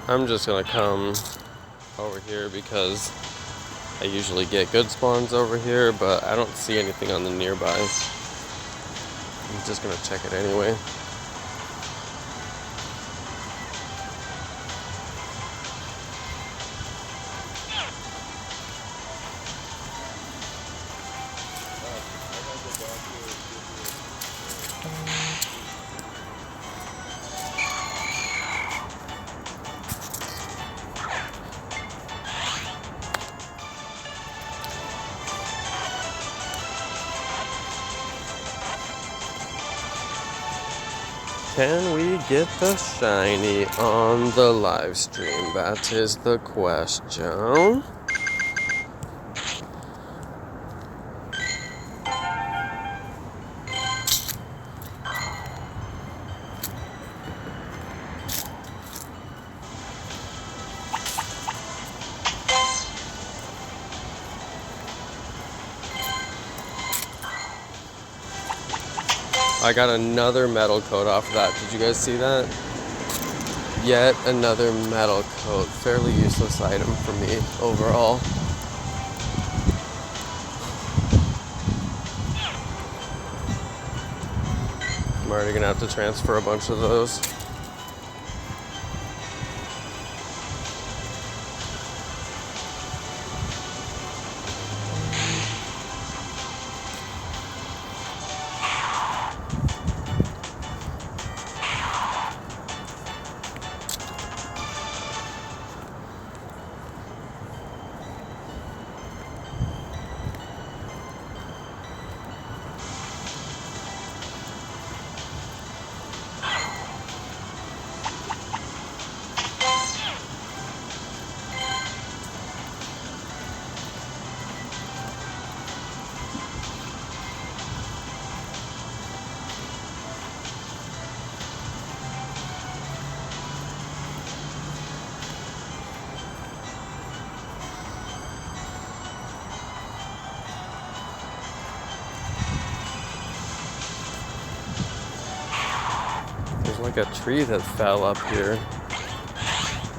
I'm just gonna come over here because I usually get good spawns over here, but I don't see anything on the nearby. I'm just gonna check it anyway. Can we get the shiny on the live stream? That is the question. I got another metal coat off of that. Did you guys see that? Yet another metal coat. Fairly useless item for me overall. I'm already gonna have to transfer a bunch of those. Like a tree that fell up here.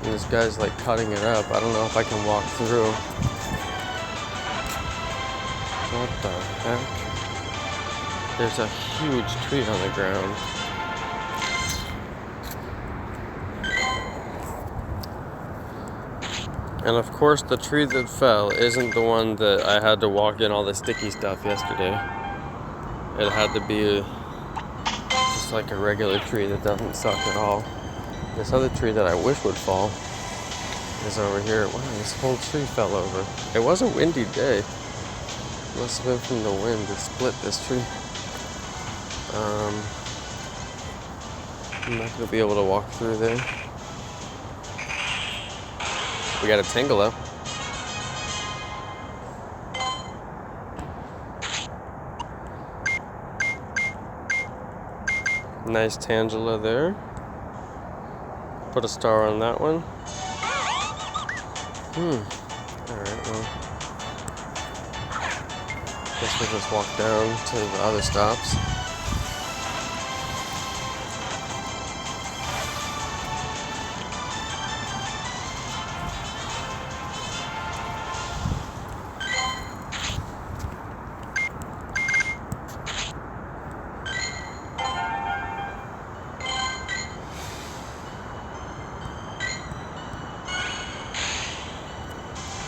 And this guy's like cutting it up. I don't know if I can walk through. What the heck? There's a huge tree on the ground. And of course the tree that fell isn't the one that I had to walk in all the sticky stuff yesterday. It had to be like a regular tree that doesn't suck at all. This other tree that I wish would fall is over here. Wow, this whole tree fell over. It was a windy day. Must have been from the wind to split this tree. I'm not gonna be able to walk through there. We got a Tangela. Nice Tangela there. Put a star on that one. Alright, well. Guess we'll just walk down to the other stops.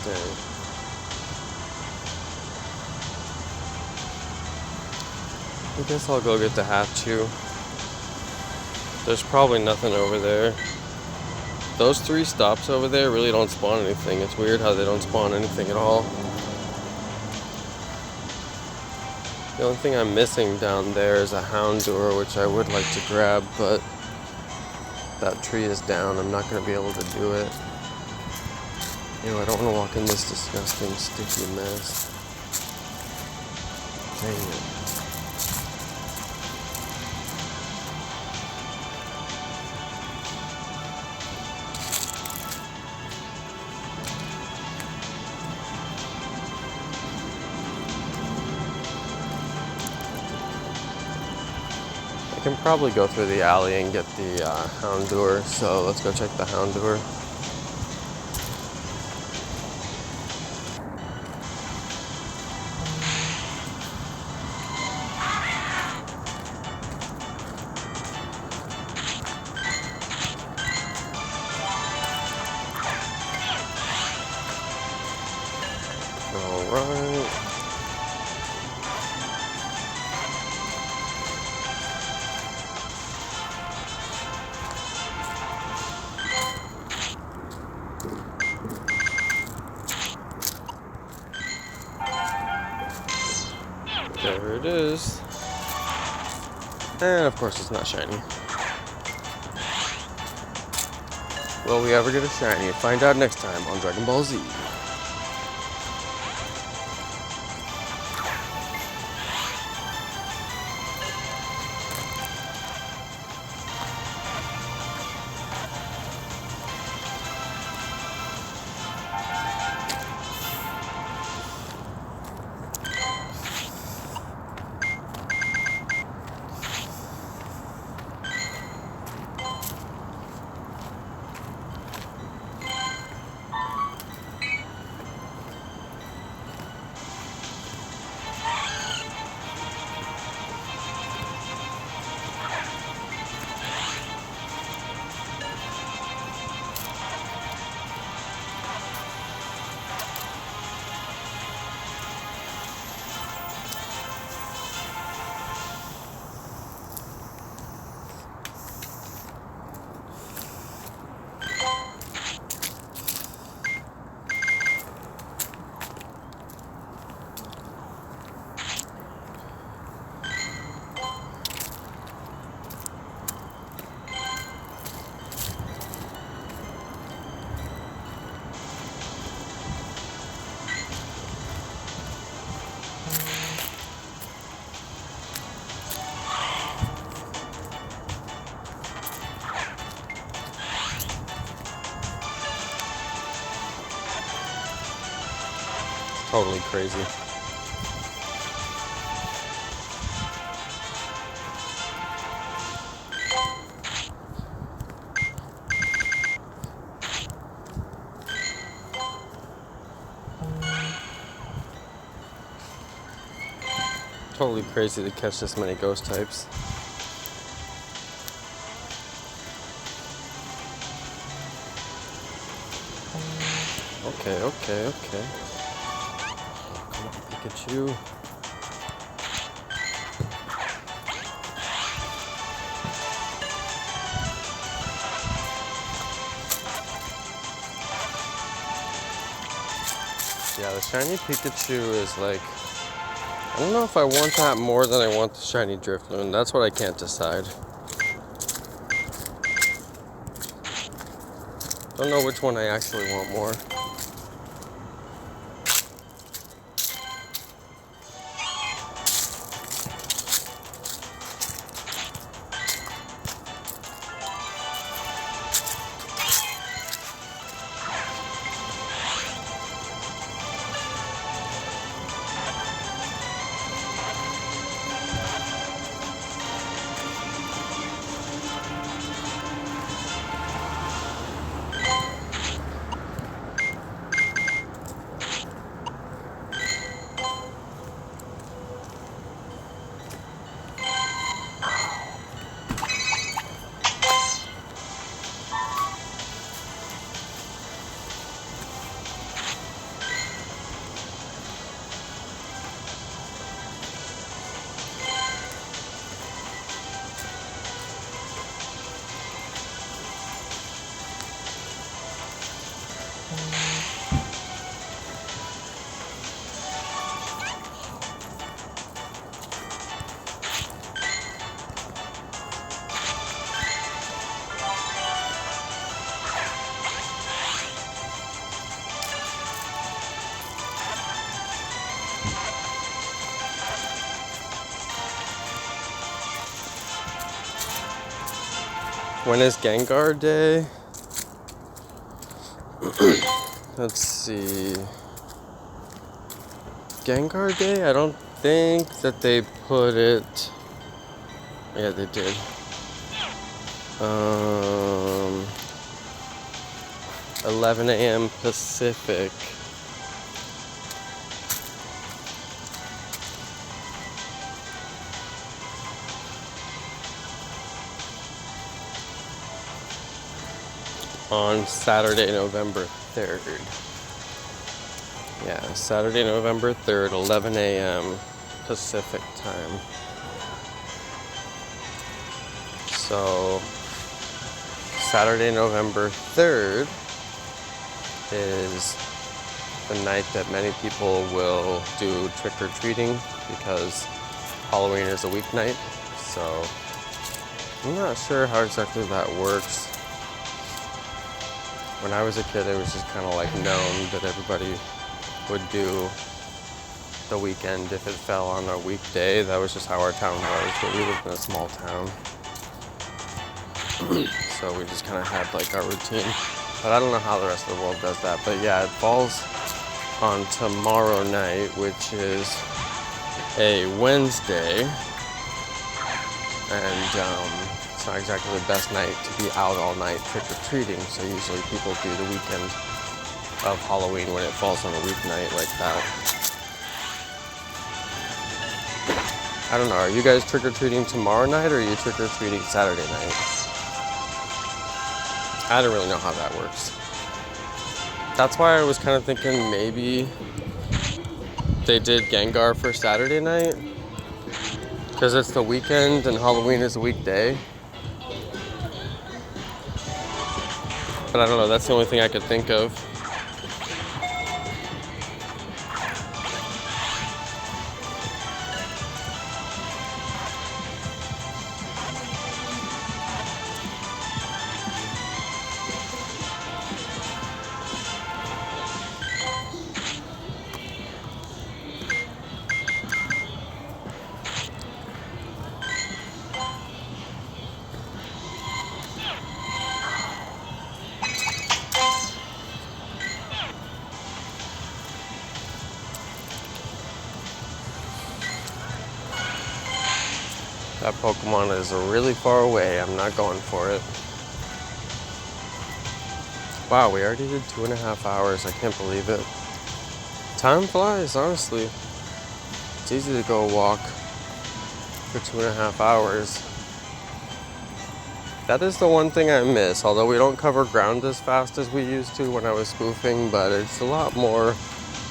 Dang. I guess I'll go get the Hatchu. There's probably nothing over there. Those 3 stops over there really don't spawn anything. It's weird how they don't spawn anything at all. The only thing I'm missing down there is a Houndour, which I would like to grab, but that tree is down. I'm not going to be able to do it. Ew, I don't want to walk in this disgusting, sticky mess. Dang it. I can probably go through the alley and get the Houndour, so let's go check the Houndour. Alright. There it is. And of course it's not shiny. Will we ever get a shiny? Find out next time on Dragon Ball Z. Totally crazy. Totally crazy to catch this many ghost types. Okay. Come on, Pikachu. Yeah, the shiny Pikachu is like, I don't know if I want that more than I want the shiny Drifloon. That's what I can't decide. don't know which one I actually want more. When is Gengar Day? Let's see. Gengar Day? I don't think that they put it. Yeah, they did. 11 a.m. Pacific. On Saturday, November 3rd. Yeah, Saturday, November 3rd, 11 a.m. Pacific time. So, Saturday, November 3rd is the night that many people will do trick-or-treating because Halloween is a weeknight. So, I'm not sure how exactly that works. When I was a kid, it was just kind of like known that everybody would do the weekend if it fell on a weekday. That was just how our town was, but we lived in a small town. So we just kind of had like our routine. But I don't know how the rest of the world does that. But yeah, it falls on tomorrow night, which is a Wednesday. And it's not exactly the best night to be out all night trick-or-treating, so usually people do the weekend of Halloween when it falls on a weeknight like that. I don't know, are you guys trick-or-treating tomorrow night or are you trick-or-treating Saturday night? I don't really know how that works. That's why I was kind of thinking maybe they did Gengar for Saturday night, because it's the weekend and Halloween is a weekday. But I don't know, that's the only thing I could think of. That Pokemon is really far away. I'm not going for it. Wow, we already did 2.5 hours. I can't believe it. Time flies, honestly. It's easy to go walk for 2.5 hours. That is the one thing I miss, although we don't cover ground as fast as we used to when I was spoofing, but it's a lot more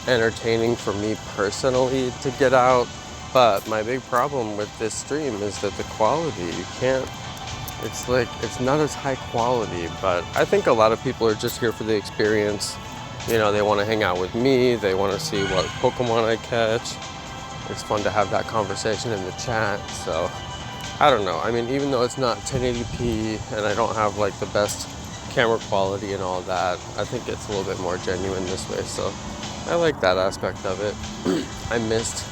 entertaining for me personally to get out. But my big problem with this stream is that the quality, you can't, it's like, it's not as high quality, but I think a lot of people are just here for the experience. You know, they want to hang out with me, they want to see what Pokemon I catch. It's fun to have that conversation in the chat, so I don't know. I mean, even though it's not 1080p and I don't have like the best camera quality and all that. I think it's a little bit more genuine this way, so I like that aspect of it. I missed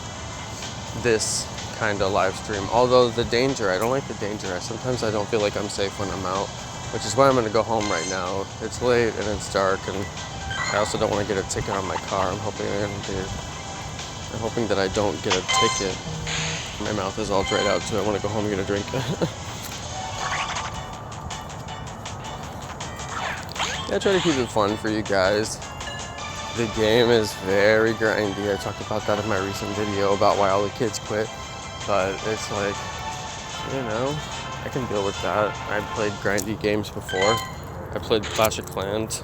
this kind of live stream, although the danger, I don't like the danger. Sometimes I don't feel like I'm safe when I'm out, which is why I'm gonna go home right now. It's late and it's dark, and I also don't want to get a ticket on my car. I'm hoping that I don't get a ticket. My mouth is all dried out too. I want to go home and get a drink. Yeah, I try to keep it fun for you guys. The game is very grindy. I talked about that in my recent video about why all the kids quit. But it's like, you know, I can deal with that. I've played grindy games before. I played Clash of Clans.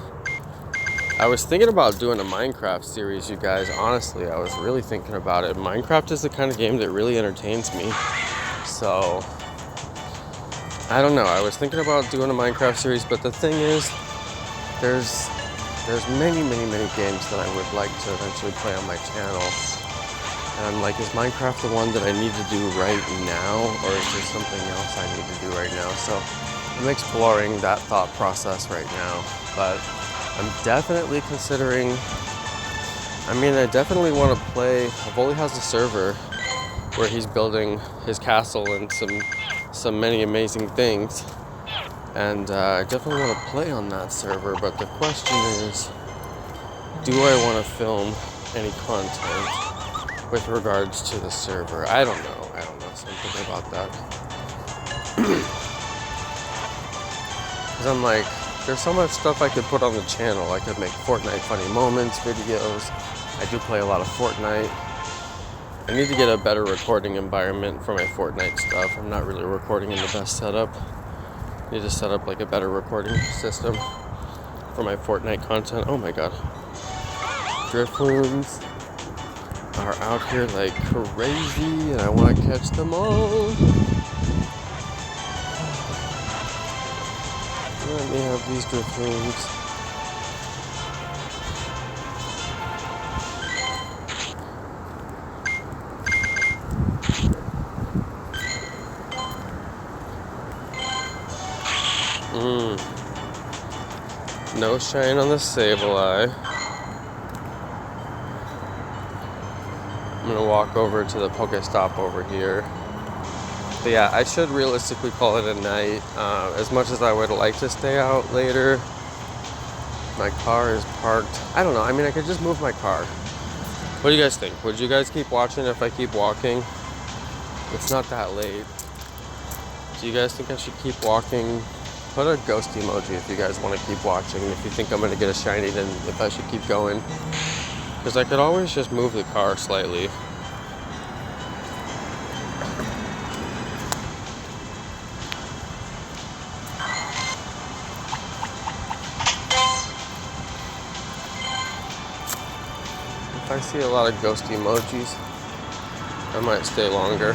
I was thinking about doing a Minecraft series, you guys. Honestly, I was really thinking about it. Minecraft is the kind of game that really entertains me. So, I don't know. I was thinking about doing a Minecraft series, but the thing is, there's many games that I would like to eventually play on my channel. And I'm like, is Minecraft the one that I need to do right now, or is there something else I need to do right now? So I'm exploring that thought process right now. But I'm definitely considering, I definitely want to play, Avoli has a server where he's building his castle and some many amazing things. And I definitely want to play on that server, but the question is, do I want to film any content with regards to the server? I don't know, so I'm thinking about that. Because I'm like, there's so much stuff I could put on the channel. I could make Fortnite funny moments videos. I do play a lot of Fortnite. I need to get a better recording environment for my Fortnite stuff. I'm not really recording in the best setup. I need to set up like a better recording system for my Fortnite content. Oh my god. Drifloons are out here like crazy, and I want to catch them all. Let me have these Drifloons. No shine on the Sableye. I'm gonna walk over to the Pokestop over here. But yeah, I should realistically call it a night. As much as I would like to stay out later, my car is parked. I don't know, I could just move my car. What do you guys think? Would you guys keep watching if I keep walking? It's not that late. Do you guys think I should keep walking? Put a ghost emoji if you guys want to keep watching. If you think I'm going to get a shiny, then if I should keep going. Because I could always just move the car slightly. If I see a lot of ghost emojis, I might stay longer.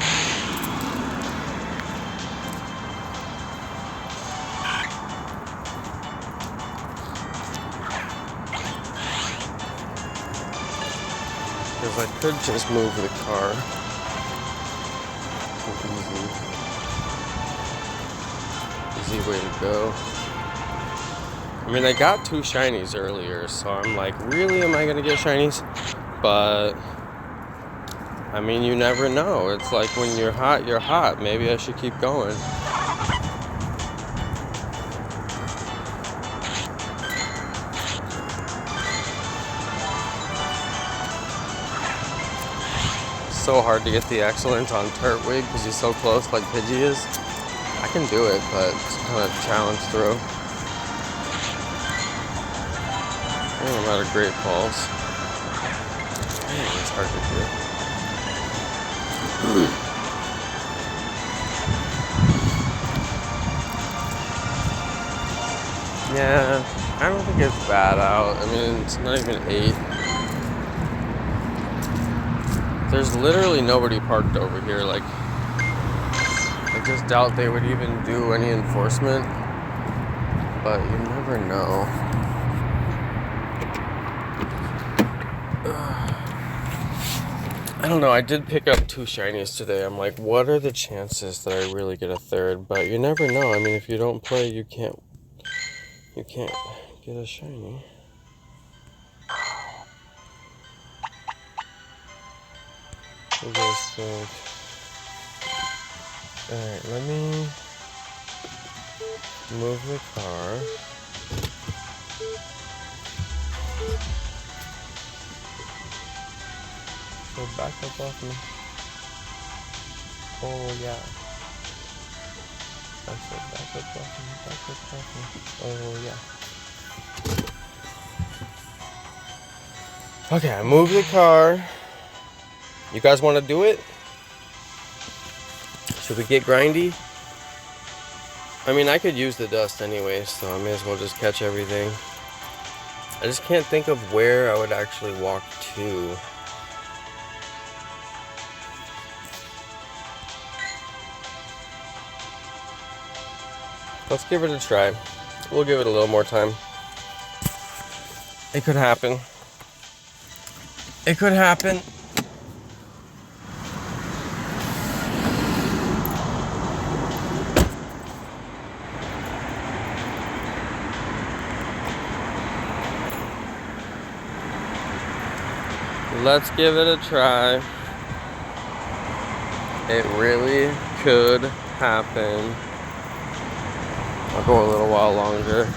Because I could just move the car. Easy way to go. I got 2 shinies earlier, so I'm like, really, am I gonna get shinies? But you never know. It's like when you're hot, you're hot. Maybe I should keep going. So hard to get the excellent on Turtwig because he's so close like Pidgey is. I can do it, but it's kind of challenge through. I'm out of Great Balls. Man, it's hard to do. Yeah, I don't think it's bad out. It's not even 8. There's literally nobody parked over here. Like, I just doubt they would even do any enforcement. But you never know. I don't know. I did pick up 2 shinies today. I'm like, what are the chances that I really get a third? But you never know. If you don't play, you can't You can't get a shiny. You guys think? Alright, let me move the car. So back up off me. Oh yeah. I said back up off me, back up off me. Oh yeah. Okay, I moved the car. You guys want to do it? Should we get grindy? I mean, I could use the dust anyway, so I may as well just catch everything. I just can't think of where I would actually walk to. Let's give it a try. We'll give it a little more time. It could happen. It could happen. Let's give it a try. It really could happen. I'll go a little while longer.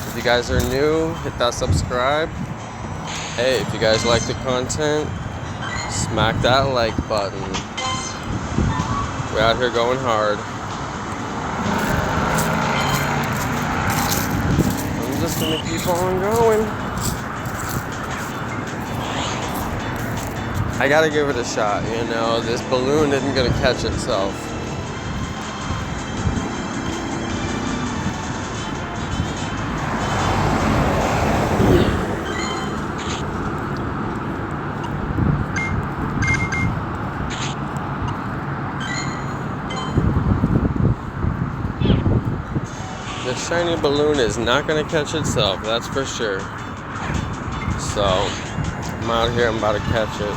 If you guys are new, hit that subscribe. Hey, if you guys like the content, smack that like button. We're out here going hard. I'm just gonna keep on going. I gotta give it a shot, you know. This balloon isn't gonna catch itself. The shiny balloon is not gonna catch itself, that's for sure. So, I'm out here, I'm about to catch it.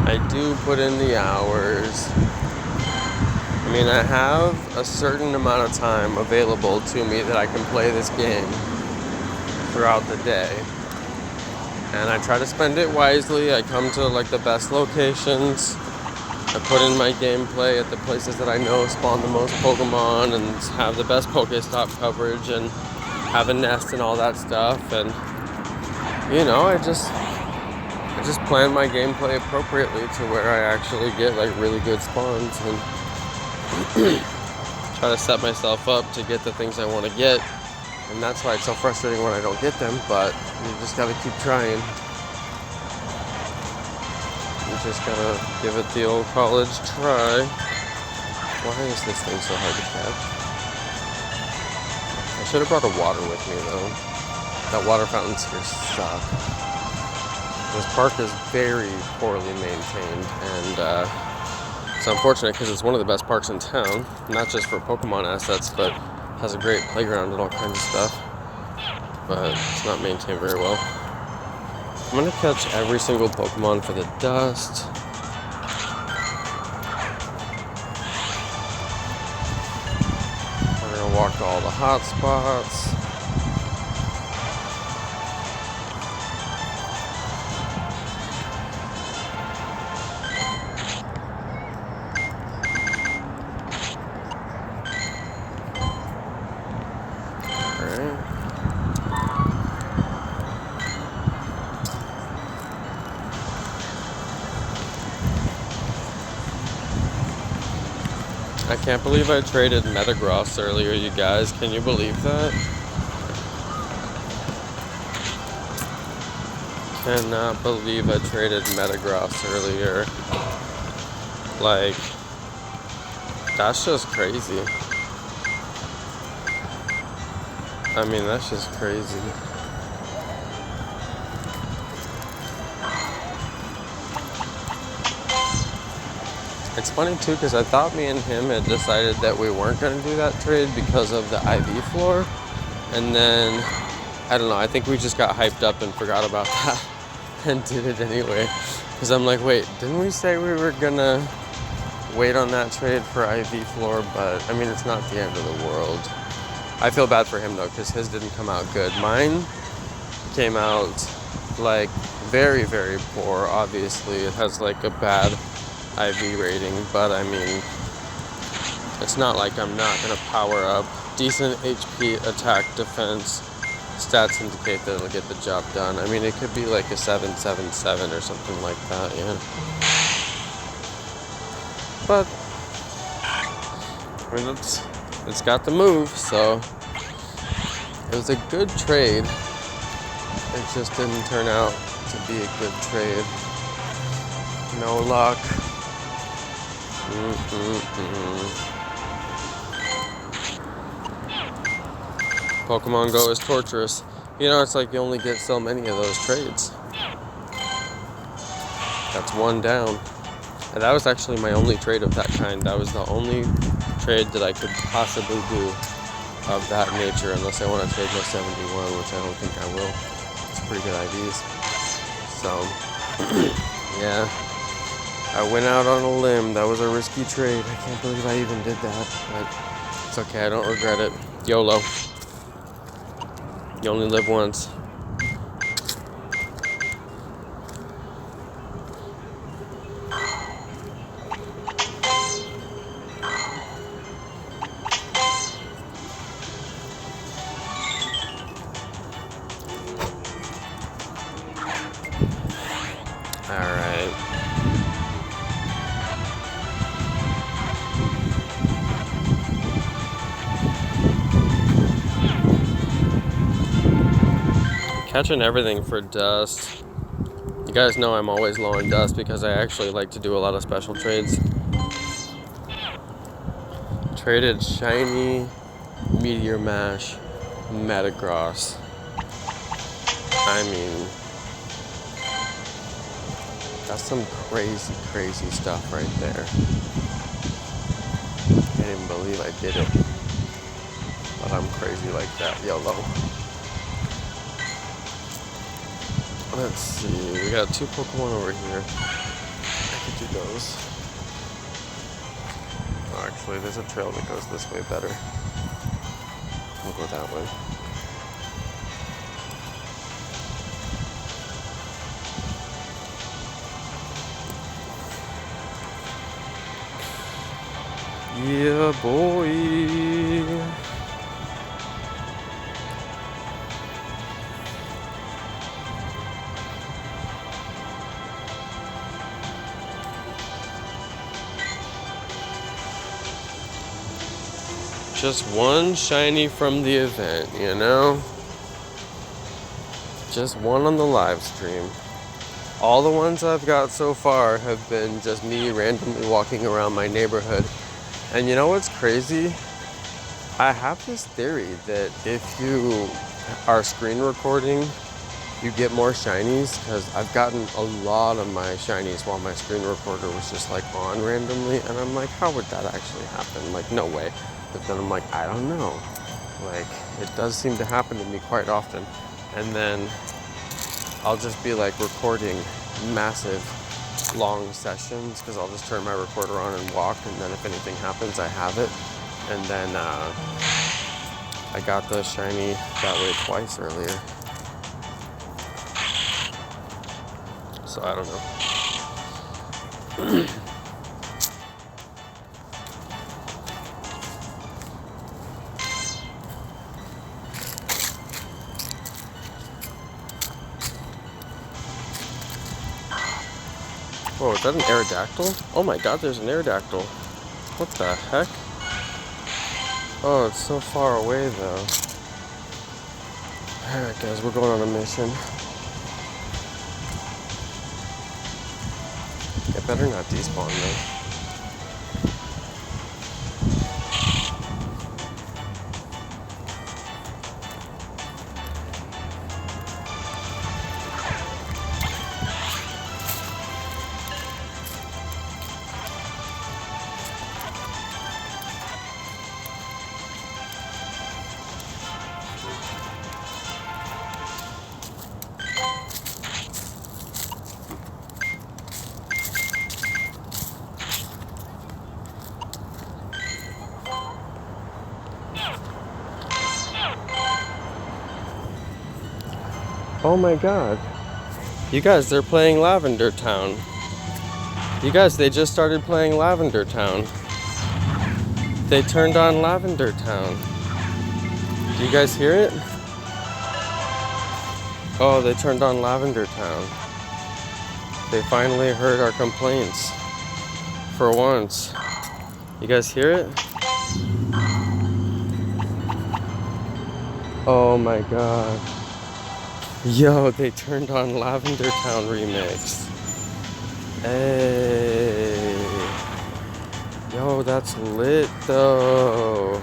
I do put in the hours. I mean, I have a certain amount of time available to me that I can play this game throughout the day. And I try to spend it wisely. I come to like the best locations. I put in my gameplay at the places that I know spawn the most Pokemon and have the best Pokestop coverage and have a nest and all that stuff. And, you know, I just plan my gameplay appropriately to where I actually get like really good spawns and try to set myself up to get the things I want to get. And that's why it's so frustrating when I don't get them, but you just gotta keep trying. You just gotta give it the old college try. Why is this thing so hard to catch? I should have brought a water with me though. That water fountains here suck. This park is very poorly maintained, and it's unfortunate because it's one of the best parks in town, not just for Pokemon assets, but has a great playground and all kinds of stuff, but it's not maintained very well. I'm gonna catch every single Pokemon for the dust. We're gonna walk to all the hot spots. I can't believe I traded METAGROSS earlier, you guys. Can you believe that? Cannot believe I traded METAGROSS earlier. Like, that's just crazy. I mean, that's just crazy. It's funny too because I thought me and him had decided that we weren't going to do that trade because of the IV floor. And then, I don't know, I think we just got hyped up and forgot about that and did it anyway. Because I'm like, wait, didn't we say we were going to wait on that trade for IV floor? But, I mean, it's not the end of the world. I feel bad for him though because his didn't come out good. Mine came out like very, very poor. Obviously, it has like a bad IV rating, but I mean, it's not like I'm not gonna power up. Decent HP, attack, defense, stats indicate that it'll get the job done. I mean, it could be like a 777 or something like that, yeah. But I mean, it's got the move, so it was a good trade. It just didn't turn out to be a good trade. No luck. Pokemon Go is torturous. You know, it's like you only get so many of those trades. That's one down. And that was actually my only trade of that kind. That was the only trade that I could possibly do of that nature, unless I want to trade my 71, which I don't think I will. It's pretty good IVs. So, yeah. I went out on a limb. That was a risky trade. I can't believe I even did that, but it's okay. I don't regret it. YOLO. You only live once. Catching everything for dust. You guys know I'm always low on dust because I actually like to do a lot of special trades. Traded shiny Meteor Mash METAGROSS. I mean, that's some crazy, crazy stuff right there. I can't even believe I did it. But I'm crazy like that. YOLO. Let's see, we got 2 Pokemon over here. I could do those. Oh, actually, there's a trail that goes this way better. We'll go that way. Yeah, boy. Just one shiny from the event, you know? Just one on the live stream. All the ones I've got so far have been just me randomly walking around my neighborhood. And you know what's crazy? I have this theory that if you are screen recording, you get more shinies, because I've gotten a lot of my shinies while my screen recorder was just like on randomly, and I'm like, how would that actually happen? Like, no way. But then I'm like, I don't know. Like, it does seem to happen to me quite often. And then I'll just be like recording massive long sessions, because I'll just turn my recorder on and walk, and then if anything happens, I have it. And then I got the shiny that way twice earlier. So I don't know. Whoa, is that an Aerodactyl? Oh my god, there's an Aerodactyl. What the heck? Oh, it's so far away though. Alright guys, we're going on a mission. It better not despawn though. Oh my god. You guys, they're playing Lavender Town. You guys, they just started playing Lavender Town. They turned on Lavender Town. Do you guys hear it? Oh, they turned on Lavender Town. They finally heard our complaints. For once. You guys hear it? Oh my god. Yo, they turned on Lavender Town remix. Hey. Yo, that's lit though.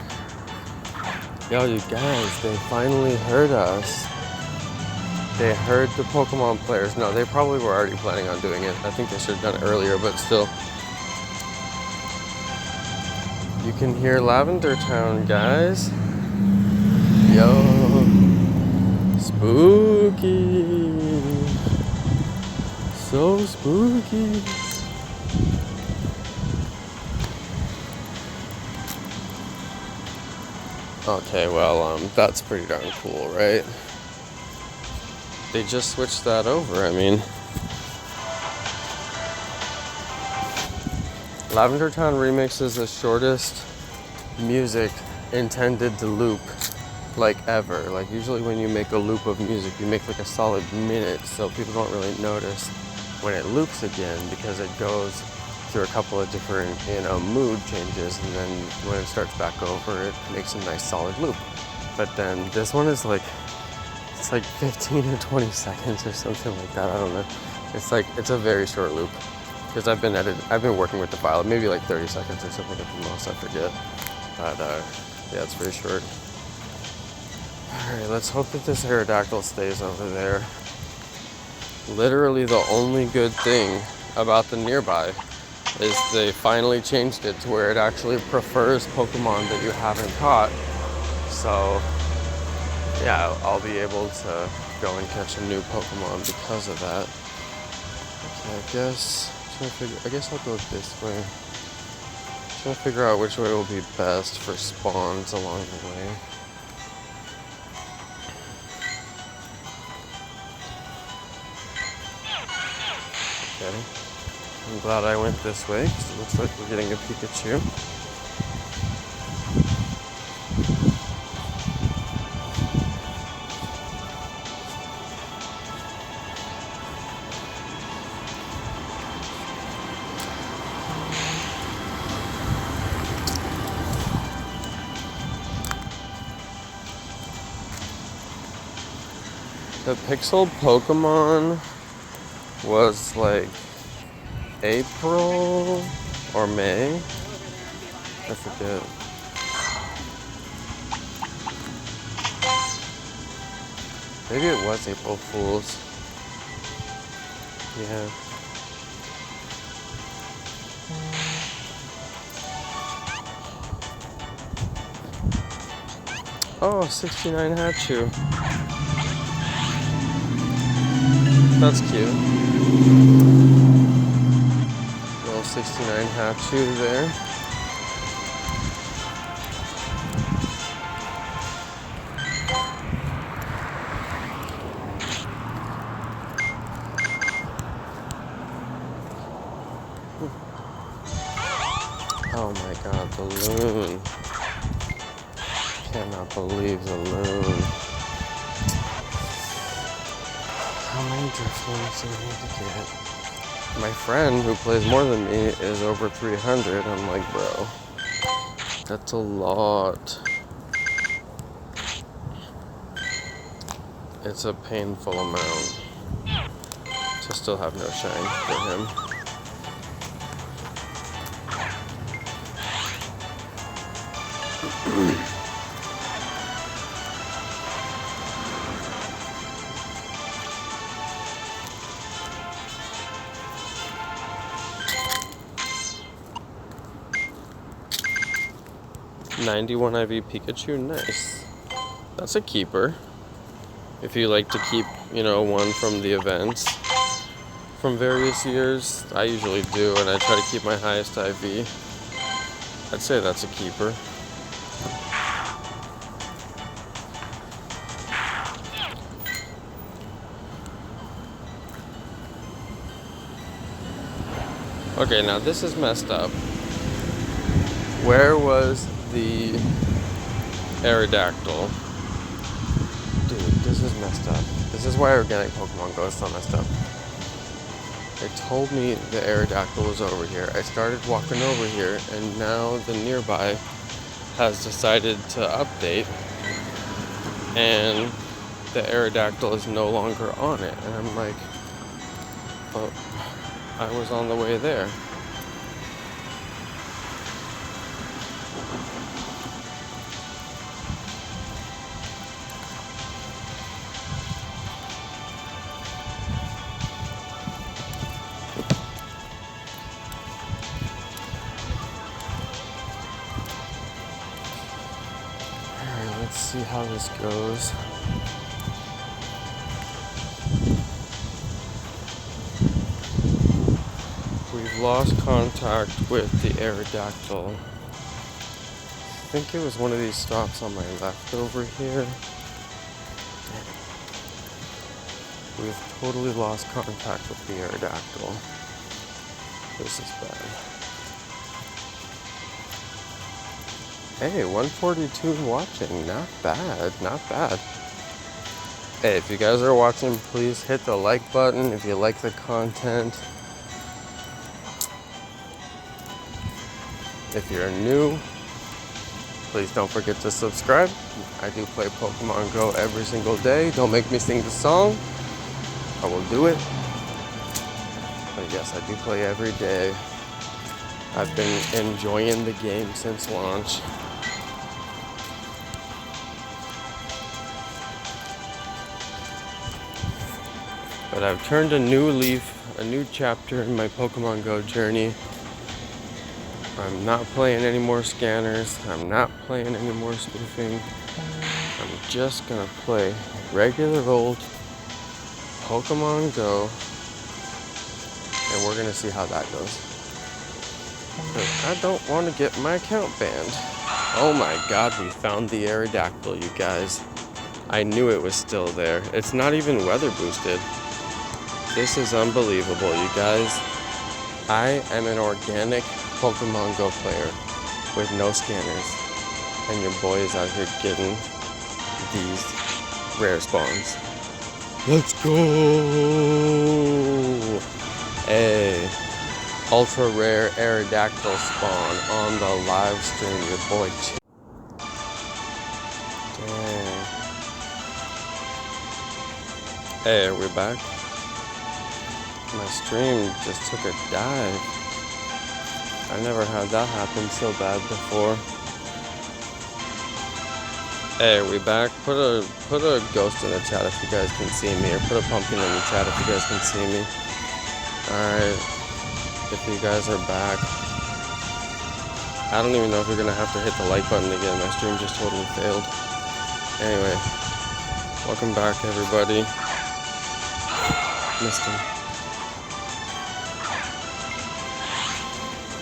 Yo, you guys, they finally heard us. They heard the Pokemon players. No, they probably were already planning on doing it. I think they should have done it earlier, but still. You can hear Lavender Town, guys. Yo. Spooky. So spooky. Okay, well, that's pretty darn cool, right? They just switched that over, I mean. Lavender Town Remix is the shortest music intended to loop, like ever. Like usually when you make a loop of music, you make like a solid minute, so people don't really notice when it loops again because it goes through a couple of different, mood changes, and then when it starts back over, it makes a nice solid loop. But then this one is like, it's like 15 or 20 seconds or something like that. I don't know. It's a very short loop because I've been working with the file, maybe like 30 seconds or something at the most, I forget. But yeah, it's very short. All right, let's hope that this Aerodactyl stays over there. Literally the only good thing about the nearby is they finally changed it to where it actually prefers Pokemon that you haven't caught. So yeah, I'll be able to go and catch a new Pokemon because of that. Okay, I guess I'll go this way. Trying to figure out which way will be best for spawns along the way. Okay. I'm glad I went this way because it looks like we're getting a Pikachu. The Pixel Pokemon was like April or May? I forget. Maybe it was April Fool's. Yeah. Oh, 69 Hachu. That's cute. Little 69 Hachu there. Oh my god, the loon. Cannot believe the loon. How many Drifloons do I need to get? My friend who plays more than me is over 300. I'm like, bro, that's a lot. It's a painful amount to still have no shine for him. $91 IV Pikachu, nice. That's a keeper. If you like to keep, one from the events from various years, I usually do, and I try to keep my highest IV. I'd say that's a keeper. Okay, now this is messed up. Where was the Aerodactyl? Dude, this is messed up. This is why organic Pokemon Go is so messed up. They told me the Aerodactyl was over here. I started walking over here, and now the nearby has decided to update, and the Aerodactyl is no longer on it. And I'm like, well, I was on the way there. Alright, let's see how this goes. We've lost contact with the Aerodactyl. I think it was one of these stops on my left over here. We've totally lost contact with the Aerodactyl. This is bad. Hey, 142 watching. Not bad, not bad. Hey, if you guys are watching, please hit the like button if you like the content. If you're new, please don't forget to subscribe. I do play Pokemon Go every single day. Don't make me sing the song. I will do it. But yes, I do play every day. I've been enjoying the game since launch. But I've turned a new leaf, a new chapter in my Pokemon Go journey. I'm not playing any more scanners. I'm not playing any more spoofing. I'm just gonna play regular old Pokemon Go, and we're gonna see how that goes. But I don't want to get my account banned. Oh my god, we found the Aerodactyl, you guys. I knew it was still there. It's not even weather boosted. This is unbelievable, you guys. I am an organic Pokemon Go player with no scanners, and your boy is out here getting these rare spawns. Let's go! Hey, ultra rare Aerodactyl spawn on the live stream, your boy. Dang. Hey, are we back? My stream just took a dive. I never had that happen so bad before. Hey, are we back? Put a ghost in the chat if you guys can see me, or put a pumpkin in the chat if you guys can see me. Alright. If you guys are back. I don't even know if you're gonna have to hit the like button again. My stream just totally failed. Anyway. Welcome back, everybody. Missed him.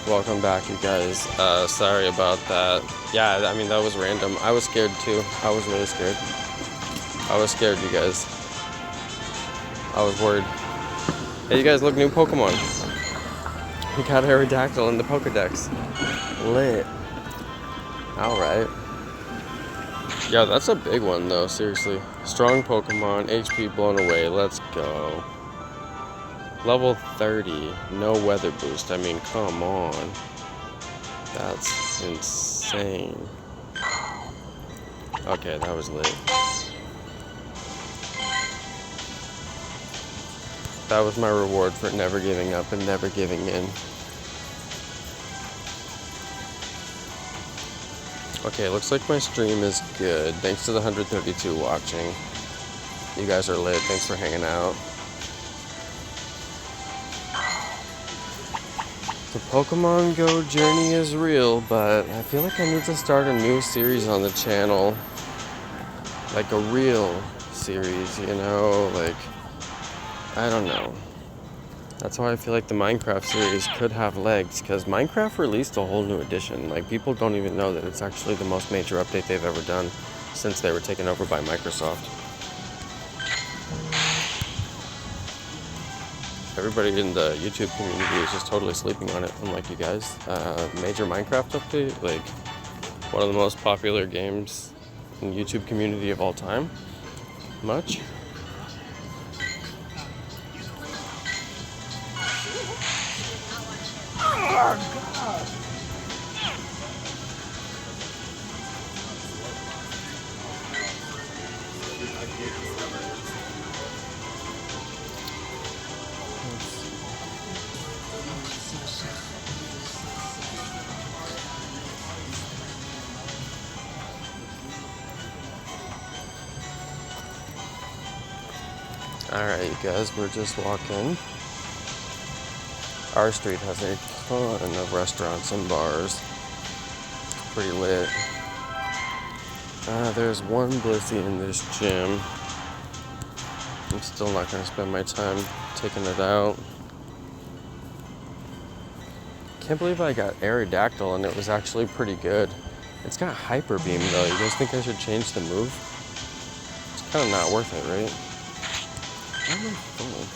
Welcome back, you guys. Sorry about that. Yeah, I mean, that was random. I was scared too. I was really scared. I was scared, you guys. I was worried. Hey, you guys, look, new Pokemon. We got Aerodactyl in the Pokedex. Lit. Alright. Yeah, that's a big one, though, seriously. Strong Pokemon, HP blown away. Let's go. Level 30, no weather boost. I mean, come on. That's insane. Okay, that was lit. That was my reward for never giving up and never giving in. Okay, looks like my stream is good. Thanks to the 132 watching. You guys are lit. Thanks for hanging out. The Pokemon Go journey is real, but I feel like I need to start a new series on the channel. Like a real series, you know? Like, I don't know. That's why I feel like the Minecraft series could have legs, because Minecraft released a whole new edition. Like, people don't even know that it's actually the most major update they've ever done since they were taken over by Microsoft. everybody in the YouTube community is just totally sleeping on it, unlike you guys. Major Minecraft update, like one of the most popular games in the YouTube community of all time. Much? Alright, you guys, we're just walking. Our street has a ton of restaurants and bars. It's pretty lit. There's one Blissey in this gym. I'm still not going to spend my time taking it out. Can't believe I got Aerodactyl and it was actually pretty good. It's got Hyper Beam though. You guys think I should change the move? It's kind of not worth it, right? Why am I full?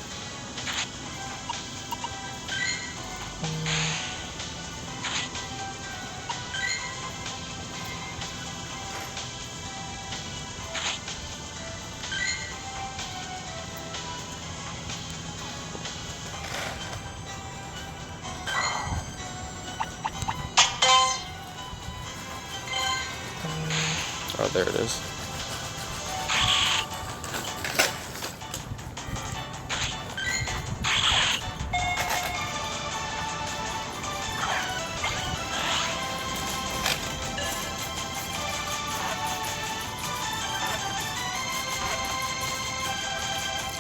Oh, there it is.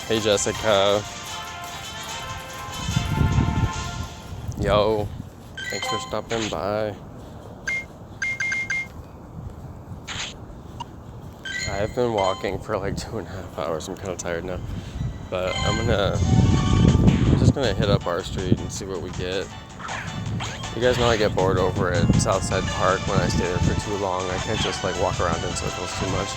Hey Jessica. Yo, thanks for stopping by. I've been walking for like 2.5 hours. I'm kind of tired now, but I'm just gonna hit up our street and see what we get. You guys know I get bored over at Southside Park when I stay there for too long. I can't just like walk around in circles too much.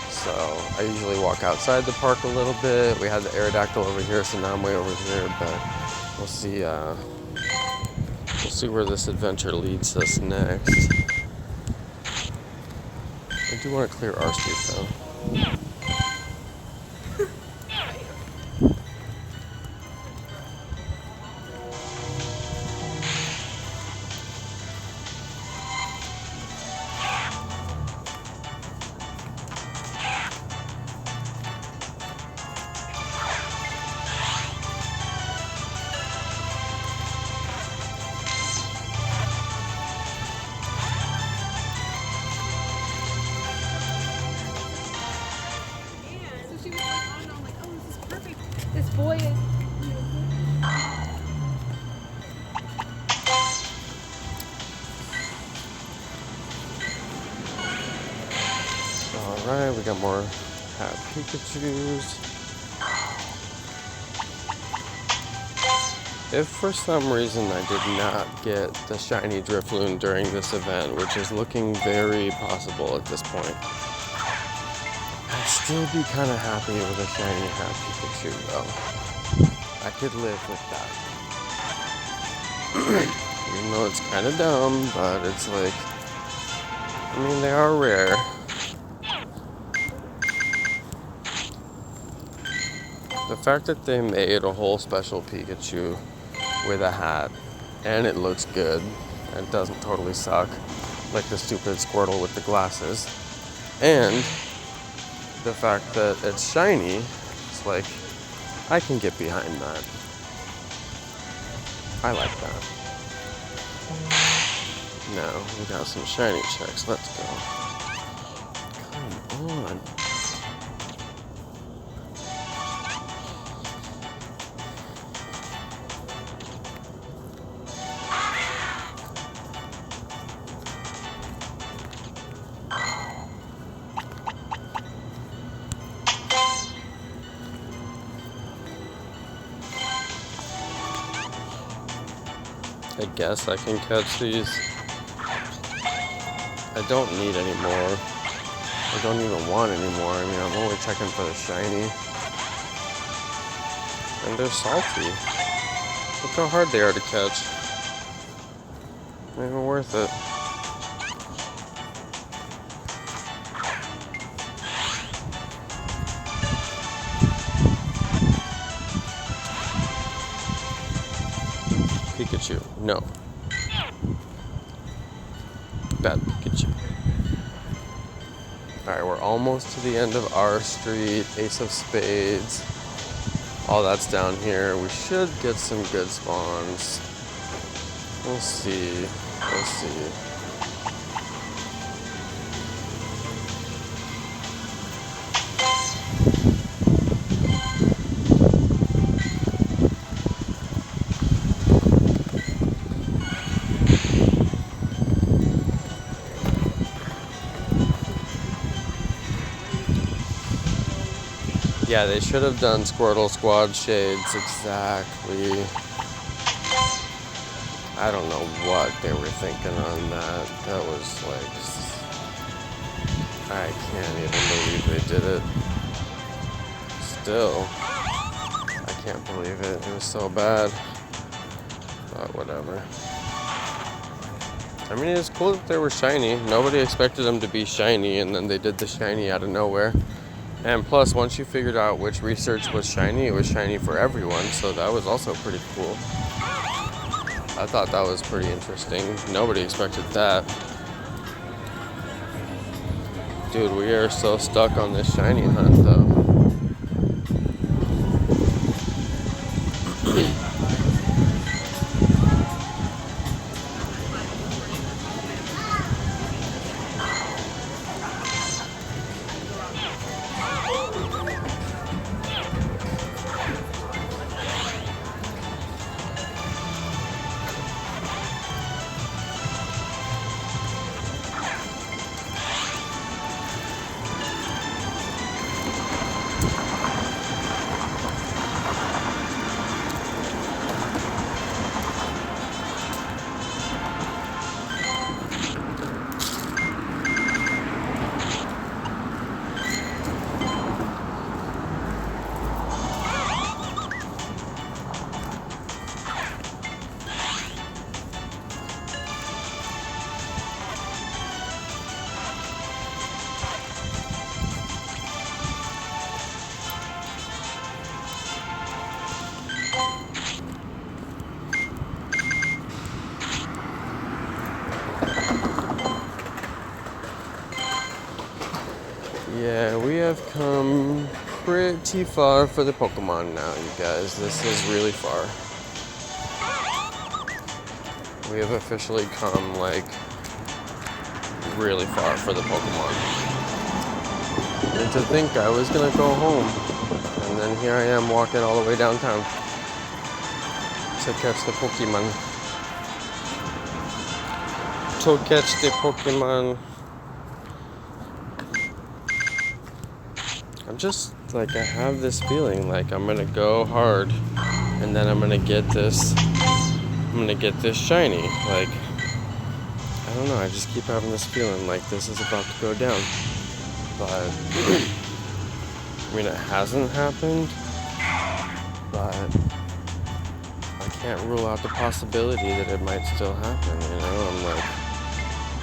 So I usually walk outside the park a little bit. We had the Aerodactyl over here, so now I'm way over here, but we'll see where this adventure leads us next. I do want to clear our street though. This boy is. Alright, we got more hat Pikachus. If for some reason I did not get the shiny Drifloon during this event, which is looking very possible at this point, I'd still be kind of happy with a shiny hat Pikachu though. I could live with that. Even though it's kind of dumb, but it's like, I mean, they are rare. The fact that they made a whole special Pikachu with a hat, and it looks good, and doesn't totally suck, like the stupid Squirtle with the glasses, and the fact that it's shiny, it's like, I can get behind that. I like that. Now, we got some shiny checks, let's go. Come on. I guess I can catch these. I don't need any more. I don't even want any more. I mean, I'm only checking for the shiny. And they're salty. Look how hard they are to catch. Not even worth it. Pikachu, no. Bad Pikachu. Alright, we're almost to the end of our street. Ace of Spades. All that's down here. We should get some good spawns. We'll see. We'll see. Yeah, they should have done Squirtle Squad shades, exactly. I don't know what they were thinking on that. That was like... I can't even believe they did it. Still, I can't believe it. It was so bad. But whatever. I mean, it's cool that they were shiny. Nobody expected them to be shiny, and then they did the shiny out of nowhere. And plus, once you figured out which research was shiny, it was shiny for everyone, so that was also pretty cool. I thought that was pretty interesting. Nobody expected that. Dude, we are so stuck on this shiny hunt, though. Yeah, we have come pretty far for the Pokemon now, you guys. This is really far. We have officially come, like, really far for the Pokemon. And to think I was gonna go home, and then here I am walking all the way downtown to catch the Pokemon. To catch the Pokemon. I'm just, like, I have this feeling like I'm gonna go hard, and then I'm gonna get this shiny. Like, I don't know, I just keep having this feeling like this is about to go down. But, I mean, it hasn't happened, but I can't rule out the possibility that it might still happen, you know?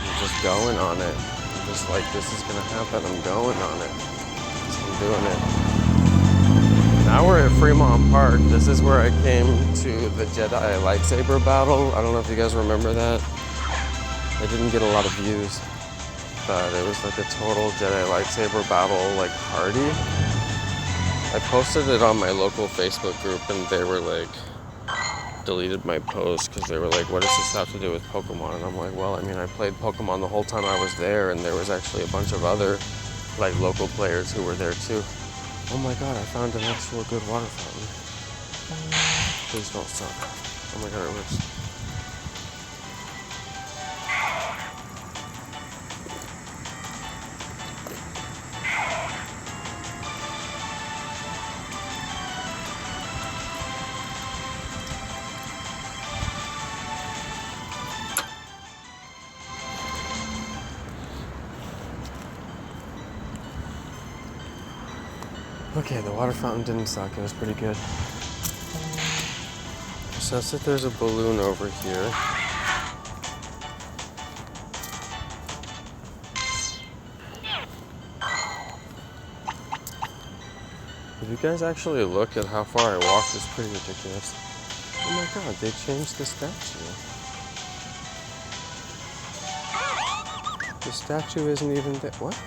I'm just going on it. I'm just like, this is gonna happen, I'm going on it. I'm doing it. Now we're at Fremont Park. This is where I came to the Jedi lightsaber battle. I don't know if you guys remember that. It didn't get a lot of views, but it was like a total Jedi lightsaber battle, like, party. I posted it on my local Facebook group, and they were like, deleted my post because they were like, what does this have to do with Pokemon? And I'm like, well, I mean, I played Pokemon the whole time I was there, and there was actually a bunch of other, like, local players who were there too. Oh my god, I found an actual good water fountain. Please don't suck. Oh my god, it works. Okay, the water fountain didn't suck. It was pretty good. says that there's a balloon over here. If you guys actually look at how far I walked, it's pretty ridiculous. Oh my god, they changed the statue. The statue isn't even there. What?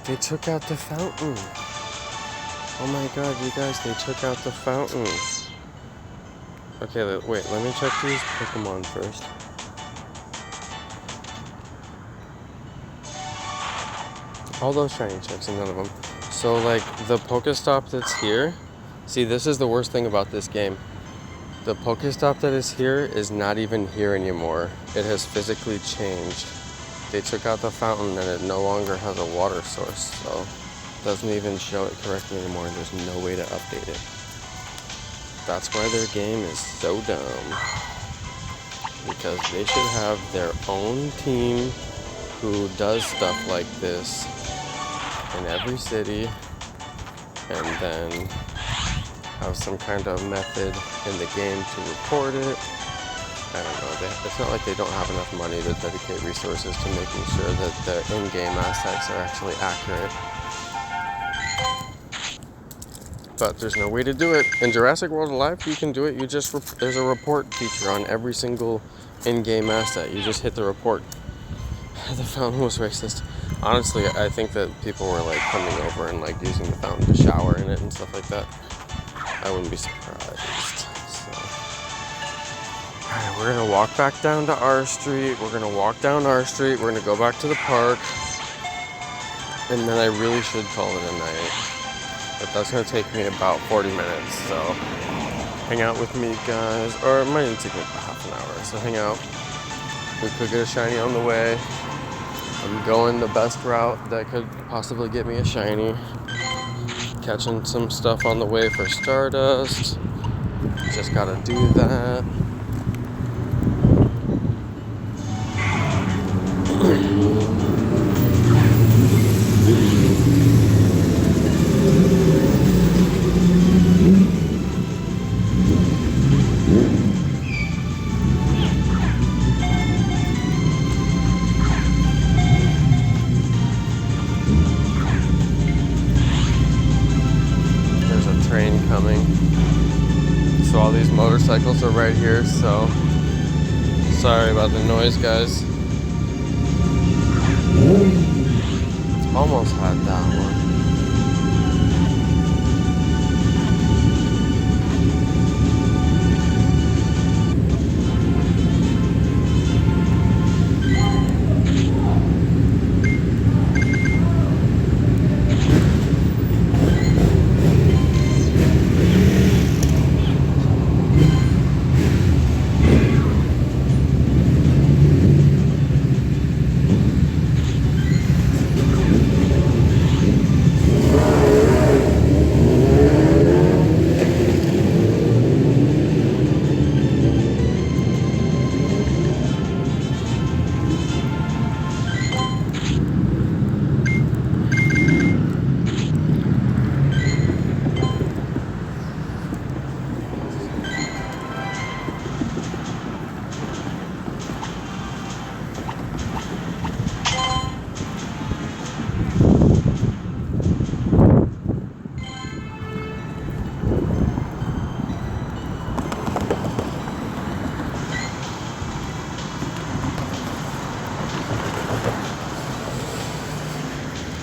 They took out the fountain. Oh my god, you guys, they took out the fountain. Okay, wait, let me check these Pokemon first. All those shiny checks and none of them. So like the Pokestop that's here, see, this is the worst thing about this game. The Pokestop that is here is not even here anymore. It has physically changed. They took out the fountain and it no longer has a water source, so it doesn't even show it correctly anymore and there's no way to update it. That's why their game is so dumb. Because they should have their own team who does stuff like this in every city and then have some kind of method in the game to report it. I don't know, it's not like they don't have enough money to dedicate resources to making sure that the in-game assets are actually accurate. But there's no way to do it. In Jurassic World Alive, you can do it. You just, there's a report feature on every single in-game asset. You just hit the report. The fountain was racist. Honestly, I think that people were like coming over and like using the fountain to shower in it and stuff like that. I wouldn't be surprised. Alright, we're gonna walk back down to our street. We're gonna walk down our street. We're gonna go back to the park. And then I really should call it a night. But that's gonna take me about 40 minutes, so hang out with me, guys. Or it might even take me about half an hour, so hang out. We could get a shiny on the way. I'm going the best route that could possibly get me a shiny. Catching some stuff on the way for Stardust. Just gotta do that. Coming. So all these motorcycles are right here, so sorry about the noise, guys. Almost had that one.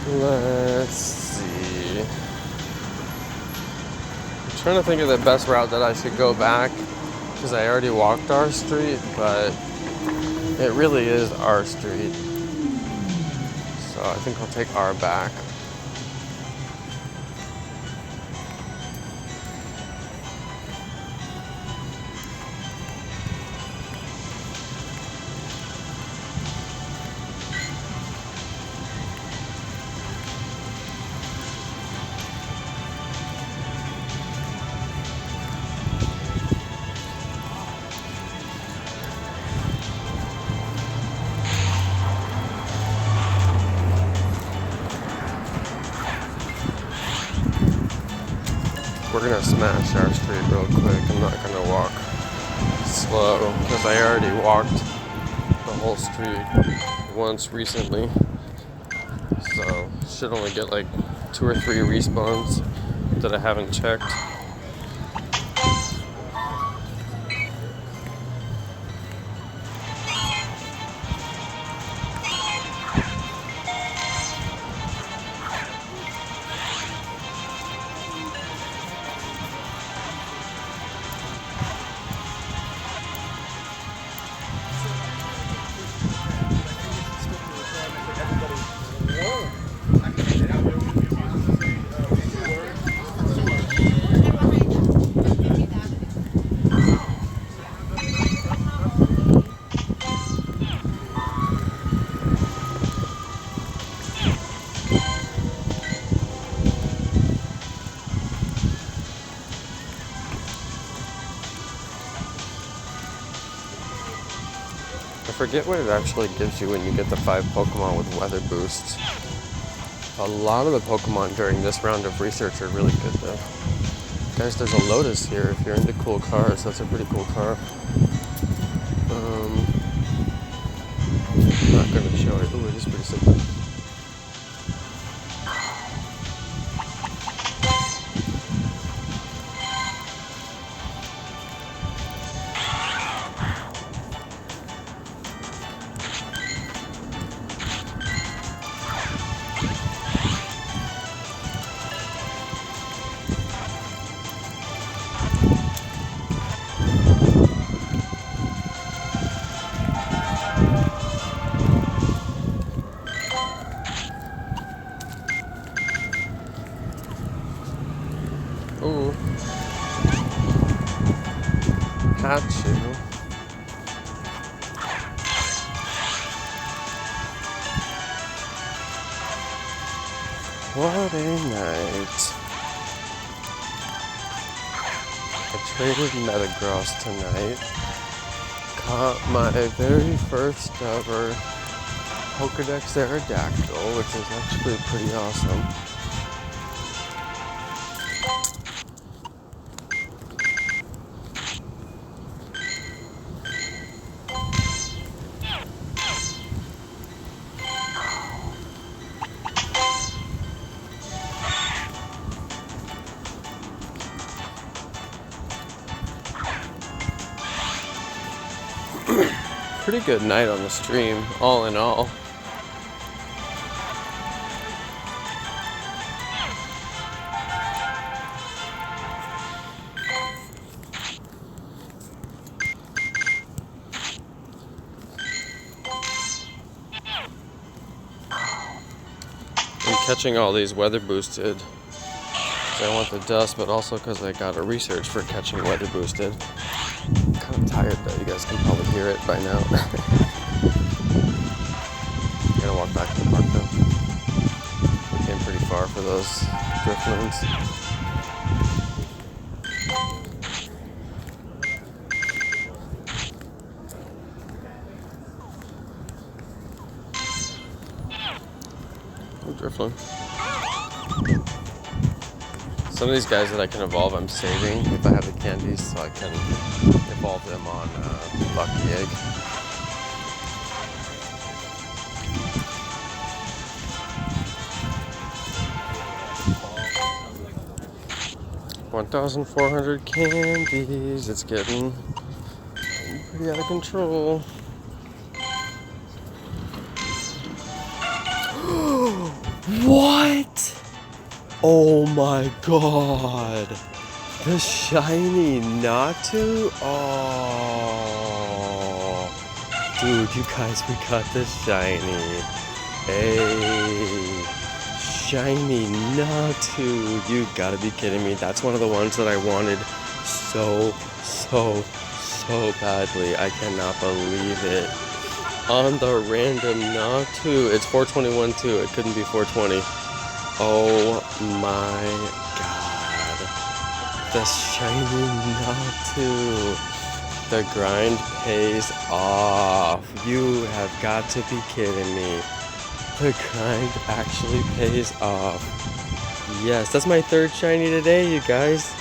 Let's see. I'm trying to think of the best route that I should go back because I already walked our street, but it really is our street. So I think I'll take our back. We're gonna smash our street real quick. I'm not gonna walk slow because I already walked the whole street once recently. So should only get like 2 or 3 respawns that I haven't checked. I forget what it actually gives you when you get the 5 Pokemon with weather boosts. A lot of the Pokemon during this round of research are really good though. Guys, there's a Lotus here if you're into cool cars. That's a pretty cool car. I'm not going to show it. Ooh, it is pretty sick. Ooh. Hachu. What a night. I traded METAGROSS tonight. Caught my very first ever Pokedex Aerodactyl, which is actually pretty awesome. Pretty good night on the stream, all in all. I'm catching all these weather boosted. I want the dust, but also because I got a research for catching weather boosted. I'm kind of tired though, you guys can probably hear it by now. I'm gonna walk back to the park though. We came pretty far for those drift moons. Oh, Drifloon. Some of these guys that I can evolve, I'm saving if I have the candies, so I can evolve them on Lucky Egg. $1,400 candies. It's getting pretty out of control. What? Oh my god. The shiny Natu? Oh. Dude, you guys, we got the shiny. Hey. Shiny Natu. You gotta be kidding me. That's one of the ones that I wanted so badly. I cannot believe it. On the random Natu. It's 421 too. It couldn't be 420. Oh my god. The shiny Natu. The grind pays off. You have got to be kidding me. The grind actually pays off. Yes, that's my third shiny today, you guys.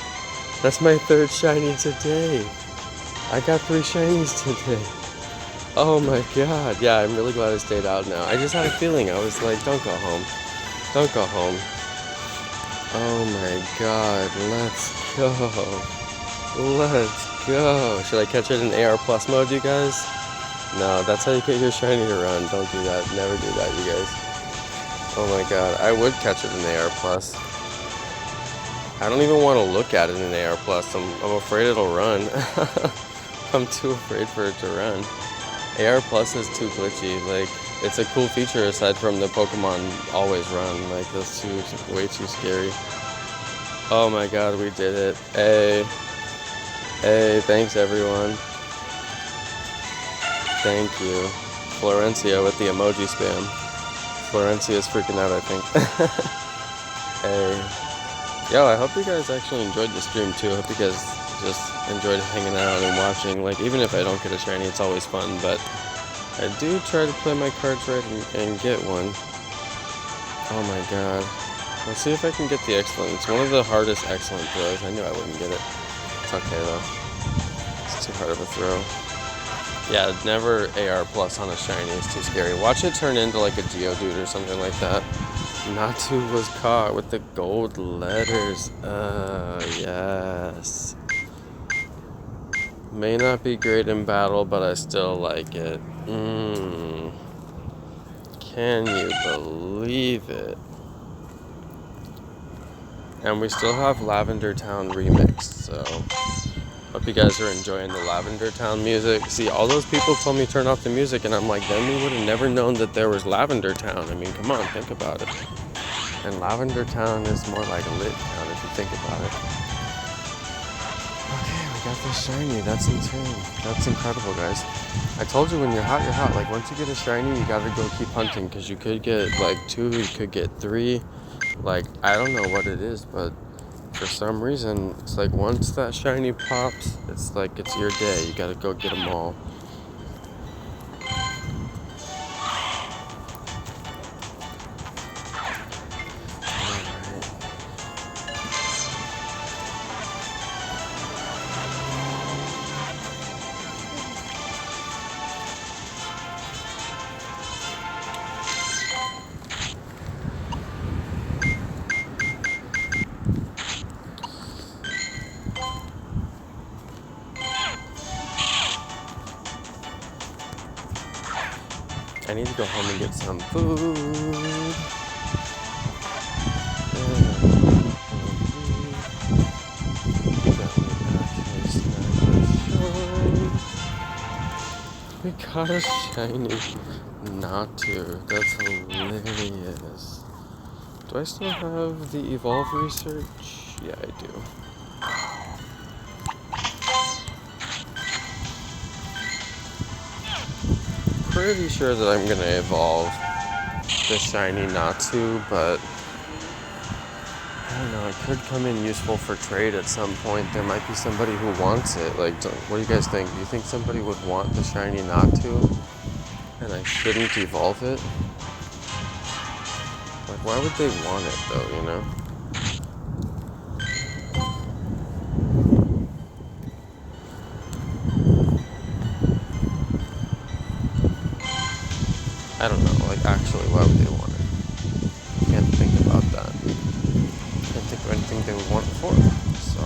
That's my third shiny today. I got 3 shinies today. Oh my god. Yeah, I'm really glad I stayed out now. I just had a feeling. I was like, don't go home. Don't go home. Oh my god. Let's go. Let's go. Should I catch it in AR Plus mode, you guys? No, that's how you get your shiny to run. Don't do that. Never do that, you guys. Oh my god. I would catch it in AR Plus. I don't even want to look at it in AR Plus. I'm afraid it'll run. I'm too afraid for it to run. AR Plus is too glitchy. Like, it's a cool feature aside from the Pokemon always run. Like, that's way too scary. Oh my god, we did it. Hey. Hey, thanks everyone. Thank you. Florencia with the emoji spam. Florencia is freaking out, I think. Hey. Yo, I hope you guys actually enjoyed the stream too. I hope you guys just enjoyed hanging out and watching. Like, even if I don't get a shiny, it's always fun, but I do try to play my cards right and get one. Oh my god. Let's see if I can get the excellent. It's one of the hardest excellent throws. I knew I wouldn't get it. It's okay though. It's too hard of a throw. Yeah, never AR Plus on a shiny. It's too scary. Watch it turn into like a Geodude or something like that. Natu was caught with the gold letters. Yes. May not be great in battle, but I still like it. Can you believe it? And we still have Lavender Town remixed, so hope you guys are enjoying the Lavender Town music. See, all those people told me turn off the music, and I'm like, then we would have never known that there was Lavender Town. I mean, come on, think about it. And Lavender Town is more like a lit town if you think about it. Okay, we got this shiny. That's insane. That's incredible, guys. I told you when you're hot, you're hot. Like, once you get a shiny, you gotta go keep hunting, because you could get like 2, you could get 3. Like, I don't know what it is, but for some reason, it's like once that shiny pops, it's like it's your day. You gotta go get them all. I need to go home and get some food. We got a shiny Natu. That's hilarious. Do I still have the Evolve research? Yeah, I do. Pretty sure that I'm gonna evolve the shiny Natu, but I don't know, it could come in useful for trade at some point. There might be somebody who wants it. Like, what do you guys think? Do you think somebody would want the shiny Natu and I shouldn't evolve it? Like, why would they want it though, you know? I don't know, like, actually, why would they want it? Can't think about that. Can't think of anything they would want it for. So,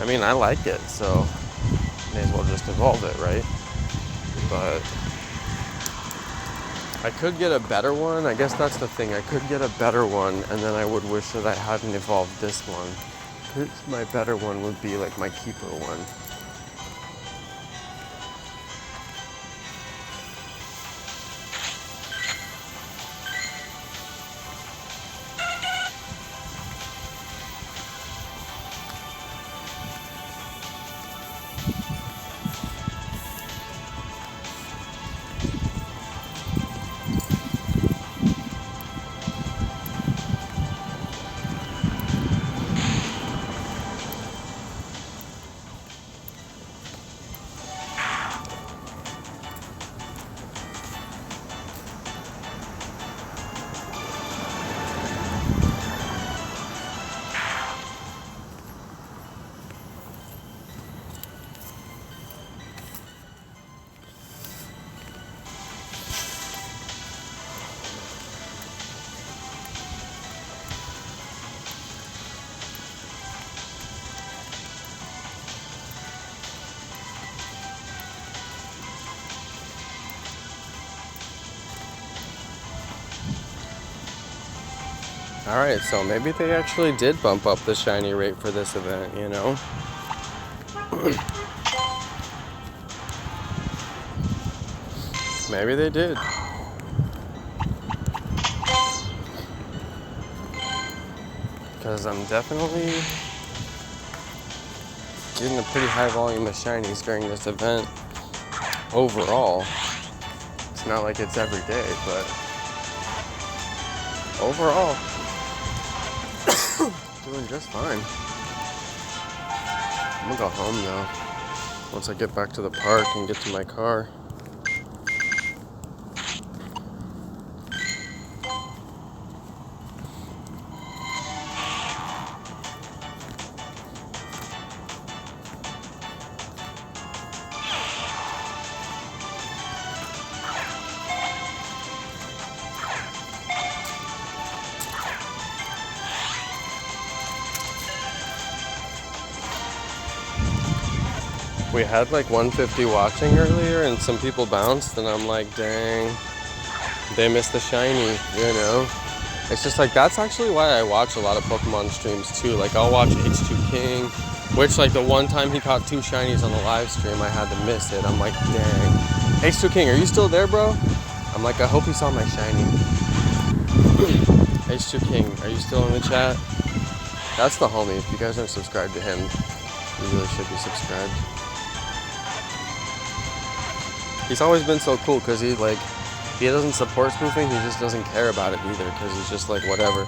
I mean, I like it, so may as well just evolve it, right? But I could get a better one. I guess that's the thing. I could get a better one, and then I would wish that I hadn't evolved this one. 'Cause my better one would be like my keeper one. Alright, so maybe they actually did bump up the shiny rate for this event, you know? Maybe they did. Because I'm definitely getting a pretty high volume of shinies during this event overall. It's not like it's every day, but overall, doing just fine. I'm gonna go home now once I get back to the park and get to my car. We had like 150 watching earlier and some people bounced and I'm like, dang, they missed the shiny, you know? It's just like, that's actually why I watch a lot of Pokemon streams too. Like I'll watch H2 King, which like the one time he caught 2 shinies on the live stream, I had to miss it. I'm like, dang. H2 King, are you still there, bro? I'm like, I hope you saw my shiny. H2 King, are you still in the chat? That's the homie. If you guys aren't subscribed to him, you really should be subscribed. He's always been so cool because he doesn't support spoofing, he just doesn't care about it either because he's just like whatever.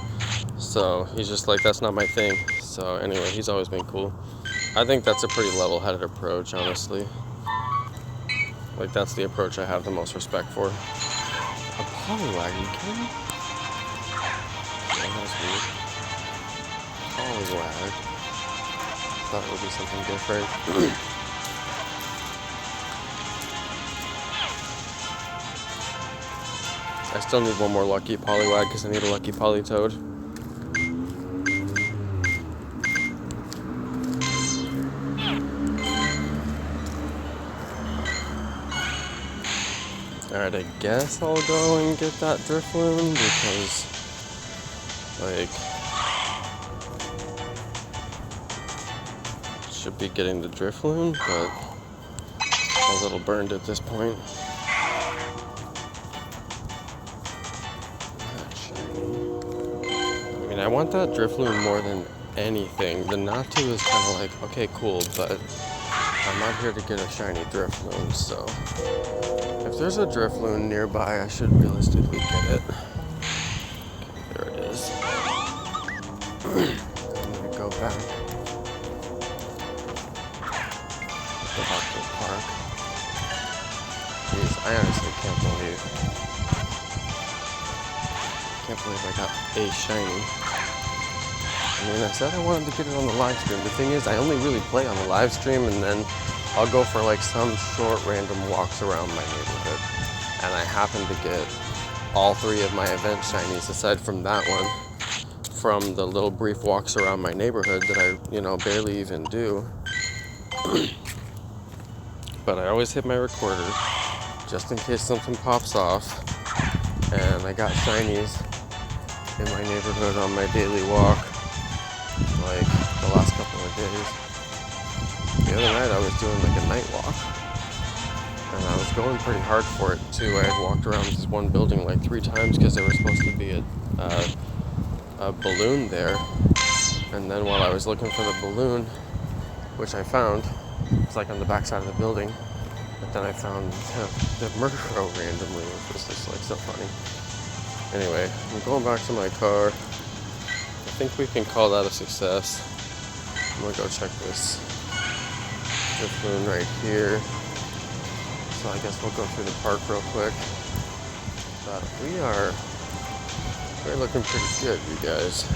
So he's just like, that's not my thing. So anyway, he's always been cool. I think that's a pretty level-headed approach, honestly. Like that's the approach I have the most respect for. A Poliwag, are you kidding me? Oh, that's weird. Poliwag. Thought it would be something different. I still need one more lucky Poliwag because I need a lucky Politoad. Alright, I guess I'll go and get that Drifloon because, like, should be getting the Drifloon, but a little burned at this point. I want that Drifloon more than anything. The Natu is kind of like, okay, cool, but I'm not here to get a shiny Drifloon, so if there's a Drifloon nearby, I should realistically get it. Okay, there it is. I'm gonna go back. Go back to the park. Jeez, I honestly can't believe I got a shiny. I mean, I said I wanted to get it on the live stream. The thing is, I only really play on the live stream and then I'll go for like some short random walks around my neighborhood. And I happen to get all 3 of my event shinies aside from that one from the little brief walks around my neighborhood that I, you know, barely even do. But I always hit my recorder just in case something pops off. And I got shinies in my neighborhood on my daily walk, like the last couple of days. The other night I was doing like a night walk, and I was going pretty hard for it too. I had walked around this one building like 3 times because there was supposed to be a balloon there, and then while I was looking for the balloon, which I found, it's like on the back side of the building, but then I found the Murkrow randomly, which was just like so funny. Anyway, I'm going back to my car. I think we can call that a success. I'm gonna go check this Drifloon right here. So I guess we'll go through the park real quick. But we're looking pretty good, you guys.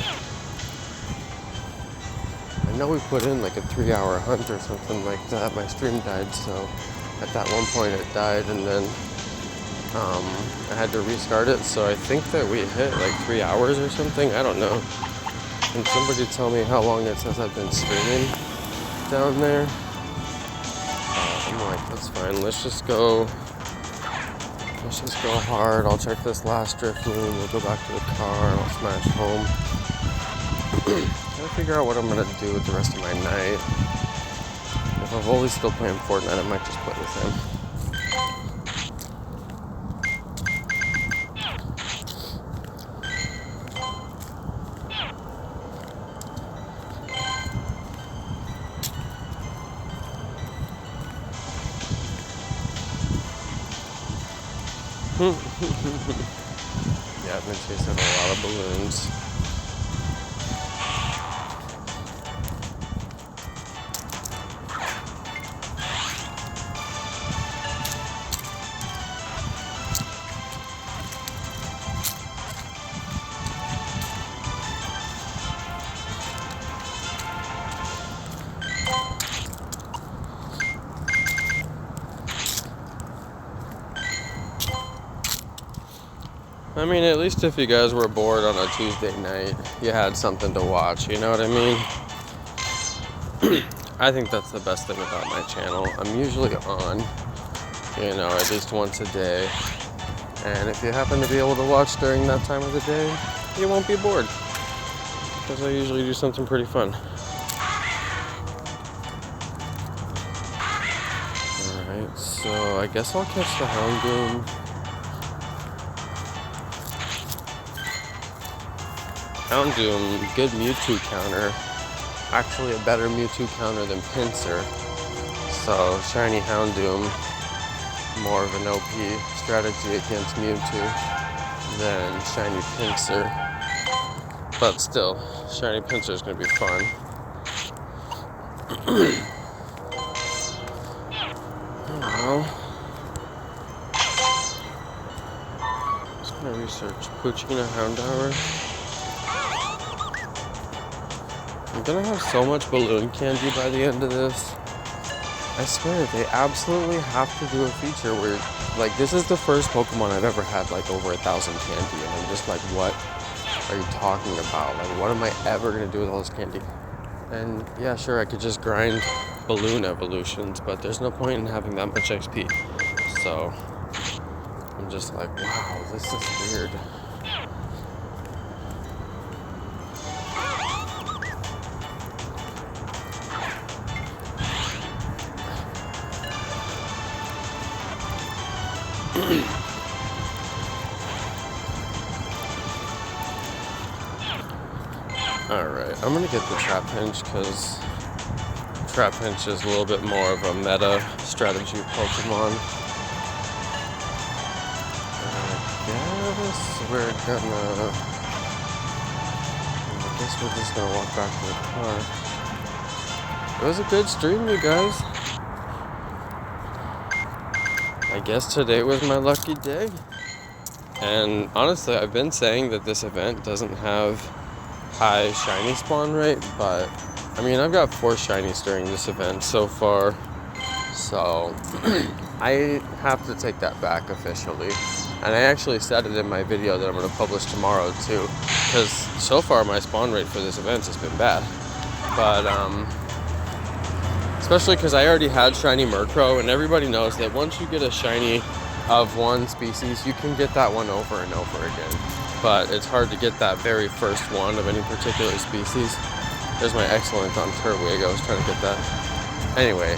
I know we put in like a 3-hour hunt or something like that. My stream died, so at that one point it died, and then I had to restart it, so I think that we hit like 3 hours or something. I don't know. Can somebody tell me how long it says I've been streaming down there? I'm like, that's fine. Let's just go Let's just go hard. I'll check this last drift loom. We'll go back to the car and I'll smash home. Gotta figure out what I'm gonna do with the rest of my night. If Avoli's still playing Fortnite, I might just play with him. Yeah, I've been chasing a lot of balloons. I mean, at least if you guys were bored on a Tuesday night, you had something to watch, you know what I mean? I think that's the best thing about my channel. I'm usually on, you know, at least once a day. And if you happen to be able to watch during that time of the day, you won't be bored. Because I usually do something pretty fun. Alright, so I guess I'll catch the Houndoom. Houndoom, good Mewtwo counter. Actually a better Mewtwo counter than Pinsir. So shiny Houndoom, more of an OP strategy against Mewtwo than shiny Pinsir. But still, shiny Pinsir is going to be fun. Well, just going to research Poochyena Houndour. I'm gonna have so much balloon candy by the end of this. I swear, they absolutely have to do a feature where, like, this is the first Pokemon I've ever had, like, over 1,000 candy, and I'm just like, what are you talking about? Like, what am I ever gonna do with all this candy? And, yeah, sure, I could just grind balloon evolutions, but there's no point in having that much XP. So, I'm just like, wow, this is weird. Alright, I'm gonna get the Trapinch because Trapinch is a little bit more of a meta strategy Pokemon. I guess we're just gonna walk back to the car. It was a good stream, you guys. I guess today was my lucky day. And honestly, I've been saying that this event doesn't have high shiny spawn rate, but I mean, I've got 4 shinies during this event so far. So I have to take that back officially. And I actually said it in my video that I'm going to publish tomorrow too, because so far my spawn rate for this event has been bad. But especially because I already had shiny Murkrow, and everybody knows that once you get a shiny of one species, you can get that one over and over again. But it's hard to get that very first one of any particular species. There's my excellent on Turtwig. I was trying to get that. Anyway,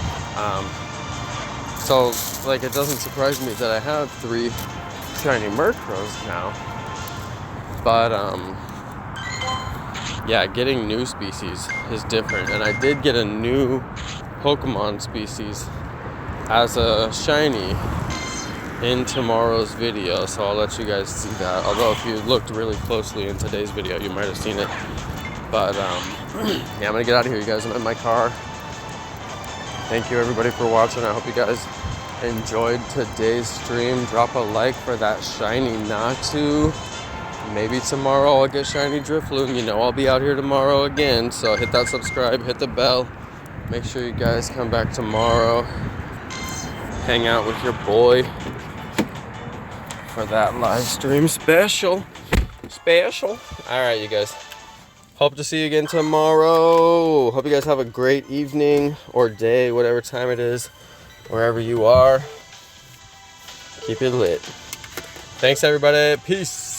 so like it doesn't surprise me that I have 3 shiny Murkrows now. But yeah, getting new species is different. And I did get a new Pokemon species as a shiny in tomorrow's video, so I'll let you guys see that. Although if you looked really closely in today's video, you might have seen it. But yeah, I'm gonna get out of here, you guys. I'm in my car. Thank you everybody for watching. I hope you guys enjoyed today's stream. Drop a like for that shiny Natu. Maybe tomorrow I'll get shiny Drifloon. You know I'll be out here tomorrow again, so hit that subscribe, hit the bell. Make sure you guys come back tomorrow. Hang out with your boy for that live stream special. Alright, you guys. Hope to see you again tomorrow. Hope you guys have a great evening or day, whatever time it is, wherever you are. Keep it lit. Thanks, everybody. Peace.